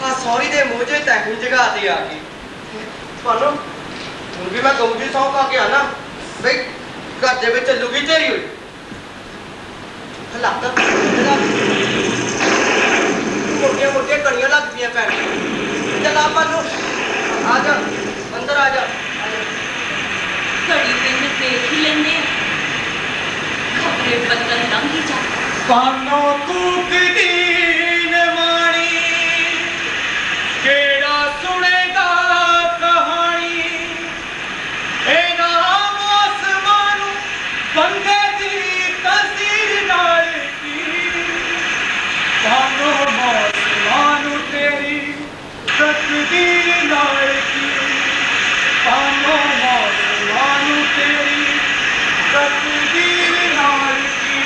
ਆ ਸੌਰੀ ਦੇ ਮੋਝੇ ਤੈਨੂੰ ਜਗਾਤੀ ਆ ਗਈ ਭਾਨੂੰ ਹੁਣ ਵੀ ਮੈਂ ਗਊ ਦੀ ਸਹੁੰ ਖਾ ਕੇ ਆਣਾ ਬਈ ਘਰ ਦੇ ਵਿੱਚ ਚੱਲੂਗੀ ਤੇਰੀ ਹੋਈ ਹਲਾਤਾ ਮੋਟੀਆਂ ਮੋਟੀਆਂ ਕਣੀਆਂ ਲੱਗਦੀਆਂ ਪੈਣ ਚੱਲ ਆਪਾਂ ਨੂੰ ਆ ਜਾ ਅੰਦਰ ਆ ਜਾ घड़ी दिन देख ही लेंगे खबरें बदल लंघी जा पानो कूक दीन वाणी केड़ा सुनेगा कहानी ए नाम आसमानू बंदे दी तस्वीर नाल की पानो आसमानू तेरी तकदीर नाल की पानो आसमानू तेरी तकदीर नाल की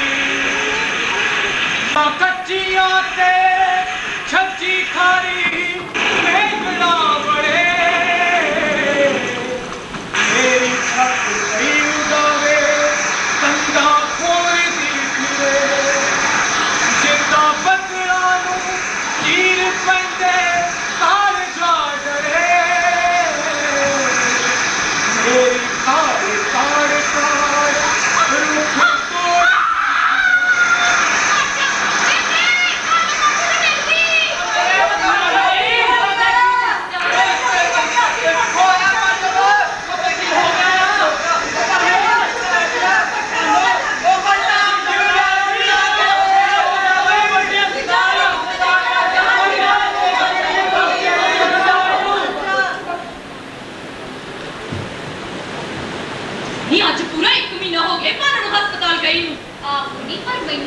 कच्चियां ते छज्जी खारी मेघना बड़े मेरी छत गई उड़ावे कंधा खोल दी फिरे जिदा बदला नू चीर पैंदे तार जा डरे मेरी तार तार तार रूह तोड़ ਨੀ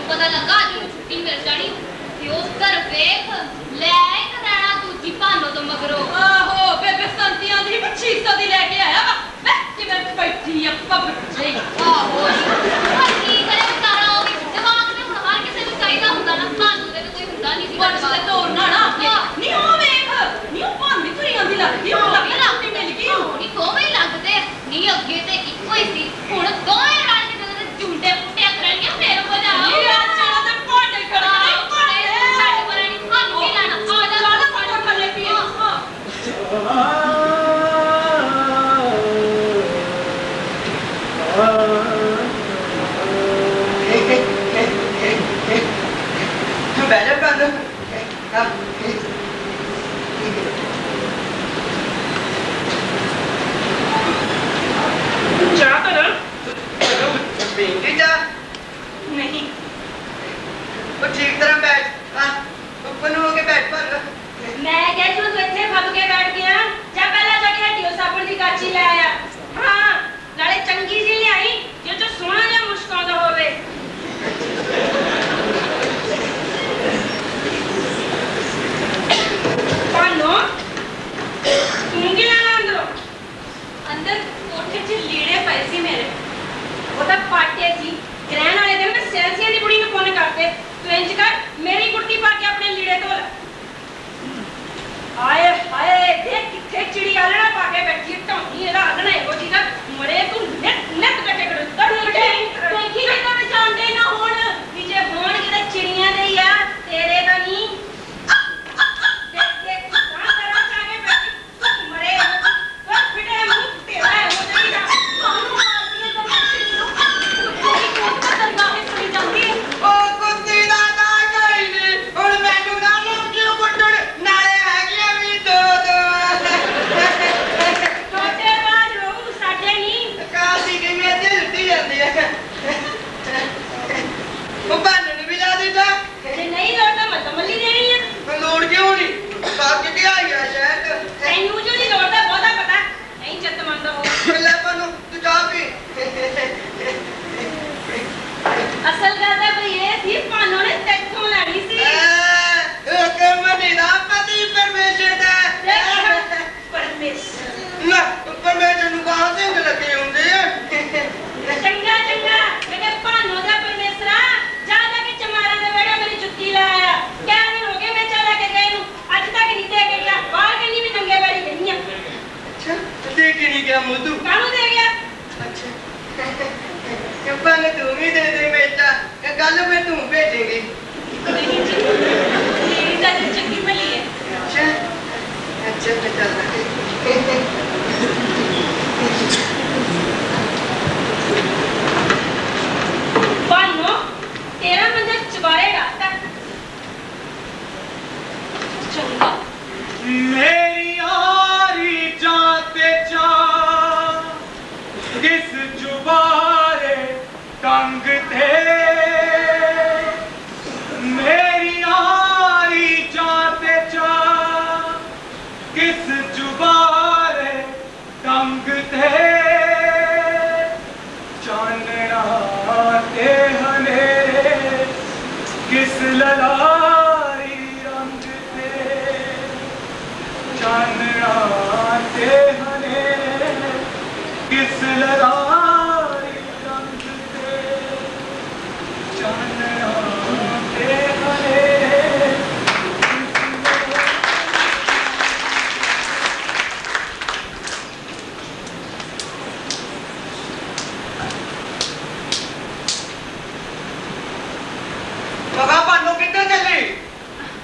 ਮੈਨੂੰ ਪਤਾ ਲੱਗਾ ਅੱਜ ਨੂੰ ਛੁੱਟੀ ਮਿਲ ਜਾਣੀ ਤੇ ਉਸ ਘਰ ਵੇਖ ਲੈ ਇੱਕ ਰਹਿਣਾ ਦੂਜੀ ਭਾਨੋ ਤੋਂ ਮਗਰੋਂ ਆਹੋ ਬੇਬੇ ਸੰਤੀਆਂ ਦੀ 2500 ਦੀ ਲੈ ਕੇ ਆਇਆ ਵਾ ਮੈਂ ਕਿਵੇਂ ਬੈਠੀ ਆ ਪੱਬ ਜਈ ਆਹੋ ਪਰ ਕੀ ਕਰੇ ਵਿਚਾਰਾ ਉਹ ਵੀ ਦਿਮਾਗ ਤੇ ਹੁਣ ਹਰ ਕਿਸੇ ਨੂੰ ਚਾਹੀਦਾ ਹੁੰਦਾ ਨਾ ਭਾਨੋ ਦੇ ਕੋਈ ਹੁੰਦਾ ਨਹੀਂ ਸੀ ਪਰਸ ਤੇ ਤੋੜਨਾ ਨਾ ਨਹੀਂ ਉਹ ਵੇਖ ਨਹੀਂ ਉਹ ਭਾਂਦੀ ਤੁਰੀ ਆਉਂਦੀ ਲੱਗਦੀ ਉਹ ਲੱਗ ਰਾਤੀ ਮਿਲ ਗਈ ਨਹੀਂ ਦੋਵੇਂ ਹੀ ਲੱਗਦੇ ਨਹੀਂ ਅੱਗੇ ਤੇ ਇੱਕੋ ਹੀ ਸੀ ਹੁਣ ਦੋਵੇਂ ਰਲ ਕੇ ਜਦੋਂ ਝੁੰਡੇ ਪੁੱਟਿਆ ਕਰਨਗੇ ਫੇਰ ਮਜ਼ਾ ਇਹ ਆਊਗਾ ਆਚਾ ਤੇ ਪਾਟੇ ਕਰਨਾ ਛੱਡ ਪਰਾਂ ਨਹੀਂ ਸਾਨੂੰ ਕੀ ਲੈਣਾ ਆ ਜਾ ਸਾਡਾ ਫਟੋ ਥੱਲੇ ਪੀ ਤੂੰ ਬਹਿ ਜਾ ਭੈਣ ਚਾਹ ਤਾਂ ਨਾ ਪੀਂਦੀ ਜਾ ਨਹੀਂ ਉਹ ਠੀਕ ਤਰ੍ਹਾਂ ਬੈਠ ਹਾਂ ਉੱਪਰ ਨੂੰ ਹੋ ਕੇ ਬੈਠ ਪਰ ਮੈਂ ਕਹਿ ਤੂੰ ਇੱਥੇ ਫੱਬ ਕੇ ਬੈਠ ਗਿਆ ਜਾਂ ਪਹਿਲਾਂ ਜਾ ਕੇ ਹੱਡੀਓ ਸਾਬਣ ਦੀ ਕਾਚੀ ਲੈ ਆਇਆ ਹਾਂ ਨਾਲੇ ਚੰਗੀ ਜੀ ਲਿਆਈ ਜੇ ਤੂੰ ਸੋਹਣਾ ਜਿਹਾ ਮੁਸਕਾਉਂਦਾ ਹੋਵੇ ਪਾਨੋ ਤੂੰ ਕੀ ਲੈਣਾ ਅੰਦਰੋਂ ਅੰਦਰ ਕੋਠੇ 'ਚ ਲੀੜੇ ਪਏ ਸੀ ਮੇਰੇ ਉਹ ਤਾਂ ਪਾਟੇ ਸੀ ਗ੍ਰਹਿਣ ਵਾਲੇ ਦਿਨ ਮੈਂ ਸੈਂਸੀਆਂ ਦੀ ਬੁੜੀ ਨੂੰ ਫੋਨ ਕਰਤੇ ਤੂੰ ਇੰਜ ਕਰ ਮੇਰੀ ਕੁੜਤੀ ਪਾ ਕੇ ਆਪਣੇ ਲੀੜੇ ਧੋ ਲੈ ਆਏ ਹਾਏ ਦੇਖ ਕਿੱਥੇ ਚਿੜੀ ਆਲਣਾ ਪਾ ਕੇ ਬੈਠੀ ਢੌਂਗੀ ਇਹਦਾ ਆਲਣਾ ਇਹੋ ਜੀ ਦਾ ਮਰੇ ਤੂੰ ਨੱਕ ਕੱਟੇ ਕਰ ਦੇਖੀ ਜੇ ਤਾਂ ਜਾਣਦੇ ਨਾ ਹੋਣ ਵੀ ਜੇ ਹੋਣ ਕਿਤੇ ਚਿੜੀਆਂ ਦੇ ਹੀ ਆ ਤੇਰੇ ਤਾਂ ਨਹੀਂ ਦੇਖ ਦੇਖ ਤਾਂ ਤੇਰਾ ਚਾ ਕੇ ਬੈਠੀ ਮਰੇ ਉਹ ਫਿਟੇ ਮੂੰਹ ਤੇਰਾ ਹੋ ਜਾਈਦਾ ਕਾਹਨੂੰ ਮਾਰਦੀ ਹੈ ਤਾਂ ਕੋਈ ਕੋਟ ਦਾ ਦਰਗਾਹ ਸੁਣੀ ਜਾਂਦੀ ਹੈ ਉਹ ਕੁੱਤੀ ਦਾ ਤਾਂ ਗਈ ਨੀ ਹੁਣ ਮੈਨੂੰ ਨਾ ਕਿਉਂ ਕੁੱਟਣ ਨਾਲੇ ਹੈਗੀਆਂ ਵੀ ਦੋ ਛੋਟੇ ਬਾਜ ਰਹੂ ਸਾਡੇ ਨਹੀਂ ਕਾਸੀ ਕਿਵੇਂ ਦਿਲਦੀ ਜਾਂਦੀ ਹੈ ਉਹ ਬੰਨਣ ਵੀ ਲਾ ਦਿੱਤਾ ਜੇ ਨਹੀਂ ਲੋੜ ਤਾਂ ਮਤ ਮੱਲੀ ਦੇਣੀ ਆ ਲੋੜ ਕਿਉਂ ਨਹੀਂ ਬਾਕੀ ਤੇ ਆਇਆ ਸ਼ਾਇਦ ਤੈਨੂੰ ਜੋ ਨਹੀਂ ਲੋੜ ਦਾ ਬਹੁਤਾ ਪਤਾ ਨਹੀਂ ਚਿੱਤ ਮੰਨਦਾ ਹੋ ਲੈ ਪਾਨੂੰ ਤੂੰ ਚਾਹ ਪੀ ਅਸਲ ਗੱਲ ਤਾਂ ਭਈ ਇਹ ਸੀ ਪਾਨੋ ਨੇ ਤੈਥੋਂ ਲੈਣੀ ਸੀ ਉਹ ਕਮਨੀ ਦਾ ਪਤੀ ਪਰਮੇਸ਼ਰ ਦਾ ਪਰਮੇਸ਼ਰ ਨਾ ਪਰਮੇਸ਼ਰ ਨੂੰ ਕਹਾਂ ਸਿੰਘ ਲੱਗੇ ਹੁੰਦੇ ਆ ਚੰਗਾ ਚੰਗਾ ਮੇਰੇ ਪਾਨੋ ਦਾ ਪਰਮੇਸ਼ਰਾ ਜਾ ਜਾ ਕੇ ਚਮਾਰਾਂ ਦੇ ਵੇੜੇ ਮੇਰੀ ਜੁੱਤੀ ਲੈ ਆਇਆ ਕਿਆ ਦਿਨ ਹੋ ਗਏ ਮੈਂ ਚਲਾ ਕੇ ਗਏ ਨੂੰ ਅੱਜ ਤੱਕ ਨਹੀਂ ਦੇ ਕੇ ਗਿਆ ਬਾਹਰ ਕਹਿੰਦੀ ਵੀ ਨੰਗੇ ਵੈੜੀ ਗਈ ਆ ਅੱਛਾ ਦੇ ਕੇ ਨਹੀਂ ਗਿਆ ਮੁੱਦੂ ਕਾਹਨੂੰ ਦੇ ਗਿਆ ਅੱਛਾ ਕੱਪਾਂ ਨੇ ਤੂੰ ਵੀ ਦੇ ਦੇ ਬੇਟਾ ਇਹ ਗੱਲ ਮੈਂ ਤੂੰ ਭੇਜੇਂਗੀ ਨਹੀਂ ਜੀ ਮੇਰੀ ਤਾਂ ਚੰਗੀ ਭਲੀ ਹੈ ਅੱਛਾ ਅੱਛਾ ਬੇਟਾ ਪਾਨੋ ਤੇਰਾ ਮੰਦਰ ਚਵਾਰੇ ਰਾਤਾ ਚੰਗਾ मेरी यारी जाते जा किस जुबारे तंग थे मेरी यारी जाते जा किस जुबारे तंग थे चांदना ते हनेरे किस ललारी रंग थे चांदना ते हनेरे किस ललारी रंग थे चांदना ते हनेरे ਬਾਬਾ ਪਾਨੂੰ ਕਿੱਧਰ ਚੱਲੀ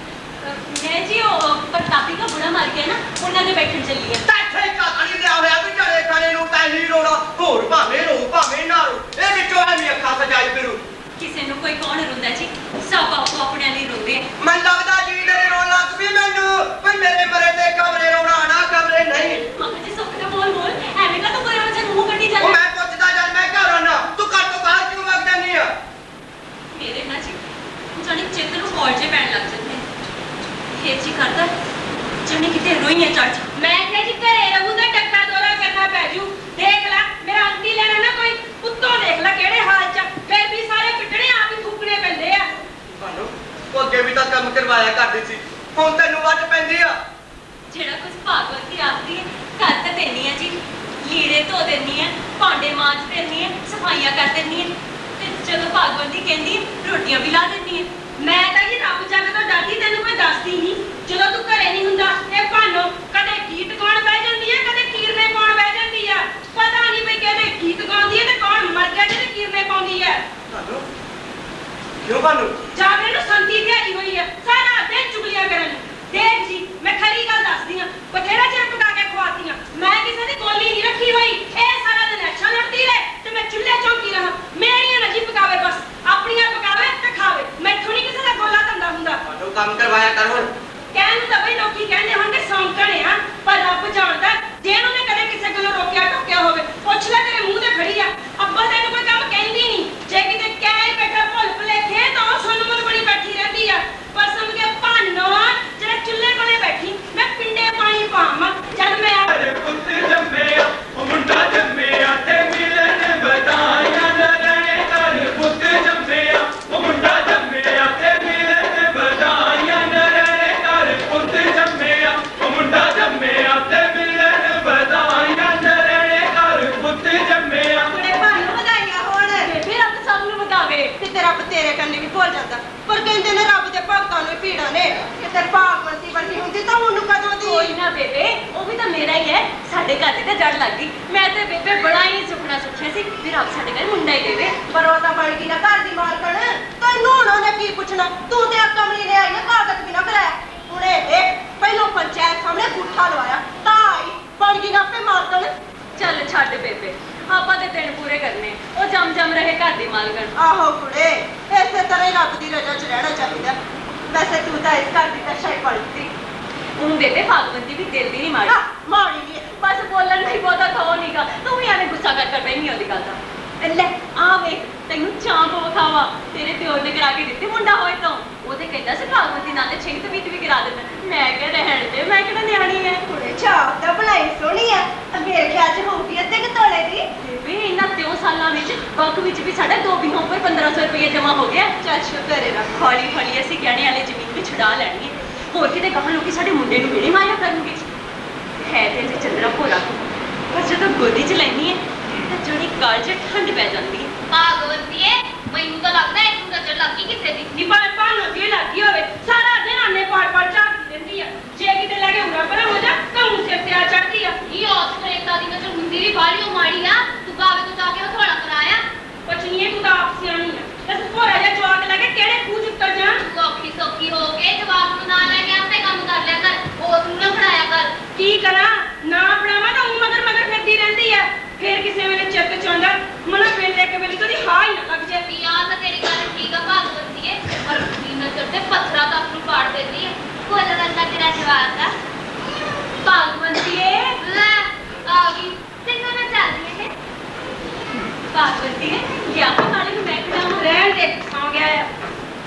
मैं जी वो प्रतापी का बुढ़ा मर गया ना उन्होंने बैठन चली है ਤੈਥੇ ਕਾਕੜੀ ਲਿਆ ਹੋਇਆ ਵੀ ਝੜੇ ਖਾਣੇ ਨੂੰ ਤੈ ਨਹੀਂ ਰੋਣਾ ਹੋਰ ਭਾਵੇਂ ਰੋ ਭਾਵੇਂ ਨਾ ਰੋ ਇਹ ਵਿੱਚੋਂ ਐਵੇਂ ਅੱਖਾਂ ਸਜਾਈ ਫਿਰੂ किसी ਨੂੰ ਕੋਈ ਕੌਣ ਰੋਂਦਾ ਜੀ ਸਭ ਆਪੋ ਆਪਣੇ ਲਈ ਰੋਂਦੇ ਆ ਮੈਨੂੰ ਲੱਗਦਾ ਜੀ ਮੇਰੇ ਰੋਣ ਲੱਗ ਪਈ ਮੈਨੂੰ ਵੀ ਮੇਰੇ ਮਰੇ ਤੇ ਕਮਰੇ ਰੋਣਾ ਨਾ ਕਮਰੇ ਨਹੀਂ ਮਾਮਾ ਜੀ ਸੁੱਖ ਦਾ ਬੋਲ ਬੋਲ ਐਵੇਂ ਕਾ ਤੂੰ ਕੋਈ ਵਜਨ ਮੂੰਹ ਕੱਢੀ ਉਹ ਜਾਂਦਾ ਮੈਂ ਪੁੱਛਦਾ ਜਦ ਮੈਂ ਘਰ ਆਣਾ ਤੂੰ ਘਰ ਤੋਂ ਬਾਹਰ ਕਿਉਂ ਵਗ ਜਾਂਦੀ ਆ ਮੇਰੇ ਨਾਲ ਜੀ ਜਾਨੀ ਚਿੱਤ ਨੂੰ ਹੌਲ ਜੇ ਪੈਣ ਲੱਗ ਜਾਂਦੇ ਇਹ ਜੀ ਕਰਦਾ ਜਾਨੀ ਕਿਤੇ ਰੋਈਆਂ ਚੜ ਮੈਂ ਕਿਹਾ ਜੀ ਘਰੇ ਰਹੂ ਤਾਂ ਟੱਕਾ ਦੋਰਾ ਕਰਨਾ ਪੈ ਜੂ ਦੇਖ ਲੈ ਮੇਰਾ ਅੰਤੀ ਲੈਣਾ ਨਾ ਕੋਈ ਉੱਤੋਂ ਦੇਖ ਲੈ ਕਿਹੜੇ ਹਾਲ ਚ ਫਿਰ ਵੀ ਸਾਰੇ ਪਿੱਟਣੇ ਆਪ ਹੀ ਥੁੱਕਣੇ ਪੈਂਦੇ ਆ ਕੰਮ ਕਰਵਾਇਆ ਕਰਦੀ ਸੀ ਹੁਣ ਤੈਨੂੰ ਵੱਟ ਪੈਂਦੀ ਆ ਜਿਹੜਾ ਕੁਝ ਭਾਗਵਤ ਦੀ ਆਖਦੀ ਹੈ ਕਰ ਤਾਂ ਦੇਣੀ ਹੈ ਜੀ ਲੀੜੇ ਧੋ ਦੇਣੀ ਹੈ ਭਾਂਡੇ ਮਾਂਜ ਦੇਣੀ ਹੈ ਸਫਾਈਆਂ ਕਰ ਦੇਣੀ ਹੈ ਤੇ ਜਦੋਂ ਭਾਗਵਤ ਦੀ ਕਹਿੰਦੀ ਹੈ ਰੋਟੀਆਂ ਵੀ ਲਾ ਦੇਣੀ ਹੈ ਮੈਂ ਤਾਂ ਜੀ ਰੱਬ ਜੱਗ ਤੋਂ ਡਰਦੀ ਤੈਨੂੰ ਕੋਈ ਦੱਸਦੀ ਨਹੀਂ ਜਦੋਂ ਤੂੰ ਘਰੇ ਨਹੀਂ ਹੁੰਦਾ ਇਹ ਭਾਨੋ ਕਦੇ ਗੀਤ ਗਾਉਣ ਬਹਿ ਜਾਂਦੀ ਹੈ ਕਦੇ ਕੀਰਨੇ ਪਾਉਣ ਬਹਿ ਜਾਂਦੀ ਹੈ ਪਤਾ ਨਹੀਂ ਵੀ ਕਿਹਦੇ ਗੀਤ ਗਾਉਂਦੀ ਹੈ ਤੇ ਕੌਣ ਮਰ ਗਿਆ ਜਿਹਦੇ ਕੀਰਨੇ ਪਾਉਂਦੀ ਹੈ ਭਾਨੋ ਕਿਉਂ ਭਾਨੋ ਜਾਵੇ ਨੂੰ ਸੰਤੀ ਧਿਆਈ ਹੋਈ ਹੈ ਸਾਰਾ ਦਿਨ ਚੁਗਲੀਆਂ ਕਰਨ ਦੇਖ ਜੀ ਮੈਂ ਖਰੀ ਗੱਲ ਦੱਸਦੀ ਹਾਂ ਬਥੇਰਾ ਚਿਰ ਪਕਾ ਕੇ ਖਵਾਤੀ ਹਾਂ ਮੈਂ ਕਿਸੇ ਦੀ ਗੋਲੀ ਨਹੀਂ ਰੱਖੀ ਹੋਈ ਇਹ ਸਾਰਾ ਦਿਨ ਐਕਸ਼ਨ ਲੜਦੀ ਰਹੇ ਤੇ ਮੈਂ ਚੁੱਲ੍ਹੇ ਚੌਂਕੀ ਰਹਾ ਮੇਰੀਆਂ ਨਾ ਜੀ ਪਕਾਵੇ ਬਸ ਆਪਣੀਆਂ ਪਕਾਵੇ ਤੇ ਖਾਵੇ ਮੈਥੋਂ ਨਹੀਂ ਕਿਸੇ ਦਾ ਗੋਲਾ ਧੰਦਾ ਹੁੰਦਾ ਭਾਨੋ ਕੰਮ ਕਰਵਾਇਆ ਕਰ ਹੁਣ ਕਹਿਣ ਨੂੰ ਤਾਂ ਬਈ ਲੋਕੀ ਕਹਿੰਦੇ ਹੋਣਗੇ ਸੌਂਕਣੇ ਆ ਪਰ ਰੱਬ ਜਾਣਦਾ ਜੇ ਉਹਨੇ ਕਦੇ ਕਿਸੇ ਕੋਲੋਂ ਰੋਕਿਆ ਟੋਕਿਆ ਹੋਵੇ ਪੁੱਛ ਲੈ ਤੇਰੇ ਮੂੰਹ ਤੇ ਖੜੀ ਆ ਅੱਬਾ ਤੈਨੂੰ ਕੋਈ ਕੰਮ ਕਹਿੰਦੀ ਨਹੀਂ ਜੇ ਕਿਤੇ ਕਹਿ ਬੈਠਾ ਭੁੱਲ ਭੁਲੇਖੇ ਤਾਂ ਉਹ ਸੁਣ ਮੁਣ ਬਣੀ ਬੈਠੀ ਰਹਿੰਦੀ ਆ ਪਰ ਸਮਝ ਕੇ ਭਾਨੋ ਜਿਹੜਾ ਚੁੱਲ੍ਹੇ ਕੋਲੇ ਬੈਠੀ ਮੈਂ ਪਿੰਡੇ ਪਾਣੀ ਪਾਵਾਂ ਜਦ ਮੈਂ ਅਰੇ ਪੁੱਤ ਜੰਮਿਆ ਉਹ ਮੁੰਡਾ ਜੰਮਿਆ ਤੇ ਮਿਲਣ ਵਧਾਈਆਂ ਨਰਣੇ ਕਰ ਪੁੱਤ ਜੰਮਿਆ ਉਹ ਮੁੰਡਾ ਜੰਮਿਆ ਤੇ ਮਿਲਣ ਵਧਾਈਆਂ ਨਰਣੇ ਕਰ ਪੁੱਤ ਜੰਮਿਆ ਉਹ ਮੁੰਡਾ ਜੰਮਿਆ ਤੇ ਮਿਲਣ ਵਧਾਈਆਂ ਨਰਣੇ ਕਰ ਪੁੱਤ ਜੰਮਿਆ ਕੁੜੇ ਭਾਨੋ ਵਧਾਈਆਂ ਹੋਣ ਬੇਬੇ ਰੱਬ ਸਭ ਨੂੰ ਵਧਾਵੇ ਤੇ ਤੇਰਾ ਤੇਰੇ ਕੰਨੇ ਵੀ ਭੁੱਲ ਜਾਂਦਾ ਪਰ ਕਹਿੰਦੇ ਨੇ ਰੱਬ ਦੇ ਭਗਤਾਂ ਨੂੰ ਪੀੜਾ ਨੇ ਕਿ ਤੇ ਭਾਗਵਤੀ ਵਰਗੀ ਹੁੰਦੀ ਤਾਂ ਉਹਨੂੰ ਕਦੋਂ ਦੀ ਕੋਈ ਨਾ ਬੇਬੇ ਉਹ ਵੀ ਤਾਂ ਮੇਰਾ ਹੀ ਹੈ ਸਾਡੇ ਘਰ ਦੀ ਤਾਂ ਜੜ ਲੱਗ ਗਈ ਮੈਂ ਤੇ ਬੇਬੇ ਬੜਾ ਹੀ ਸੁਪਨਾ ਸੋਚਿਆ ਸੀ ਵੀ ਰੱਬ ਸਾਡੇ ਘਰ ਮੁੰਡਾ ਹੀ ਦੇਵੇ ਪਰ ਉਹ ਤਾਂ ਬਣ ਗਈ ਨਾ ਘਰ ਦੀ ਮਾਲਕਣ ਤੈਨੂੰ ਹੁਣ ਉਹਨੇ ਕੀ ਪੁੱਛਣਾ ਤੂੰ ਤੇ ਆ ਕਮਲੀ ਨੇ ਆਈ ਨਾ ਕਾਗਜ਼ ਵੀ ਨਾ ਕਰਾਇਆ ਹੁਣ ਇਹ ਪਹਿਲੋਂ ਪੰਚਾਇਤ ਸਾਹਮਣੇ ਗੁੱਠਾ ਲਵਾਇਆ ਤਾਂ ਆਈ ਬਣ ਗਈ ਨਾ ਆਪੇ ਮਾਲਕਣ ਚੱਲ ਛੱਡ ਬੇਬੇ ਆਪਾਂ ਦੇ ਦਿਨ ਪੂਰੇ ਕਰਨੇ ਉਹ ਜਮ ਰਹੇ ਘਰ ਦੀ ਮਾਲਕਣ ਆਹੋ ਕੁੜੇ ਇਸੇ ਤਰ੍ਹਾਂ ਹੀ ਰੱਬ ਦੀ ਰਜ਼ਾ 'ਚ ਰਹਿਣਾ ਚਾਹੀਦਾ ਵੈਸੇ ਤੂੰ ਤਾਂ ਇਸ ਘਰ ਦੀ ਕਸ਼ਾਈ ਪਲਟੀ ਹੁਣ ਬੇਬੇ ਭਾਗਵਤੀ ਵੀ ਦਿਲ ਦੀ ਨਹੀਂ ਮਾਰੀ ਮਾੜੀ ਨਹੀਂ ਬਸ ਬੋਲਣ ਨਹੀਂ ਬਹੁਤਾ ਥੋ ਨਹੀਂਗਾ ਤੂੰ ਵੀ ਐਵੇਂ ਗੁੱਸਾ ਕਰ ਬੈਠੀ ਉਹਦੀ ਗੱਲ ਦਾ ਲੈ ਆ ਵੇਖ ਤੈਨੂੰ ਚਾਂਪ ਵਿਖਾਵਾ ਤੇਰੇ ਪਿਓ ਨੇ ਕਰਾ ਕੇ ਦਿੱਤੀ ਮੁੰਡਾ ਹੋਏ ਤਾਂ ਉਹ ਤੇ ਕਹਿੰਦਾ ਸੀ ਭਾਗਵਤੀ ਨਾਲੇ ਛਿੰਤ ਵਿੱਚ ਵੀ ਕਰਾ ਦਿੰਦਾ ਮੈਂ ਕਿਹਾ ਰਹਿਣ ਦੇ ਮੈਂ ਕਿਹੜਾ ਨਿਆਣੀ ਐ ਕੁੜੇ ਛਾਪ ਤਾਂ ਬਣਾਈ ਸੋਹਣੀ ਆ ਮੇਰੇ ਖਿਆਲ 'ਚ ਹੋਊਗੀ ਅੱਧੇ ਕੁ ਤੋਲੇ ਦੀ ਬੇਬੇ ਇਹਨਾਂ 3 ਸਾਲਾਂ ਵਿੱਚ ਬੈਂਕ ਵਿੱਚ ਵੀ ਸਾਡਾ 2 ਵਿਹੋਂ ਉੱਪਰ 1500 ਰੁਪਏ ਜਮਾ ਹੋ ਗਿਆ ਚੱਲ ਸ਼ੁਕਰ ਹੈ ਰੱਬ ਹੌਲੀ ਹੌਲੀ ਅਸੀਂ ਗਹਿਣੇ ਵਾਲੀ ਜ਼ਮੀਨ ਵੀ ਛੁਡਾ ਲੈਣੀ ਹੈ ਹੋਰ ਕਿਤੇ ਕਹਾਂ ਲੋਕੀ ਸਾਡੇ ਮੁੰਡੇ ਨੂੰ ਕਿਹੜੀ ਮਾਇਆ ਕਰਨਗੇ ਹੈ ਤੇ ਚੰਦਰਾ ਭੋਰਾ ਪਰ ਜਦੋਂ ਗੋਦੀ 'ਚ ਲੈਣੀ ਹੈ ਤਾਂ ਜਿਹੜੀ ਕਾਲ 'ਚ ਠੰਡ ਪੈ ਜਾਂਦੀ ਹੈ ਭਾਗਵਤੀਏ ਮੈਨੂੰ ਤਾਂ ਲੱਗਦਾ ਹੈ ਤੂੰ ਨਜ਼ਰ ਲੱਗੀ ਕਿਸੇ ਦੀ ਨੀ ਪਰ ਭਾਨੋ ਦੀ ਲੱਗੀ ਹੋਵੇ ਸਾਰਾ ਦਿਨ ਆਨੇ ਪਾੜ ਝਾਕਦੀ ਰਹਿੰਦੀ ਆ ਜੇ ਕਿਤੇ ਲੈ ਕੇ ਉਰਾ ਪਰ ਹੋ ਜਾ ਤਾਂ ਉਹ ਸਿਰ ਤੇ ਆ ਚੜਦੀ ਆ ਇਹ ਔਸ ਕਰੇਤਾ ਦੀ ਨਜ਼ਰ ਹੁੰਦੀ ਵੀ ਬਾਹਲੀ ਮਾੜੀ ਆ ਤੂੰ ਬਾਵੇ ਤੋਂ ਜਾ ਕੇ ਉਹ ਥੋੜਾ ਕਰਾਇਆ ਪਛਨੀਏ ਤੂੰ ਤਾਂ ਆਪ ਸਿਆਣੀ ਆ ਤੇ ਭੋਰਾ ਜਿਹਾ ਜਵਾਕ ਲੈ ਕੇ ਕਿਹੜੇ ਖੂਹ 'ਚ ਉੱਤਰ ਜਾਣ ਸੌਖੀ ਸੌਖੀ ਹੋ ਕੇ ਜਵਾਬ ਨੂੰ ਨਾਲ ਲੈ ਕੇ ਆਪੇ ਕੰਮ ਕਰ ਲਿਆ ਕਰ ਉਸ ਨੂੰ ਨਾ ਫੜਾਇਆ ਕਰ ਕੀ ਕਰਾਂ ਨਾ ਬਣਾਵਾਂ ਤਾਂ ਉਹ ਮਗਰ ਮਗਰ ਫਿਰਦੀ ਰਹਿੰਦੀ ਆ ਫੇਰ ਕਿਸੇ ਵੇਲੇ ਚਿੱਤ 'ਚ ਆਉਂਦਾ ਮਨ ਵੇਲੇ ਕੇ ਵੇਲੇ ਕਦੀ ਹਾਂ ਹੀ ਨਾ ਲੱਗ ਜਾਏ ਵੀ ਆ ਤਾਂ ਤੇਰੀ ਗੱਲ ਠੀਕ ਆ ਭਾਗਵਤੀਏ ਪਰ ਦੀ ਨਜ਼ਰ ਤੇ ਪੱਥਰਾ ਤਾਂ ਨੂੰ ਪਾੜ ਦਿੰਦੀ ਹੈ ਕੋਲ ਰੰਦਾ ਤੇਰਾ ਜਵਾਬ ਆ ਭਾਗਵਤੀਏ ਲੈ ਆ ਗਈ ਤੈਨੂੰ ਨਾ ਚੱਲਦੀ ਹੈ ਭਾਗਵਤੀਏ ਗਿਆ ਨਾਲੇ ਨੂੰ ਮੈਂ ਖੜਾਵਾਂ ਰਹਿਣ ਦੇ ਆ ਗਿਆ ਆ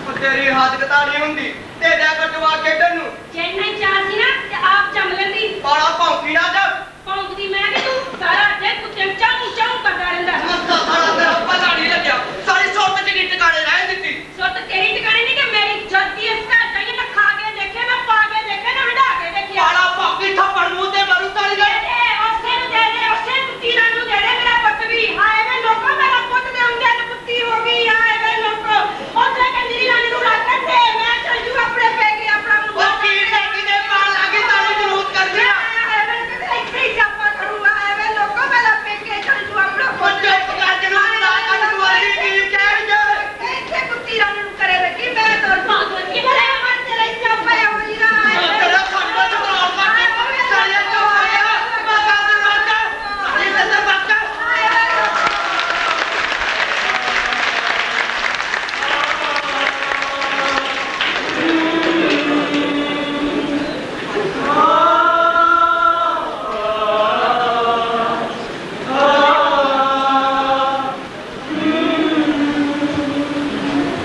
ਉਹ ਤੇਰੀ ਹੱਥ ਕਿਤਾ ਨਹੀਂ ਹੁੰਦੀ ਤੇ ਜਾ ਕਰ ਜਵਾਕ ਖੇਡਣ ਨੂੰ ਚੈਨਈ ਚਾਹ ਸੀ ਨਾ ਤੇ ਆਪ ਜੰਮ ਲੈਂਦੀ ਬਾਲਾ ਭੌਂਕੀ ਨਾ ਜਾ ਭੌਂਕਦੀ ਮੈਂ ਕਿ ਤੂੰ ਸਾਰਾ ਦਿਨ ਕੁੱਤੇ ਨੂੰ ਚਾਹੂ ਚਾਹੂ ਕਰਦਾ ਰਹਿੰਦਾ ਮੱਥਾ ਸਾਰਾ ਤੇਰਾ ਪਤਾ ਨਹੀਂ ਲੱਗਿਆ ਸਾਰੀ ਸੁੱਤ ਚ ਨਹੀਂ ਟਿਕਾਣੇ ਰਹਿ ਦਿੱਤੀ ਸੁੱਤ ਤੇਰੀ ਟਿਕਾਣੀ ਨਹੀਂ ਕਿ ਮੇਰੀ ਜੱਦੀ ਇਸ ਘਰ ਦਾ ਹੀ ਨਾ ਖਾ ਕੇ ਦੇਖੇ ਨਾ ਪਾ ਕੇ ਦੇਖੇ ਨਾ ਹੰਡਾ ਕੇ ਦੇਖਿਆ ਬਾਲਾ ਭੌਂਕੀ ਥੱਪੜ ਮੂੰਹ ਤੇ ਮਾਰੂ ਤਾਲੀ ਦੇ ਦੇ ਉਸੇ ਨੂੰ ਦੇ ਦੇ ਉਸੇ ਕੁੱਤੀਆਂ ਨੂੰ ਦੇ ਦੇ ਮੇਰਾ ਪੁੱਤ ਵੀ ਹਾਏ ਵੇ ਲੋਕੋ ਮੇਰਾ ਪੁੱਤ ਦੇ ਹੁੰਦੇ ਤੇ ਕੁੱਤੀ ਹੋ ਗਈ ਹਾਏ ਵੇ ਲੋਕੋ ਉਸੇ ਕੰਜਰੀ ਰਾਣੀ ਨੂੰ ਰੱਖ ਦੇ ਮੈਂ ਚੱਲ ਜੂ ਆਪਣੇ ਪੈਕੇ ਆਪਣਾ ਮੁੰਡਾ ਉਹ ਕੀ ਲੱਗੀ ਦੇ ਮਾਰ ਲੱਗੀ ਤਾਲੀ ਜਰੂਰ ਕਰ ਦਿਆ ਹਾਏ ਵੇ ਕਿਤੇ ਇੱਥੇ ਹੀ ਜਾਪਾ ਕਰੂਗਾ ਹਾਏ ਵੇ ਲੋਕੋ ਮੇਰਾ ਪੈਕੇ ਚੱਲ ਜੂ ਆਪਣਾ ਉਹ ਚੁੱਪ ਕਰ ਜਰੂਰ ਨਾ ਕਰ ਤੁਹਾਡੀ ਕੀ ਕਹਿ ਜਾ ਇੱਥੇ ਕੁੱਤੀ ਰਾਣੀ ਨੂੰ ਕਰੇ ਲੱਗੀ ਮੈਂ ਤੋਰ ਭਾਗਵਤੀਏ ਮੇਰੇ ਮਨ ਤੇ ਲਈ ਜਾਪਾ ਹੋਈ ਰਾ ਤੇਰਾ ਖੰਡਾ ਚ ਤਰਾਉ ਕਰ ਸਾਰਿਆ ਕਿਉਂ ਆਇਆ ਮਾਤਾ ਦੇ ਮਾਤਾ ਸਾਡੀ ਤੇ ਮਾਤਾ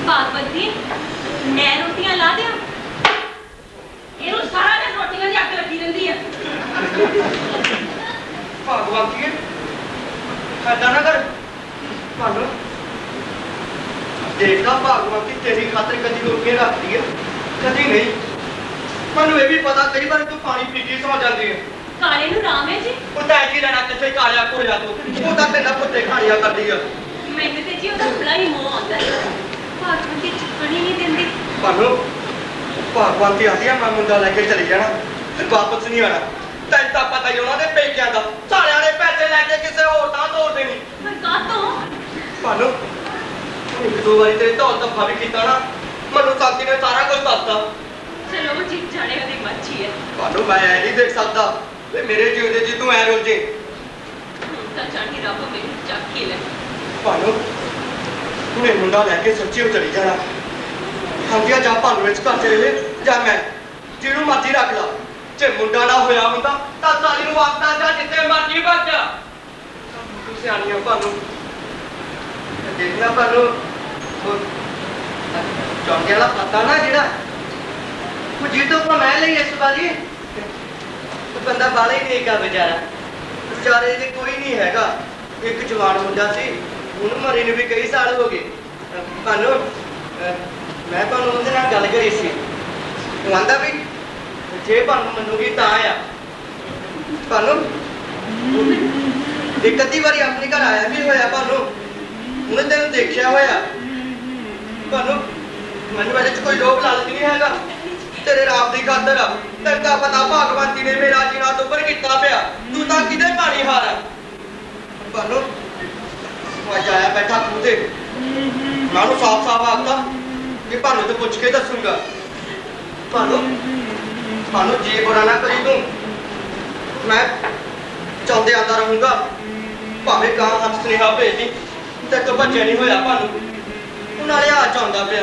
ਭਾਗਵਤੀ ਮੈਂ ਰੋਟੀਆਂ ਲਾ ਦਿਆਂ ਇਹਨੂੰ ਸਾਰਾ ਦਿਨ ਰੋਟੀਆਂ ਦੀ ਅੱਗ ਲੱਗੀ ਰਹਿੰਦੀ ਆ ਭਗਵਾਨ ਖਾਦਾ ਨਾ ਕਰ ਭਾਨੋ ਦੇਖਦਾ ਭਗਵਾਨ ਤੇਰੀ ਖਾਤਰ ਕਦੀ ਰੋਕ ਕੇ ਰੱਖਦੀ ਹੈ ਕਦੀ ਨਹੀਂ। ਮੈਨੂੰ ਇਹ ਵੀ ਪਤਾ ਕਈ ਵਾਰ ਤੂੰ ਪਾਣੀ ਪੀ ਕੇ ਸੌ ਜਾਂਦੀ ਹੈ। ਕਾਲੇ ਨੂੰ ਰਾਮ ਹੈ ਜੀ। ਉਹ ਤਾਂ ਕੀ ਲੈਣਾ ਕਿੱਥੇ ਕਾਲਿਆ ਘੋੜਿਆ ਤੂੰ, ਉਹ ਤਾਂ ਤੇਨਾਂ ਪੁੱਤੇ ਖਾਣੀਆਂ ਕਰਦੀ ਆ। ਮੈਨੂੰ ਤੇ ਜੀ ਉਹਦਾ ਬੜਾ ਹੀ ਮੋਹ ਆਉਂਦਾ ਹੈ। ਭਾਗਵਤ ਦੀ ਚੁੱਕਣ ਹੀ ਨਹੀਂ ਦਿੰਦੀ। ਭਾਨੂੰ ਭਗਵਾਨ ਦੀ ਆਦਿਆ ਮੈਂ ਮੁੰਡਾ ਲੈ ਕੇ ਚਲੀ ਜਾਣਾ, ਫਿਰ ਵਾਪਸ ਨਹੀਂ ਆਣਾ। ਤੈਨੂੰ ਤਾਂ ਪਤਾ ਹੀ ਉਹਨਾਂ ਦੇ ਪੇਕਿਆਂ ਦਾ, ਸਾਲਿਆਂ ਨੇ ਪੈਸੇ ਲੈ ਕੇ ਕਿਸੇ ਹੋਰ ਤਾਂ ਤੋੜ ਦੇਣੀ। ਪਰ ਕਾਹਤੋਂ? ਭਾਨੂੰ ਇੱਕ ਦੋ ਵਾਰੀ ਤੇਰੇ ਧੌਲ ਧੱਫਾ ਵੀ ਕੀਤਾ ਨਾ, ਮੈਨੂੰ ਸਾਥੀ ਨੇ ਸਾਰਾ ਕੁਝ ਦੱਸਤਾ। ਚਲੋ ਜੀ ਜਾਣੇ ਉਹਦੀ ਮਰਜ਼ੀ ਹੈ। ਭਾਨੂੰ ਮੈਂ ਐ ਨਹੀਂ ਦੇਖ ਸਕਦਾ ਤੇ ਮੇਰੇ ਜਿਉਂਦੇ ਜੀ ਤੂੰ ਐ ਰੁੱਲ ਜੇ। ਹੁਣ ਤਾਂ ਜਾਣੀ ਰੱਬ ਮੈਨੂੰ ਚੱਕ ਹੀ ਲੈ। ਭਾਨੂੰ ਤੂੰ ਇਹ ਮੁੰਡਾ ਲੈ ਕੇ ਸੱਚੀ ਉਹ ਚਲੀ ਜਾਣਾ। ਹੰਦਿਆ ਜਾਂ ਭਾਨੂੰ ਵਿੱਚ ਘਰ ਚਲੇ ਜੇ ਜਾਂ ਮੈਂ ਜਿਹਨੂੰ ਮਰਜ਼ੀ ਰੱਖ ਲਾ। ਜੇ ਮੁੰਡਾ ਨਾ ਹੋਇਆ ਹੁੰਦਾ ਤਾਂ ਸਾਲੀ ਨੂੰ ਆਖਦਾ ਜਾਂ ਜਿੱਥੇ ਮਰਜ਼ੀ ਭੱਜ ਜਾ। ਤੂੰ ਸਿਆਣੀ ਆ ਭਾਨੂੰ। ਦੇਖਣਾ ਭਾਨੂੰ ਉਹ ਚੌਂਕੇ ਵਾਲਾ ਪਤਾ ਨਾ ਜਿਹੜਾ ਉਹ ਜਿੱਦੋਂ ਕੋ ਮੈਂ ਲਈ ਇਸ ਵਾਰੀ ਉਹ ਬੰਦਾ ਬਾਲਾ ਹੀ ਨਹੀਂ ਹੈਗਾ ਵਿਚਾਰੇ ਦੇ ਕੋਈ ਨਹੀਂ ਹੈਗਾ। ਇੱਕ ਜਵਾਨ ਮੁੰਡਾ ਸੀ, ਉਹਨੂੰ ਮਰੇ ਨੂੰ ਵੀ ਕਈ ਸਾਲ ਹੋ ਗਏ। ਭਾਨੂੰ ਮੈਂ ਤੁਹਾਨੂੰ ਉਹਦੇ ਨਾਲ ਗੱਲ ਕਰੀ ਸੀ, ਉਹ ਆਂਦਾ ਵੀ ਜੇ ਭਾਨੂੰ ਮੰਨੂਗੀ ਤਾਂ ਆ। ਭਾਨੂੰ ਇੱਕ ਅੱਧੀ ਵਾਰੀ ਆਪਣੇ ਘਰ ਆਇਆ ਵੀ ਹੋਇਆ, ਭਾਨੂੰ ਉਹਨੇ ਤੈਨੂੰ ਦੇਖਿਆ ਹੋਇਆ। ਭਾਨੂੰ ਮੈਨੂੰ ਇਹਦੇ ਚ ਕੋਈ ਲੋਭ ਲਾਲਚ ਨਹੀਂ ਹੈਗਾ, ਤੇਰੇ ਰਾਮ ਦੀ ਖਾਤਰ ਆ। ਤੈਨੂੰ ਤਾਂ ਪਤਾ ਭਗਵੰਤੀ ਨੇ ਮੇਰਾ ਜੀਣਾ ਤੋਂ ਉੱਪਰ ਕੀਤਾ ਪਿਆ, ਤੂੰ ਤਾਂ ਕਿਤੇ ਪਾਣੀ ਹਾਰ ਆ। ਭਾਨੂੰ ਉਹ ਅੱਜ ਆਇਆ ਬੈਠਾ ਤੂੰ ਤੇ ਮੈਂ ਉਹਨੂੰ ਸਾਫ਼ ਆਖਦਾ ਕਿ ਭਾਨੂੰ ਤੇ ਪੁੱਛ ਕੇ ਦੱਸੂਗਾ। ਭਾਨੂੰ ਜੇ ਬੁਰਾ ਨਾ ਕਰੀ ਤੂੰ, ਮੈਂ ਚਾਹੁੰਦੇ ਆਂਦਾ ਰਹੂੰਗਾ। ਭਾਵੇਂ ਕਾਂ ਹੱਥ ਸੁਨੇਹਾ ਭੇਜਦੀ ਤੇ ਤੋਂ ਭੱਜਿਆ ਨਹੀਂ ਹੋਇਆ। ਭਾਨੂੰ ਨਾਲੇ ਆ ਚਾਹੁੰਦਾ ਪਿਆ,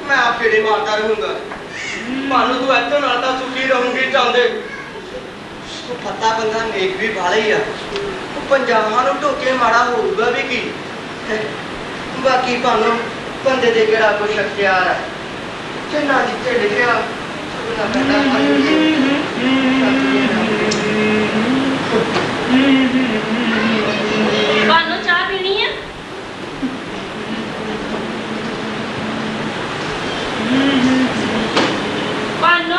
ਮੈਂ ਆਪ ਫੇੜੇ ਮਾਰਦਾ ਰਹੂੰਗਾ। ਭਾਨੂੰ ਤੂੰ ਇੱਥੋਂ ਨਾਲ ਤਾਂ ਸੁਖੀ ਰਹੂੰਗੀ ਚਾਹੁੰਦੇ। ਉਹ ਪਤਾ ਬੰਦਾ ਨੇਕ ਵੀ ਵਾਲਾ ਹੀ ਆ, ਉਹ ਪੰਜਾਹਾਂ ਨੂੰ ਢੋਕੇ ਮਾੜਾ ਹੋਊਗਾ ਵੀ ਕੀ। ਬਾਕੀ ਭਾਨੂੰ ਬੰਦੇ ਦੇ ਕਿਹੜਾ ਕੁਛ ਅਖਤਿਆਰ ਆ, ਜਿੰਨਾ ਜਿੱਥੇ ਲਿਖਿਆ ਉਹਨਾਂ ਕਹਿੰਦਾ ਤੁਹਾਨੂੰ ਚਾਹ ਪੀਣੀ ਹੈ? ਭਾਨੋ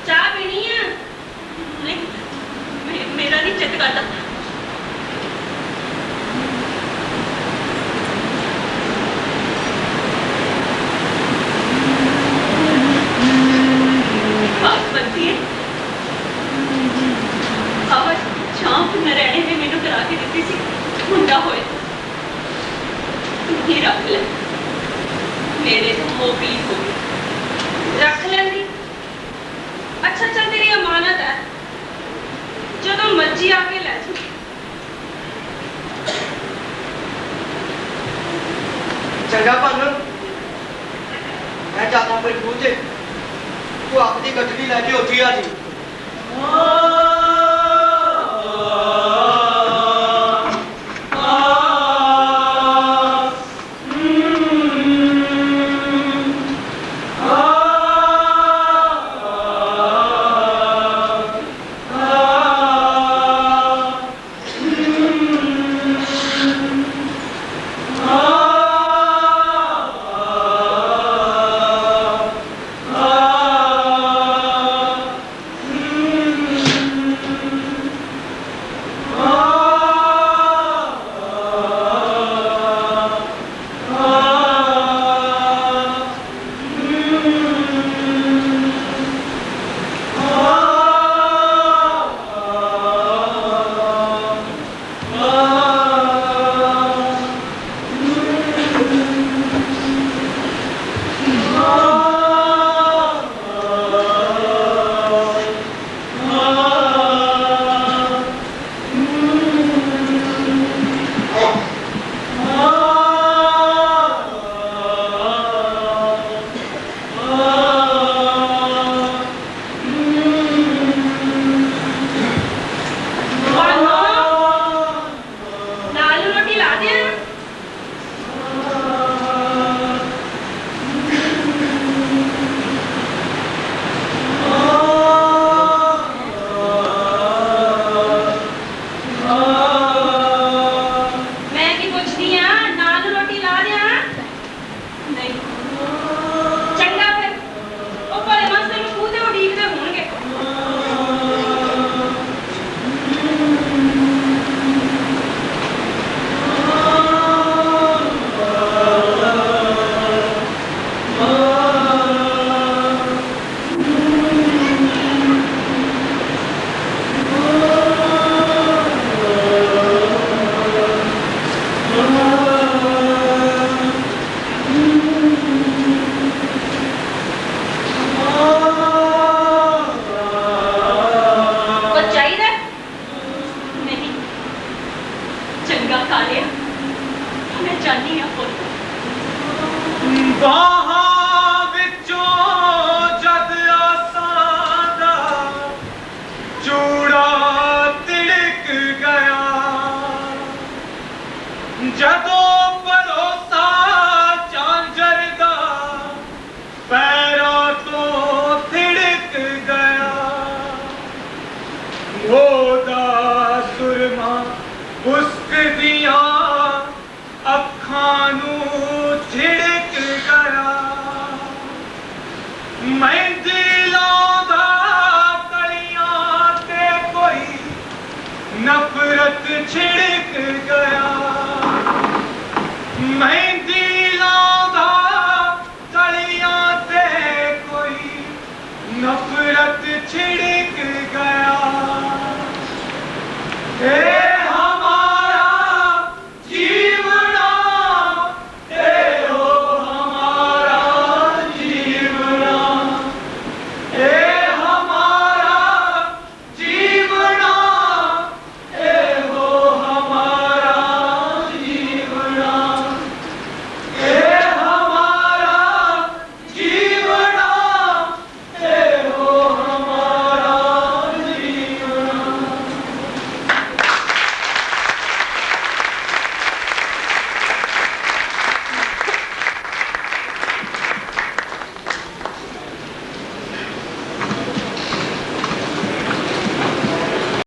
ਚਾਹ ਪੀਣੀ ਹੈ? ਨਹੀਂ ਮੇਰਾ ਨਹੀਂ ਚਿੱਤ ਕਰਦਾ। ਭਾਗਵਤੀ ਆਵਾਜ਼ ਸ਼ਾਮ ਨਰੈਣੇ ਨੇ ਮੈਨੂੰ ਕਰਾ ਕੇ ਦਿੱਤੀ ਸੀ, ਮੁੰਡਾ ਹੋਏ ਤੂੰ ਹੀ ਰੱਖ ਲੈ। ਮੇਰੇ ਤੋਂ ਮੋਕਲੀ ਹੋ ਗਈ, ਰੱਖ ਲੈਂਦੀ। ਅੱਛਾ ਚੱਲ ਤੇਰੀ ਅਮਾਨਤ ਹੈ, ਜਦੋਂ ਮਰਜ਼ੀ ਆ ਕੇ ਲੈ ਜਾ। ਚੰਗਾ ਭਾਨੂੰ ਮੈਂ ਜਾਂਦਾ ਕੋਈ ਖੂਹ ਤੇ, ਤੂੰ ਆਪਣੀ ਗੱਡੀ ਲੈ ਕੇ ਉੱਥੇ ਆ ਜੀ।